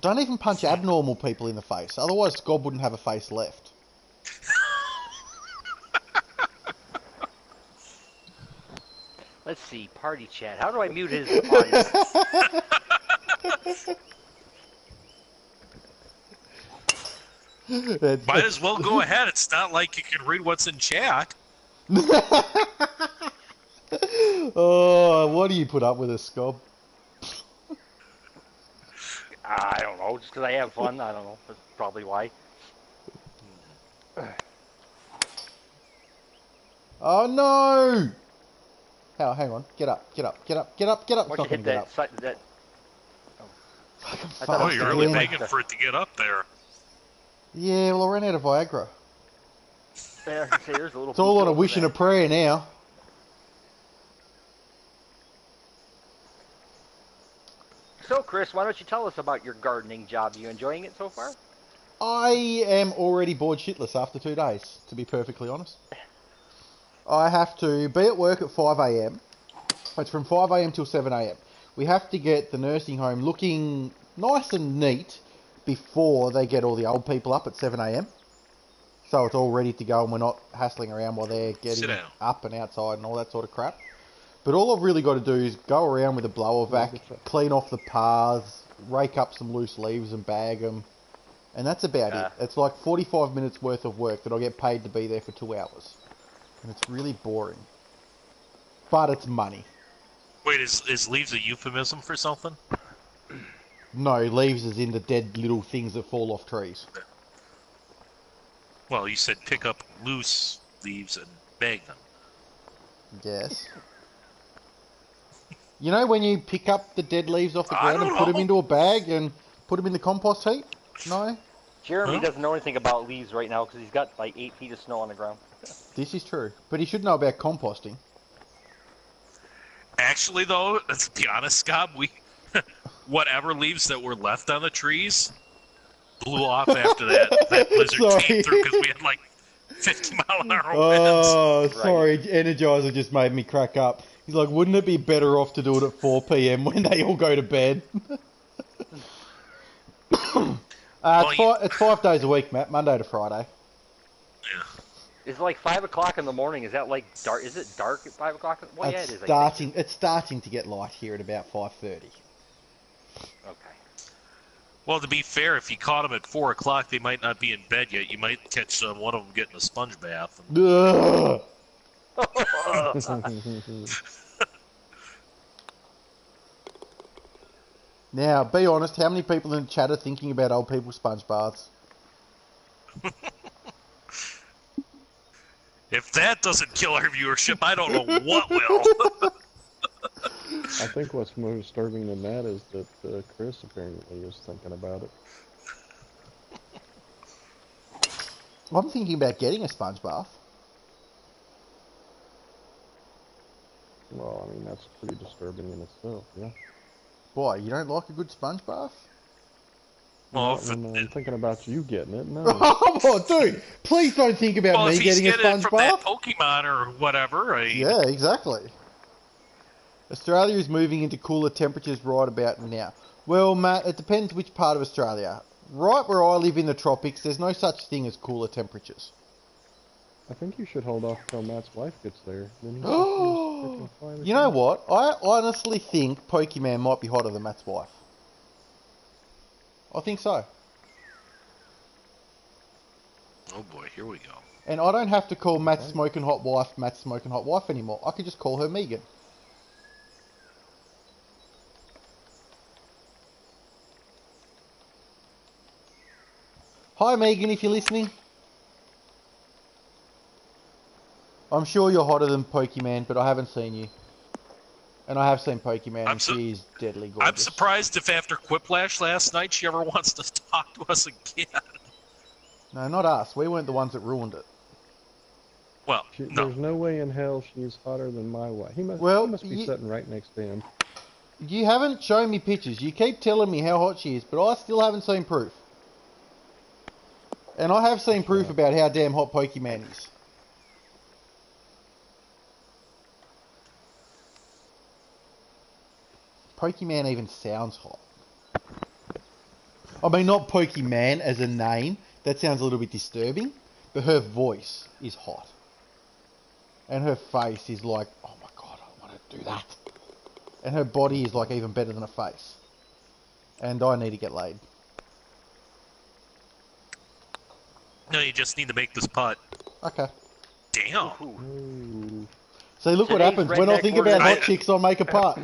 Don't even punch abnormal people in the face. Otherwise, Scob wouldn't have a face left. Let's see, party chat. How do I mute his audio? Might as well go ahead. It's not like you can read what's in chat. Oh, what do you put up with us, Scob? I don't know, just because I have fun. I don't know. That's probably why. Oh no! Oh, hang on. Get up, get up, get up, get up, get up. Once It's you not hit gonna get that, up. that Fucking I thought Oh, fast you're really again. begging for it to get up there. Yeah, well, I ran out of Viagra. There's a little It's all on a booth wish and a over prayer now. there. So, Chris, why don't you tell us about your gardening job? Are you enjoying it so far? I am already bored shitless after 2 days, to be perfectly honest. I have to be at work at 5 a.m. It's from 5 a.m. till 7 a.m. We have to get the nursing home looking nice and neat before they get all the old people up at 7 a.m. So it's all ready to go and we're not hassling around while they're getting up and outside and all that sort of crap. But all I've really got to do is go around with a blower vac, clean off the paths, rake up some loose leaves and bag them. And that's about it. It's like 45 minutes worth of work that I get paid to be there for 2 hours. And it's really boring. But it's money. Wait, is leaves a euphemism for something? No, leaves is in the dead little things that fall off trees. Well, you said pick up loose leaves and bag them. Yes. You know when you pick up the dead leaves off the ground and put them into a bag and put them in the compost heap? No? Jeremy doesn't know anything about leaves right now because he's got like 8 feet of snow on the ground. This is true. But he should know about composting. Actually, though, let's be honest, Scott, whatever leaves that were left on the trees blew off after that blizzard came through because we had like 50-mile-an-hour winds. Oh, sorry. Energizer just made me crack up. He's like, wouldn't it be better off to do it at 4 p.m. when they all go to bed? It's 5 days a week, Matt. Monday to Friday. Yeah. It's like 5 o'clock in the morning. Is that like dark? Is it dark at 5 o'clock? Well, yeah, it is. It's starting to get light here at about 5:30. Okay. Well, to be fair, if you caught them at 4 o'clock, they might not be in bed yet. You might catch one of them getting a sponge bath. Ugh. Now, be honest, how many people in the chat are thinking about old people's sponge baths? If that doesn't kill our viewership, I don't know what will. I think what's more disturbing than that is that Chris apparently is thinking about it. I'm thinking about getting a sponge bath. Well, I mean, that's pretty disturbing in itself, yeah. Why, you don't like a good sponge bath? Well, I'm thinking about you getting it, no. Oh, dude, please don't think about me getting a sponge from bath. that Pokemon or whatever. Yeah, exactly. Australia is moving into cooler temperatures right about now. Well, Matt, it depends which part of Australia. Right where I live in the tropics, there's no such thing as cooler temperatures. I think you should hold off till Matt's wife gets there. Then You know what? I honestly think Pokemon might be hotter than Matt's wife. I think so. Oh boy, here we go. And I don't have to call Matt's smoking hot wife anymore. I could just call her Megan. Hi Megan, if you're listening. I'm sure you're hotter than Pokemon, but I haven't seen you. And I have seen Pokemon, and she is deadly gorgeous. I'm surprised if after Quiplash last night she ever wants to talk to us again. No, not us. We weren't the ones that ruined it. Well, no. There's no way in hell she's hotter than my wife. He must be sitting right next to him. You haven't shown me pictures. You keep telling me how hot she is, but I still haven't seen proof. And I have seen proof about how damn hot Pokemon is. Pokemon even sounds hot. I mean, not Pokemon as a name. That sounds a little bit disturbing. But her voice is hot. And her face is like, oh my god, I want to do that. And her body is like even better than her face. And I need to get laid. No, you just need to make this putt. Okay. Damn. Ooh. See, look what happens. When I think about hot chicks, I make a putt.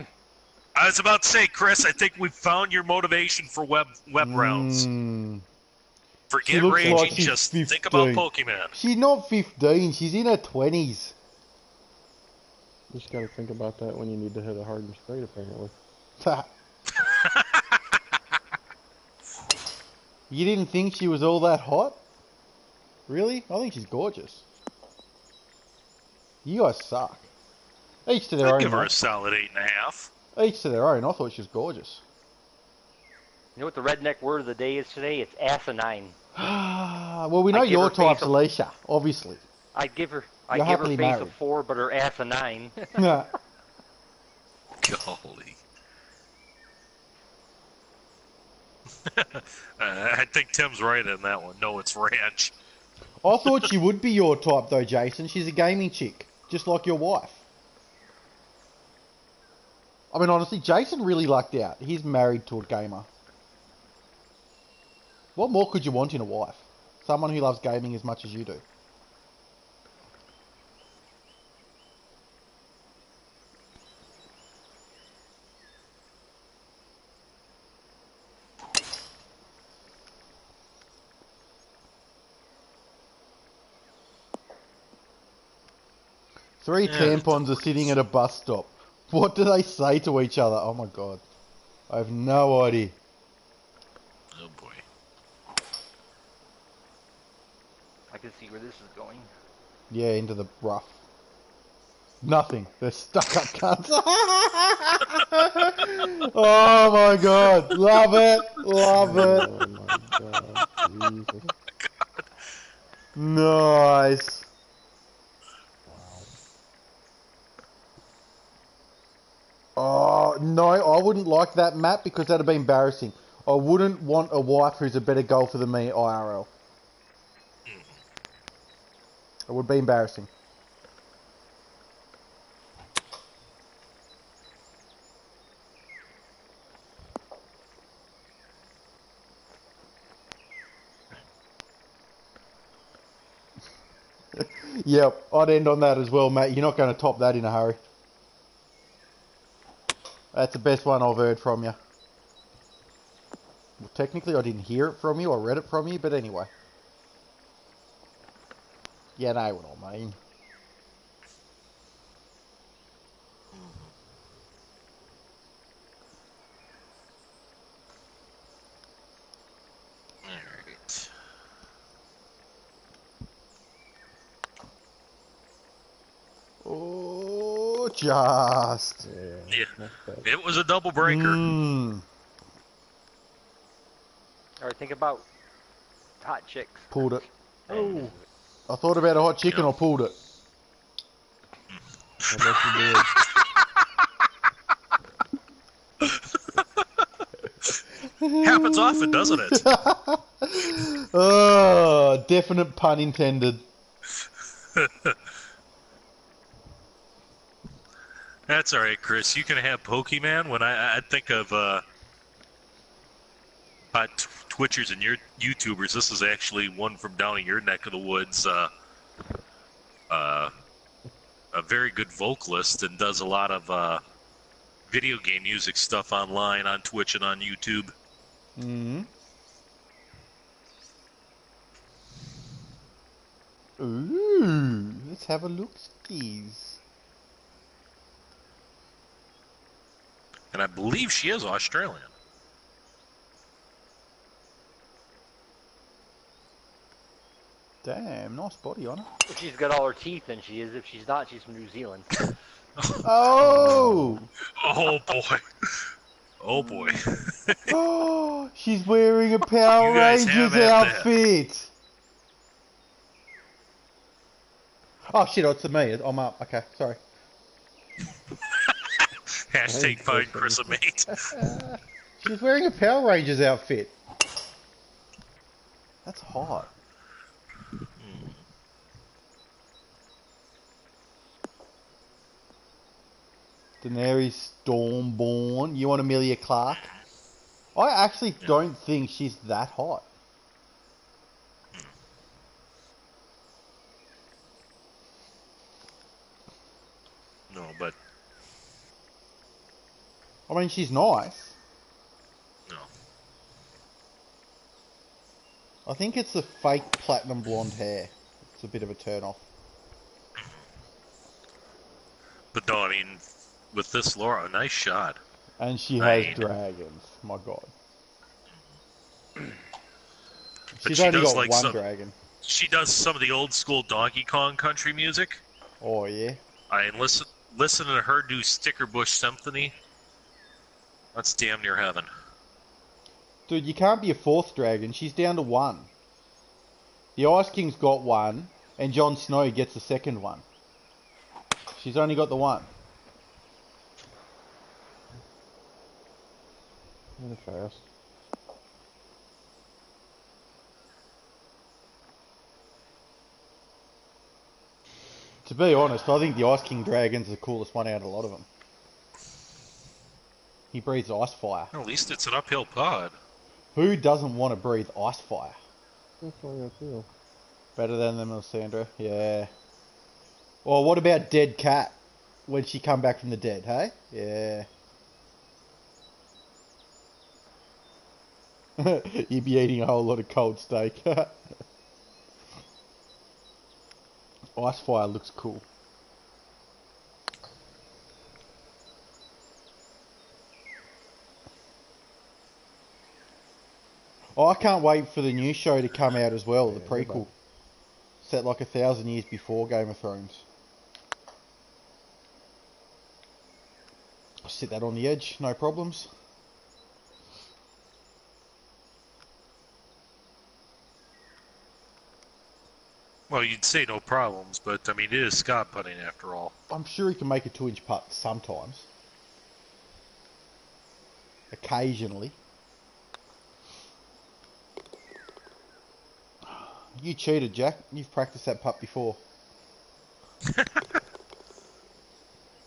I was about to say, Chris, I think we've found your motivation for web rounds. Forget raging, like just 15. Think about Pokemon. She's not 15, she's in her 20s. You just gotta think about that when you need to hit it hard and straight, apparently. You didn't think she was all that hot? Really? I think she's gorgeous. You guys suck. Each to their I'd own. give her Mate. a solid 8.5. Each to their own. I thought she was gorgeous. You know what the redneck word of the day is today? It's asinine. Well, we know I give your her face type's Alicia, obviously. I give her You're happily face married. a 4, but her ass a 9. Yeah. Golly. I think Tim's right on that one. No, it's ranch. I thought she would be your type though, Jason. She's a gaming chick, just like your wife. I mean, honestly, Jason really lucked out. He's married to a gamer. What more could you want in a wife? Someone who loves gaming as much as you do. Three tampons are sitting at a bus stop. What do they say to each other? Oh my god. I have no idea. Oh boy. I can see where this is going. Yeah, into the rough. Nothing. They're stuck up cunts. Oh my god. Love it. Love it. Oh my god. Jesus. Nice. Oh, no, I wouldn't like that map because that'd be embarrassing. I wouldn't want a wife who's a better golfer than me IRL. It would be embarrassing. Yep, I'd end on that as well, mate. You're not going to top that in a hurry. That's the best one I've heard from you. Well, technically, I didn't hear it from you. I read it from you, but anyway. You know what I mean. Alright. Oh, just. Yeah. Not bad. It was a double breaker. Mm, Alright, think about hot chicks. pulled it. Oh. I thought about a hot chicken, Yeah. I pulled it. I bet you did. Happens often, doesn't it? Oh, definite pun intended. That's alright, Chris. You can have Pokemon when I think of Twitchers and your YouTubers. This is actually one from down in your neck of the woods. A very good vocalist and does a lot of video game music stuff online on Twitch and on YouTube. Mm. Ooh, let's have a look, skis. And I believe she is Australian. Damn, nice body on her. If she's got all her teeth, then she is. If she's not, she's from New Zealand. Oh! Oh boy. Oh boy. Oh, she's wearing a Power You guys Rangers have at that. outfit. Oh shit, oh, it's me. I'm up. Okay, sorry. Hashtag find Chris a mate. She's wearing a Power Rangers outfit. That's hot. Daenerys Stormborn. You want Amelia Clark? I actually don't think she's that hot. No, but I mean, she's nice. no. I think it's the fake platinum blonde hair. It's a bit of a turn off. But no, I mean, with this Laura, nice shot. And she Right. has dragons. My god. But She's she only does got like one some- dragon. She does some of the old school Donkey Kong country music. Oh, yeah. I listen to her do Sticker Bush Symphony. That's damn near heaven. Dude, you can't be a fourth dragon. She's down to one. The Ice King's got one, and Jon Snow gets the second one. She's only got the one. Kinda fast. To be honest, I think the Ice King Dragon's the coolest one out of a lot of them. He breathes ice fire. At least it's an uphill pod. Who doesn't want to breathe ice fire? That's how I feel. Better than the Melisandre, yeah. Or what about Dead Cat? When she come back from the dead, hey? Yeah. You'd be eating a whole lot of cold steak. Ice fire looks cool. Oh, I can't wait for the new show to come out as well, the prequel. Set like 1,000 years before Game of Thrones. I'll sit that on the edge, no problems. Well, you'd say no problems, but I mean, it is Scott putting after all. I'm sure he can make a 2-inch putt sometimes. Occasionally. You cheated, Jack. You've practiced that putt before.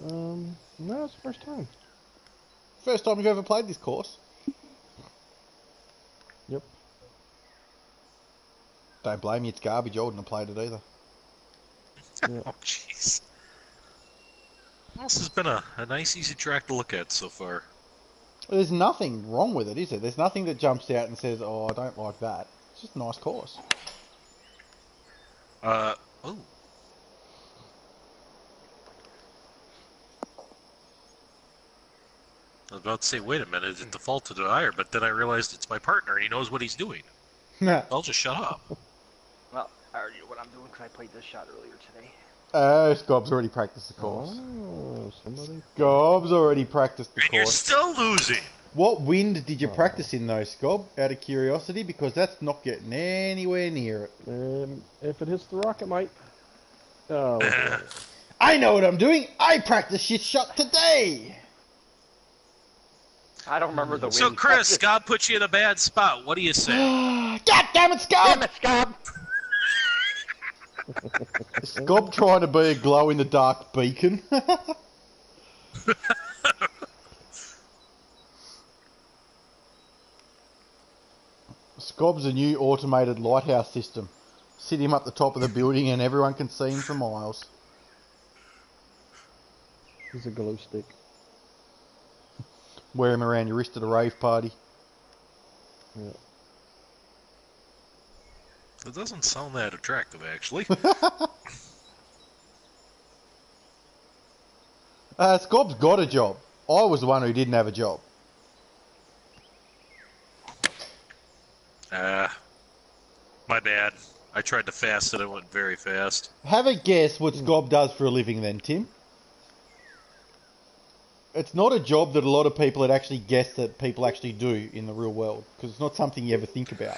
No, it's the first time. First time you've ever played this course. Yep. Don't blame me, it's garbage. I wouldn't have played it either. Yeah. Oh, jeez. This has been a nice, easy track to look at so far. There's nothing wrong with it, is there? There's nothing that jumps out and says, oh, I don't like that. It's just a nice course. Oh. I was about to say, wait a minute, it defaulted to iron, but then I realized it's my partner and he knows what he's doing. I'll just shut up. Well, I already know what I'm doing because I played this shot earlier today. Scobb's already practiced the course. Oh, somebody. Scobb's already practiced the And you're course. still losing! What wind did you practice in though, Scob? Out of curiosity, because that's not getting anywhere near it. If it hits the rock, it might. Oh. I know what I'm doing! I practiced shit shot today! I don't remember the win. So, Chris, Scott put you in a bad spot. What do you say? God damn it, Scob! Damn it, Scob! Scob trying to be a glow-in-the-dark beacon. Scob's a new automated lighthouse system. Sit him up the top of the building and everyone can see him for miles. He's a glow stick. Wear him around your wrist at a rave party. Yeah. It doesn't sound that attractive, actually. Scob's got a job. I was the one who didn't have a job. My bad. I tried to fast it, it went very fast. Have a guess what Scob does for a living then, Tim. It's not a job that a lot of people had actually guessed that people actually do in the real world, because it's not something you ever think about.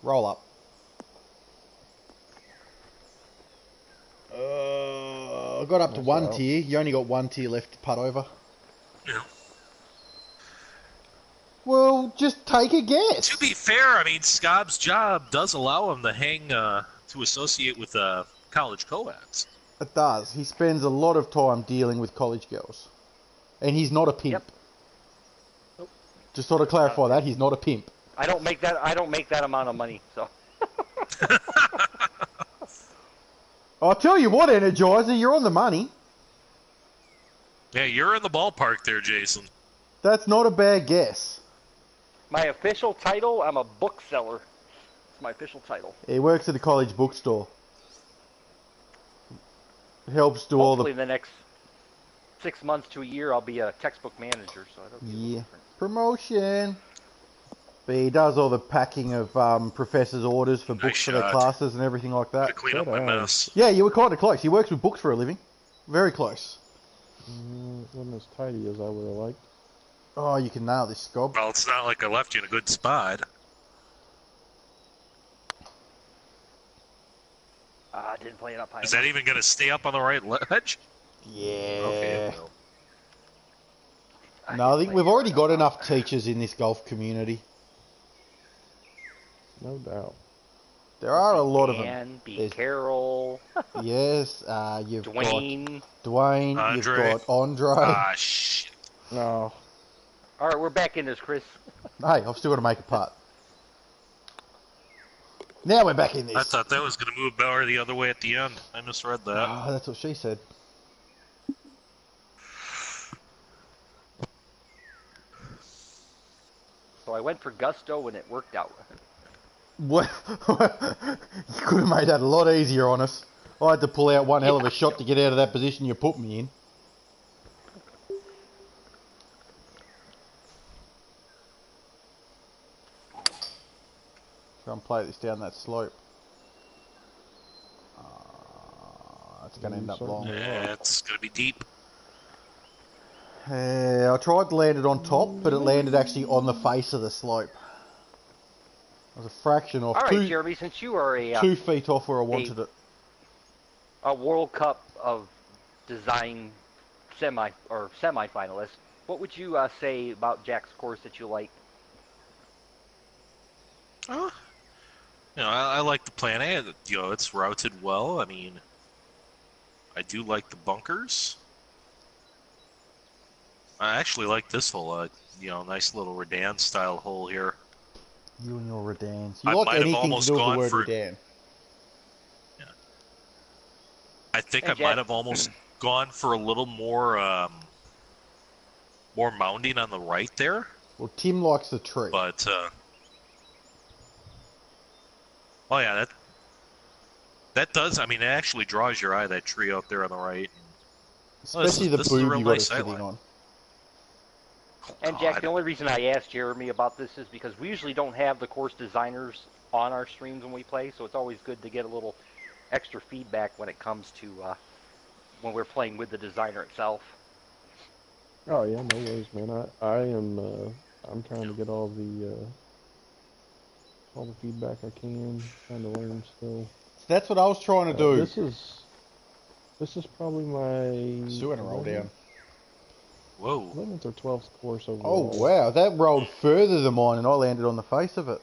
Roll up. I got up to one tier. You only got one tier left to putt over. Yeah. Well, just take a guess. To be fair, I mean, Scobb's job does allow him to hang, to associate with college co-eds. It does. He spends a lot of time dealing with college girls. And he's not a pimp. Yep. Nope. Just sort of clarify that, he's not a pimp. I don't make that amount of money, so. I'll tell you what, Energizer, you're on the money. Yeah, you're in the ballpark there, Jason. That's not a bad guess. My official title, I'm a bookseller. It's my official title. He works at a college bookstore. Helps do Hopefully in the next 6 months to a year, I'll be a textbook manager. So I don't. Yeah. Promotion. But he does all the packing of professors' orders for books for their shot. classes and everything like To that. clean up my mess. Yeah, you were kind of close. He works with books for a living. Very close. Wasn't as tidy as I would have liked. Oh, you can nail this, Scob. Well, it's not like I left you in a good spot. I didn't play it up high Is enough. that even going to stay up on the right ledge? Yeah. Okay. Well, No, I think we've already got enough teachers in this golf community. No doubt. There are a lot of Dan, them. B. There's- Carroll, Yes, you've Dwayne. got Dwayne, Andre. you've got Andre. Ah, shit. No. All right, we're back in this, Chris. Hey, I've still got to make a putt. Now we're back in this. I thought that was going to move Bauer the other way at the end. I misread that. Oh, that's what she said. So I went for gusto and it worked out. What? You could have made that a lot easier on us. I had to pull out one hell of a shot to get out of that position you put me in. Try and play this down that slope. It's going to end up long. Yeah, it's going to be deep. I tried to land it on top, but it landed actually on the face of the slope. I was a fraction off. All right, two, Jeremy, since you are a 2 feet off where I wanted it. World Cup of Design semi-finalist, what would you say about Jack's course that you like? You know, I like the plan A. You know, it's routed well. I mean, I do like the bunkers. I actually like this hole. You know, nice little Redan style hole here. You and your Redans. I You like might have anything to almost do with the gone word for- Redan. I think Hey, I Jack. might have almost gone for a little more more mounding on the right there, Well, Tim likes the tree. but oh yeah, that does. I mean, it actually draws your eye, that tree out there on the right. Especially this is a the boob real you got nice it sitting sightline. on. And Jack, God. the only reason I asked Jeremy about this is because we usually don't have the course designers on our streams when we play, so it's always good to get a little extra feedback when it comes to when we're playing with the designer itself. Oh yeah, no worries, man. I am I'm trying to get all the feedback I can. Trying to learn still. That's what I was trying to do. This is probably my Still gonna roll down. Whoa. 11th or 12th course Oh overall. wow, that rolled further than mine, and I landed on the face of it.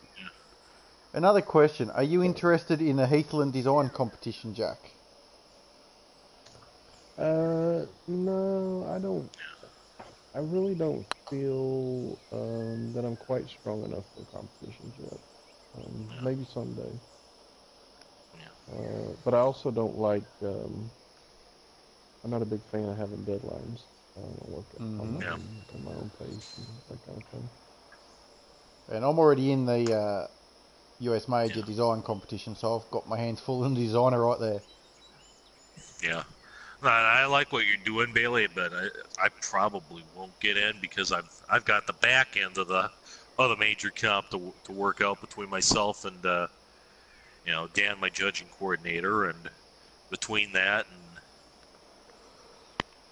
Another question: are you interested in the Heathland Design Competition, Jack? No, I don't. I really don't feel that I'm quite strong enough for competitions yet. Maybe someday. But I also don't like. I'm not a big fan of having deadlines. I want to work on my own pace and that kind of thing. And I'm already in the US Major Design Competition, so I've got my hands full in the designer right there. Yeah. No, I like what you're doing, Bailey, but I probably won't get in because I've got the back end of the major comp to work out between myself and you know, Dan, my judging coordinator, and between that and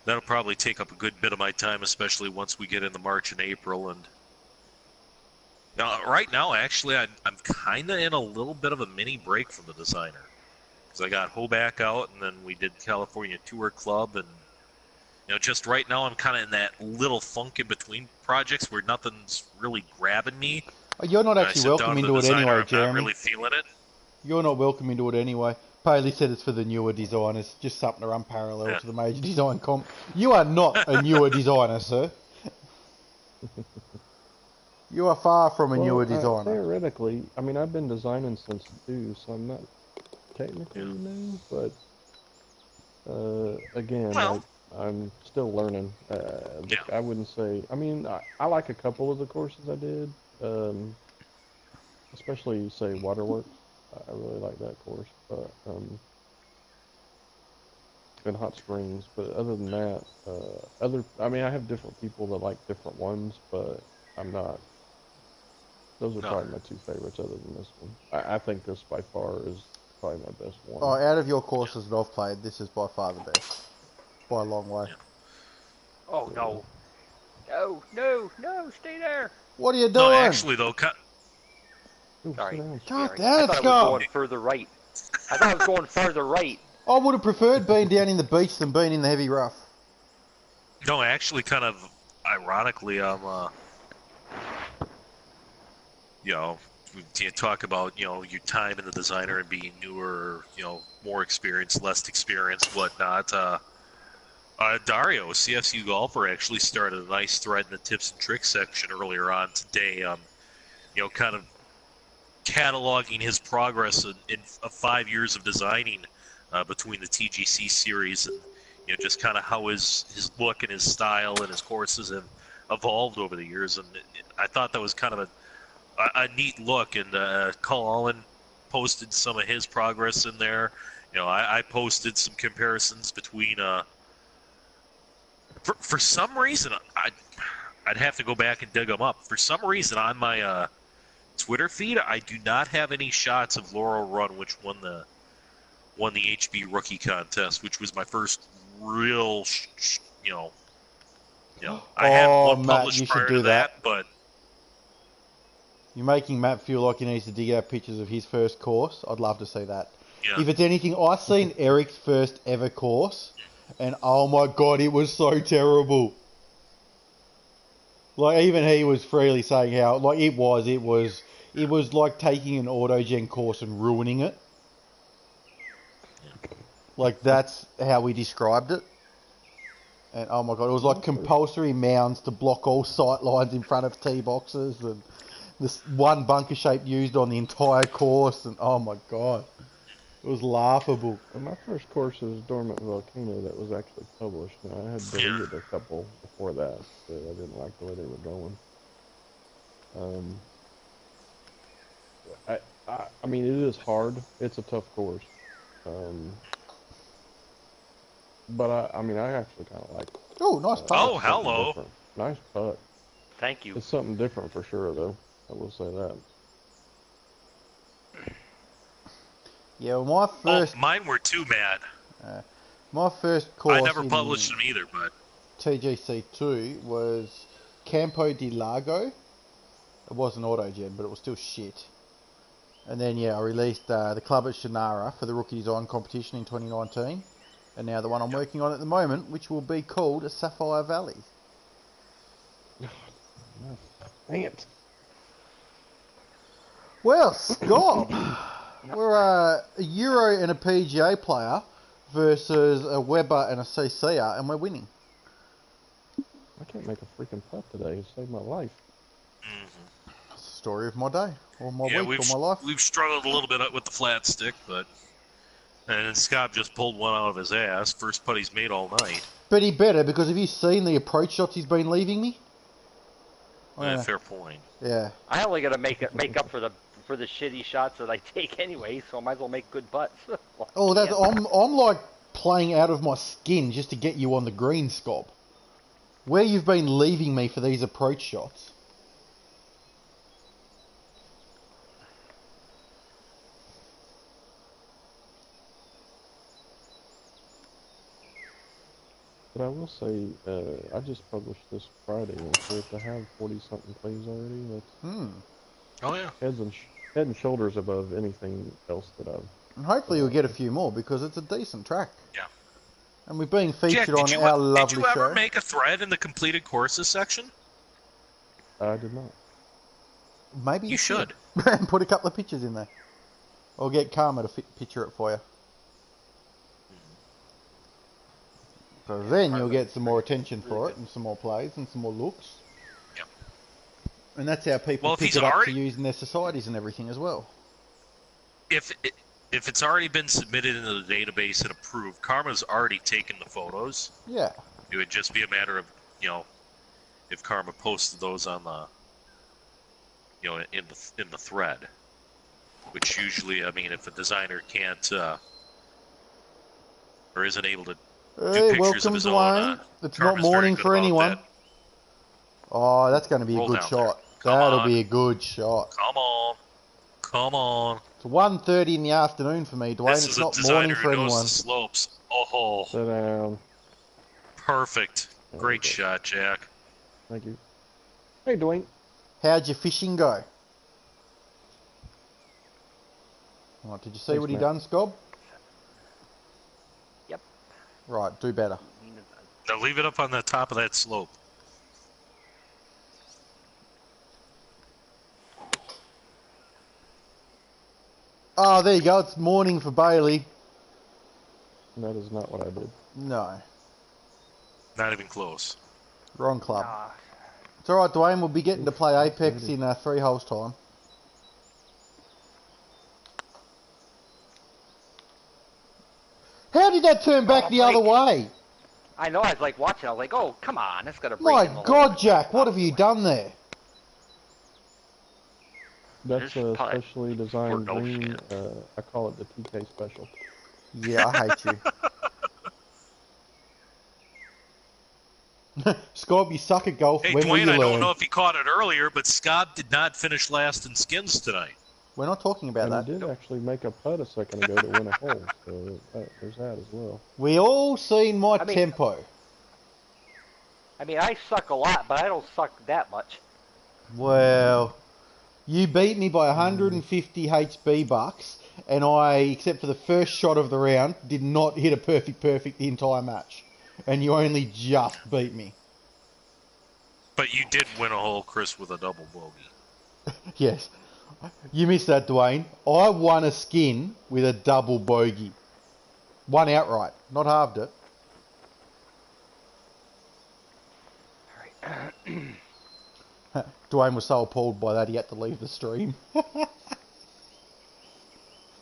that'll probably take up a good bit of my time, especially once we get into March and April. And now, right now, actually, I'm kind of in a little bit of a mini break from the designer. Because I got Hoback out, and then we did California Tour Club, and you know, just right now I'm kind of in that little funk in between projects where nothing's really grabbing me. You're not And I actually sit welcome down to into the it designer, anyway, I'm not Jeremy. really feeling it. You're not welcome into it anyway. Paley said it's for the newer designers, just something to run parallel to the Major Design Comp. You are not a newer designer, sir. You are far from a newer designer. Theoretically, I mean, I've been designing since 2, so I'm not technically new, but again, Well. I'm still learning. I wouldn't say. I mean, I like a couple of the courses I did, especially say Waterworks. I really like that course, but in Hot Springs. But other than that, I mean, I have different people that like different ones, but I'm not Those are No. probably my two favorites other than this one. I think this by far is probably my best one. Oh, out of your courses that I've played, this is by far the best. By a long way. Yeah. Oh no. No, no, no, stay there. What are you doing? No, actually though, Ooh, Sorry. sit down. God Gary. damn I it, thought I was Scott. going further right. I thought I was going farther right. I would have preferred being down in the beach than being in the heavy rough. no, actually, kind of ironically, you know, we talk about your time in the designer and being newer, more experienced, less experienced, whatnot. Dario, a CSU golfer, actually started a nice thread in the tips and tricks section earlier on today. Kind of cataloging his progress in 5 years of designing between the TGC series, and just kind of how his look and his style and his courses have evolved over the years. And I thought that was kind of a neat look. And Colin posted some of his progress in there. I posted some comparisons between. For some reason, I'd have to go back and dig them up. For some reason, on my Twitter feed, I do not have any shots of Laurel Run, which won the HB rookie contest, which was my first real, I had one Matt, published you should prior do to that. but You're making Matt feel like he needs to dig out pictures of his first course. I'd love to see that. yeah, If it's anything, I've seen Eric's first ever course, and oh my god, it was so terrible. Like, even he was freely saying how, like, it was like taking an autogen course and ruining it. Like, that's how we described it. And oh my god, it was like compulsory mounds to block all sight lines in front of tee boxes, and this one bunker shape used on the entire course, and oh my god, it was laughable. And my first course was Dormant Volcano that was actually published. Now, I had deleted a couple before that, but I didn't like the way they were going. I mean, it is hard. It's a tough course. But I mean, I actually kind of like it. Oh, nice putt. Oh, hello. Different. Nice putt. Thank you. It's something different for sure, though. I will say that. Yeah, well, my first mine were too mad. my first course I never in published them either, but TGC2 was Campo de Lago. It wasn't autogen, but it was still shit. And then, yeah, I released the club at Shannara for the rookie design competition in 2019. And now the one I'm working on at the moment, which will be called Sapphire Valley. Dang it. Well, Scott, we're a Euro and a PGA player versus a Weber and a CCR, and we're winning. I can't make a freaking putt today. It saved my life. That's the story of my day, or my yeah, week, or my life. we've struggled a little bit with the flat stick, but and Scott just pulled one out of his ass. First putt he's made all night. But he better, because have you seen the approach shots he's been leaving me? Fair point. Yeah. I only got to make up for the shitty shots that I take anyway, so I might as well make good putts. Oh, that's I'm like playing out of my skin just to get you on the green, Scob. Where you've been leaving me for these approach shots. But I will say, I just published this Friday, and for it to have 40-something plays already, that's Oh yeah. head and shoulders above anything else that I've... And hopefully you'll get a few more, because it's a decent track. Yeah. And we're being Jack, featured on our lovely did you ever show. make a thread in the completed courses section? I did not. Maybe You should. And put a couple of pictures in there. Or get Karma to picture it for you. So then you'll get some more attention for it, and some more plays, and some more looks. Yep. And that's how people Well, if pick he's it up already- to use in their societies and everything as well. If it's already been submitted into the database and approved, Karma's already taken the photos. Yeah. It would just be a matter of, if Karma posted those on the, in the thread. Which usually, I mean, if a designer can't or isn't able to do Hey, pictures welcome of his to own, Wayne. It's not Karma's very morning good for about anyone. that. Oh, that's going to be a Roll good down shot. That'll on. be a good shot. Come on. Come on. It's 1:30 in the afternoon for me, Dwayne. This It's is a not morning designer for who knows anyone. the slopes. Oh, Sit down. perfect. There we Great go. shot, Jack. Thank you. Hey, Dwayne. How'd your fishing go? Right, did you see Thanks, what he Matt. done, Scob? Yep. Right, do better. Now leave it up on the top of that slope. Oh, there you go. It's morning for Bailey. That is not what I did. No, Not even close. wrong club. Nah. It's all right, Dwayne. We'll be getting to play Apex Really? in 3 holes time. How did that turn back Oh, the other break. way? I know. I was like watching. I was like, oh, come on, it's gonna break. My in the God, lower. Jack, what have you done there? That's Just a putt. specially designed no green. shit. I call it the TK special. Yeah, I hate you. Scob, you suck at golf. Hey, When will Dwayne, you I learn? don't know if you caught it earlier, but Scott did not finish last in skins tonight. We're not talking about And that. he did actually make a putt a second ago to win a hole, so there's that as well. We all seen my I mean- tempo. I mean, I suck a lot, but I don't suck that much. Well, you beat me by 150 HB bucks, and I, except for the first shot of the round, did not hit a perfect the entire match. And you only just beat me. But you did win a hole, Chris, with a double bogey. Yes. You missed that, Dwayne. I won a skin with a double bogey. Won outright, not halved it. Dwayne was so appalled by that he had to leave the stream.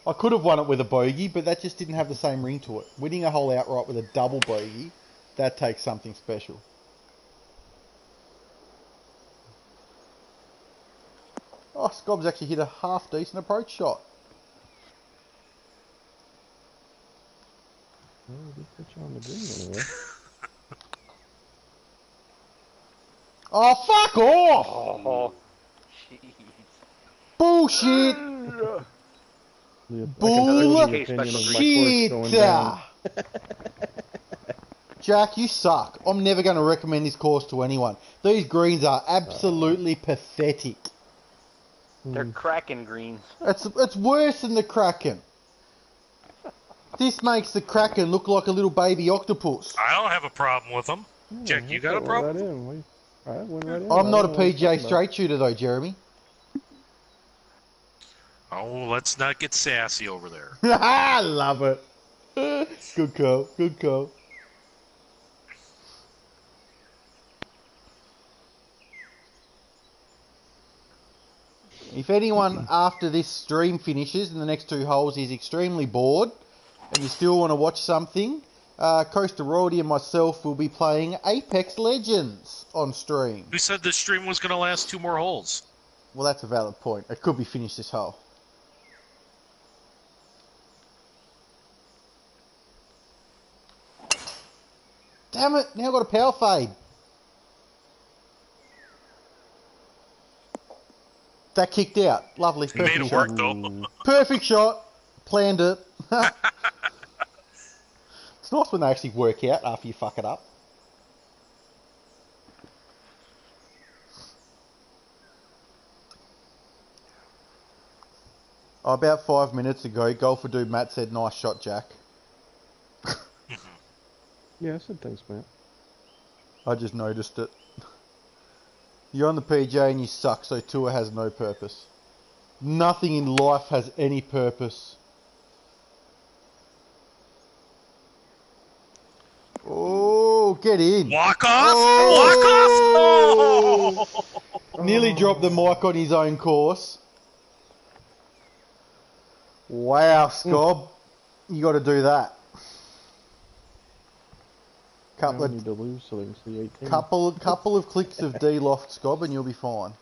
I could have won it with a bogey, but that just didn't have the same ring to it. Winning a hole outright with a double bogey, that takes something special. Oh, Scobb's actually hit a half decent approach shot. Well, we did put you on the green anyway. Oh, fuck off! Oh, jeez. Bullshit! Bullshit! Jack, you suck. I'm never going to recommend this course to anyone. These greens are absolutely pathetic. They're cracking greens. It's worse than the Kraken. This makes the Kraken look like a little baby octopus. I don't have a problem with them. Jack, you got a problem? I'm not a PGA straight shooter though, Jeremy. Oh, let's not get sassy over there. I love it. Good call, good call. If anyone after this stream finishes in the next 2 holes is extremely bored and you still want to watch something, Coaster Royalty and myself will be playing Apex Legends on stream. Who said this stream was going to last 2 more holes? Well, that's a valid point. It could be finished this hole. Damn it, now I've got a power fade. That kicked out. Lovely. Made Perfect it shot. work, though. Perfect shot. Planned it. It's nice when they actually work out after you fuck it up. Oh, about 5 minutes ago, golfer dude Matt said, "Nice shot, Jack." Yeah, I said thanks, Matt. I just noticed it. You're on the PJ and you suck, so tour has no purpose. Nothing in life has any purpose. Oh, get in. Walk off! Oh! Walk off! Oh! Nearly dropped the mic on his own course. Wow, Scob. You got to do that. Couple need to lose so they can see 18. Couple of clicks of D loft, Scob, and you'll be fine.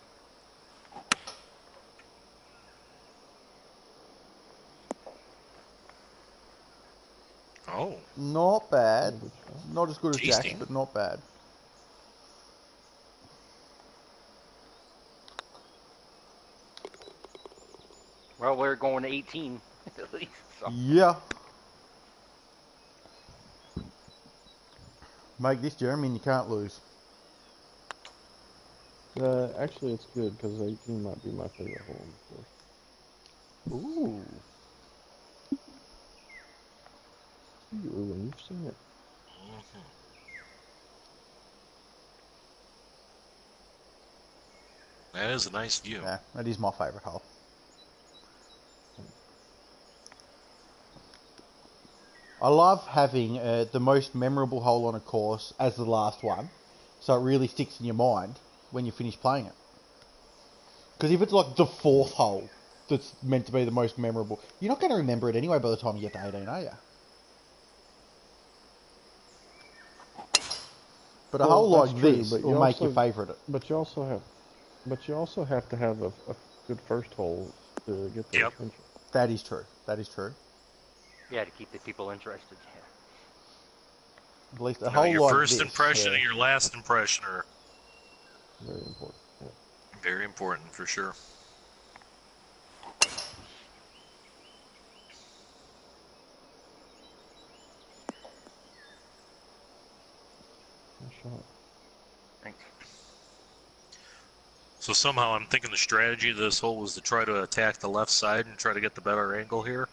Oh. Not bad. Not as good as Tasty. Jack's, but not bad. Well, we're going to 18 at least. So. Yeah. Make this, Jeremy, and you can't lose. Actually, it's good because 18 might be my favorite hole in the course. Ooh. Ooh, and you've seen it. Mhm. That is a nice view. Yeah, that is my favourite hole. I love having the most memorable hole on a course as the last one, so it really sticks in your mind when you finish playing it. Because if it's like the fourth hole that's meant to be the most memorable, you're not going to remember it anyway by the time you get to 18, are you? But a Well, hole that's like true, this but will you make you also- favourite it. But you also have to have a good first hole to get their Yep. attention. That is true. That is true. Yeah, to keep the people interested. Yeah. At least a No, hole your like first this. impression Yeah. and your last impression are Very important. Yeah. very important for sure. Nice shot. Thanks. So somehow I'm thinking the strategy of this hole was to try to attack the left side and try to get the better angle here.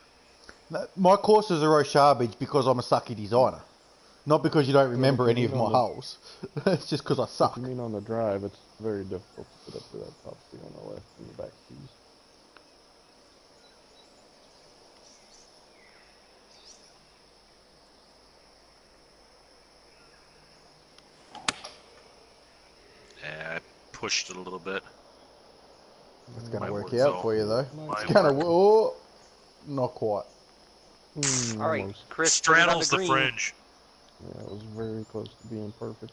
No, my courses are O'Sharbage because I'm a sucky designer. Not because you don't remember any of my holes. It's just because I If suck. you mean on the drive, it's very difficult to get up to that top tee on the left and the back tees. Yeah, I pushed it a little bit. It's going to Might work work, out though. for you, though. Might It's going to work. work. Not quite. All right, Almost. Chris, put it on Straddles the green. fringe. Yeah, it was very close to being perfect.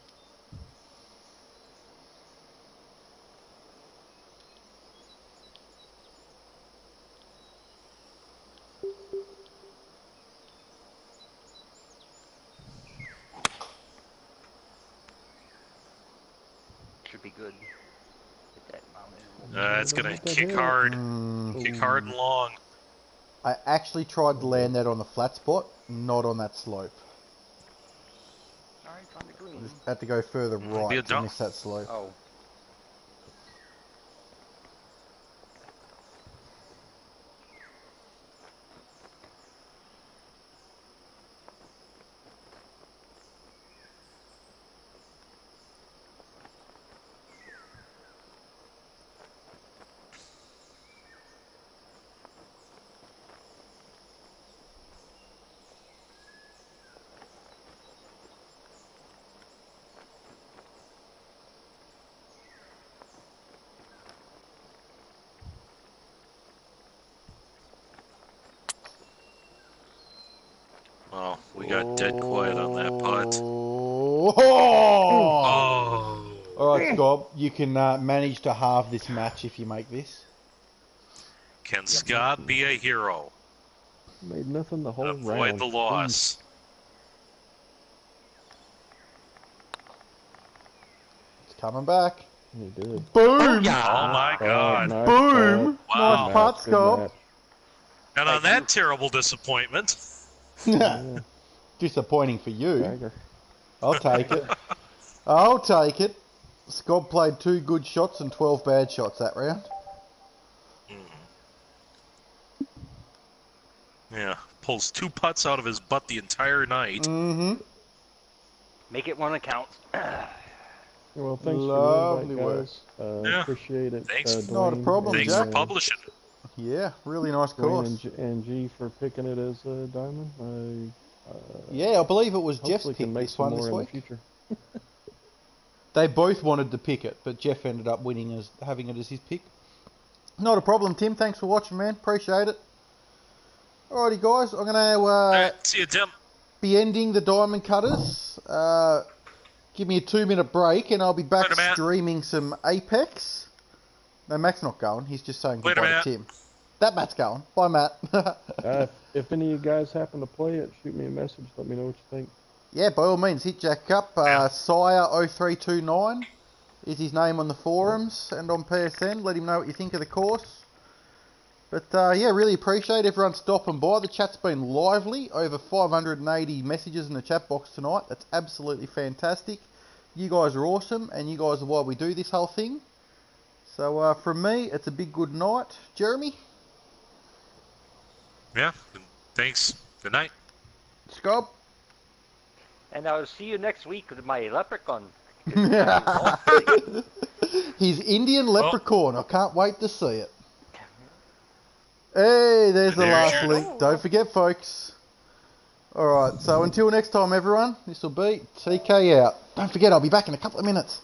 Should be good. Get that mounted. It's gonna Hit that kick hill. hard, Mm, kick hard and long. I actually tried to land that on the flat spot, not on that slope. All right, it's on the green. Just had to go further Be a right to dump. miss that slope. Oh. Well, we got dead quiet on that putt. Oh! Oh, All right, Scott, you can manage to halve this match if you make this. can Scott be a hero? Made nothing the whole Avoid round. the loss. It's coming back. He did. Boom! Oh my God! Nice Boom! putt. Wow. Nice putt, Good Scott. match. And on Thank that you. terrible disappointment, Yeah, Disappointing for you. dagger. I'll take it. I'll take it. Scott played 2 good shots and 12 bad shots that round. yeah, pulls 2 putts out of his butt the entire night. Mm-hmm. Make it one that counts. Well, thanks Lovely for the invite, work. guys. Yeah. Appreciate it. Thanks. Not a Dwayne problem, and, Thanks for Jack. publishing. Yeah, really nice Dwayne course. and G for picking it as a diamond. Yeah, I believe it was Jeff's Hopefully pick can make this some one more this in the week. future. They both wanted to pick it, but Jeff ended up winning as having it as his pick. Not a problem, Tim. Thanks for watching, man. Appreciate it. Alrighty, guys. I'm going to Alright, see you, Tim. be ending the Diamond Cutters. Give me a 2-minute break, and I'll be back Later, Matt. streaming some Apex. No, Matt's not going. He's just saying Later, goodbye Matt. to Tim. That Matt's going. Bye, Matt. If any of you guys happen to play it, shoot me a message. Let me know what you think. Yeah, by all means, hit Jack up. Yeah. Sire0329 is his name on the forums and on PSN. Let him know what you think of the course. But yeah, really appreciate everyone stopping by. The chat's been lively. Over 580 messages in the chat box tonight. That's absolutely fantastic. You guys are awesome, and you guys are why we do this whole thing. So from me, it's a big good night. Jeremy? Yeah, thanks. Good night. Scott? And I'll see you next week with my leprechaun. His Indian leprechaun. I can't wait to see it. Hey, there's the last your- link. Don't forget, folks. Alright, so until next time, everyone, this will be TK out. Don't forget, I'll be back in a couple of minutes.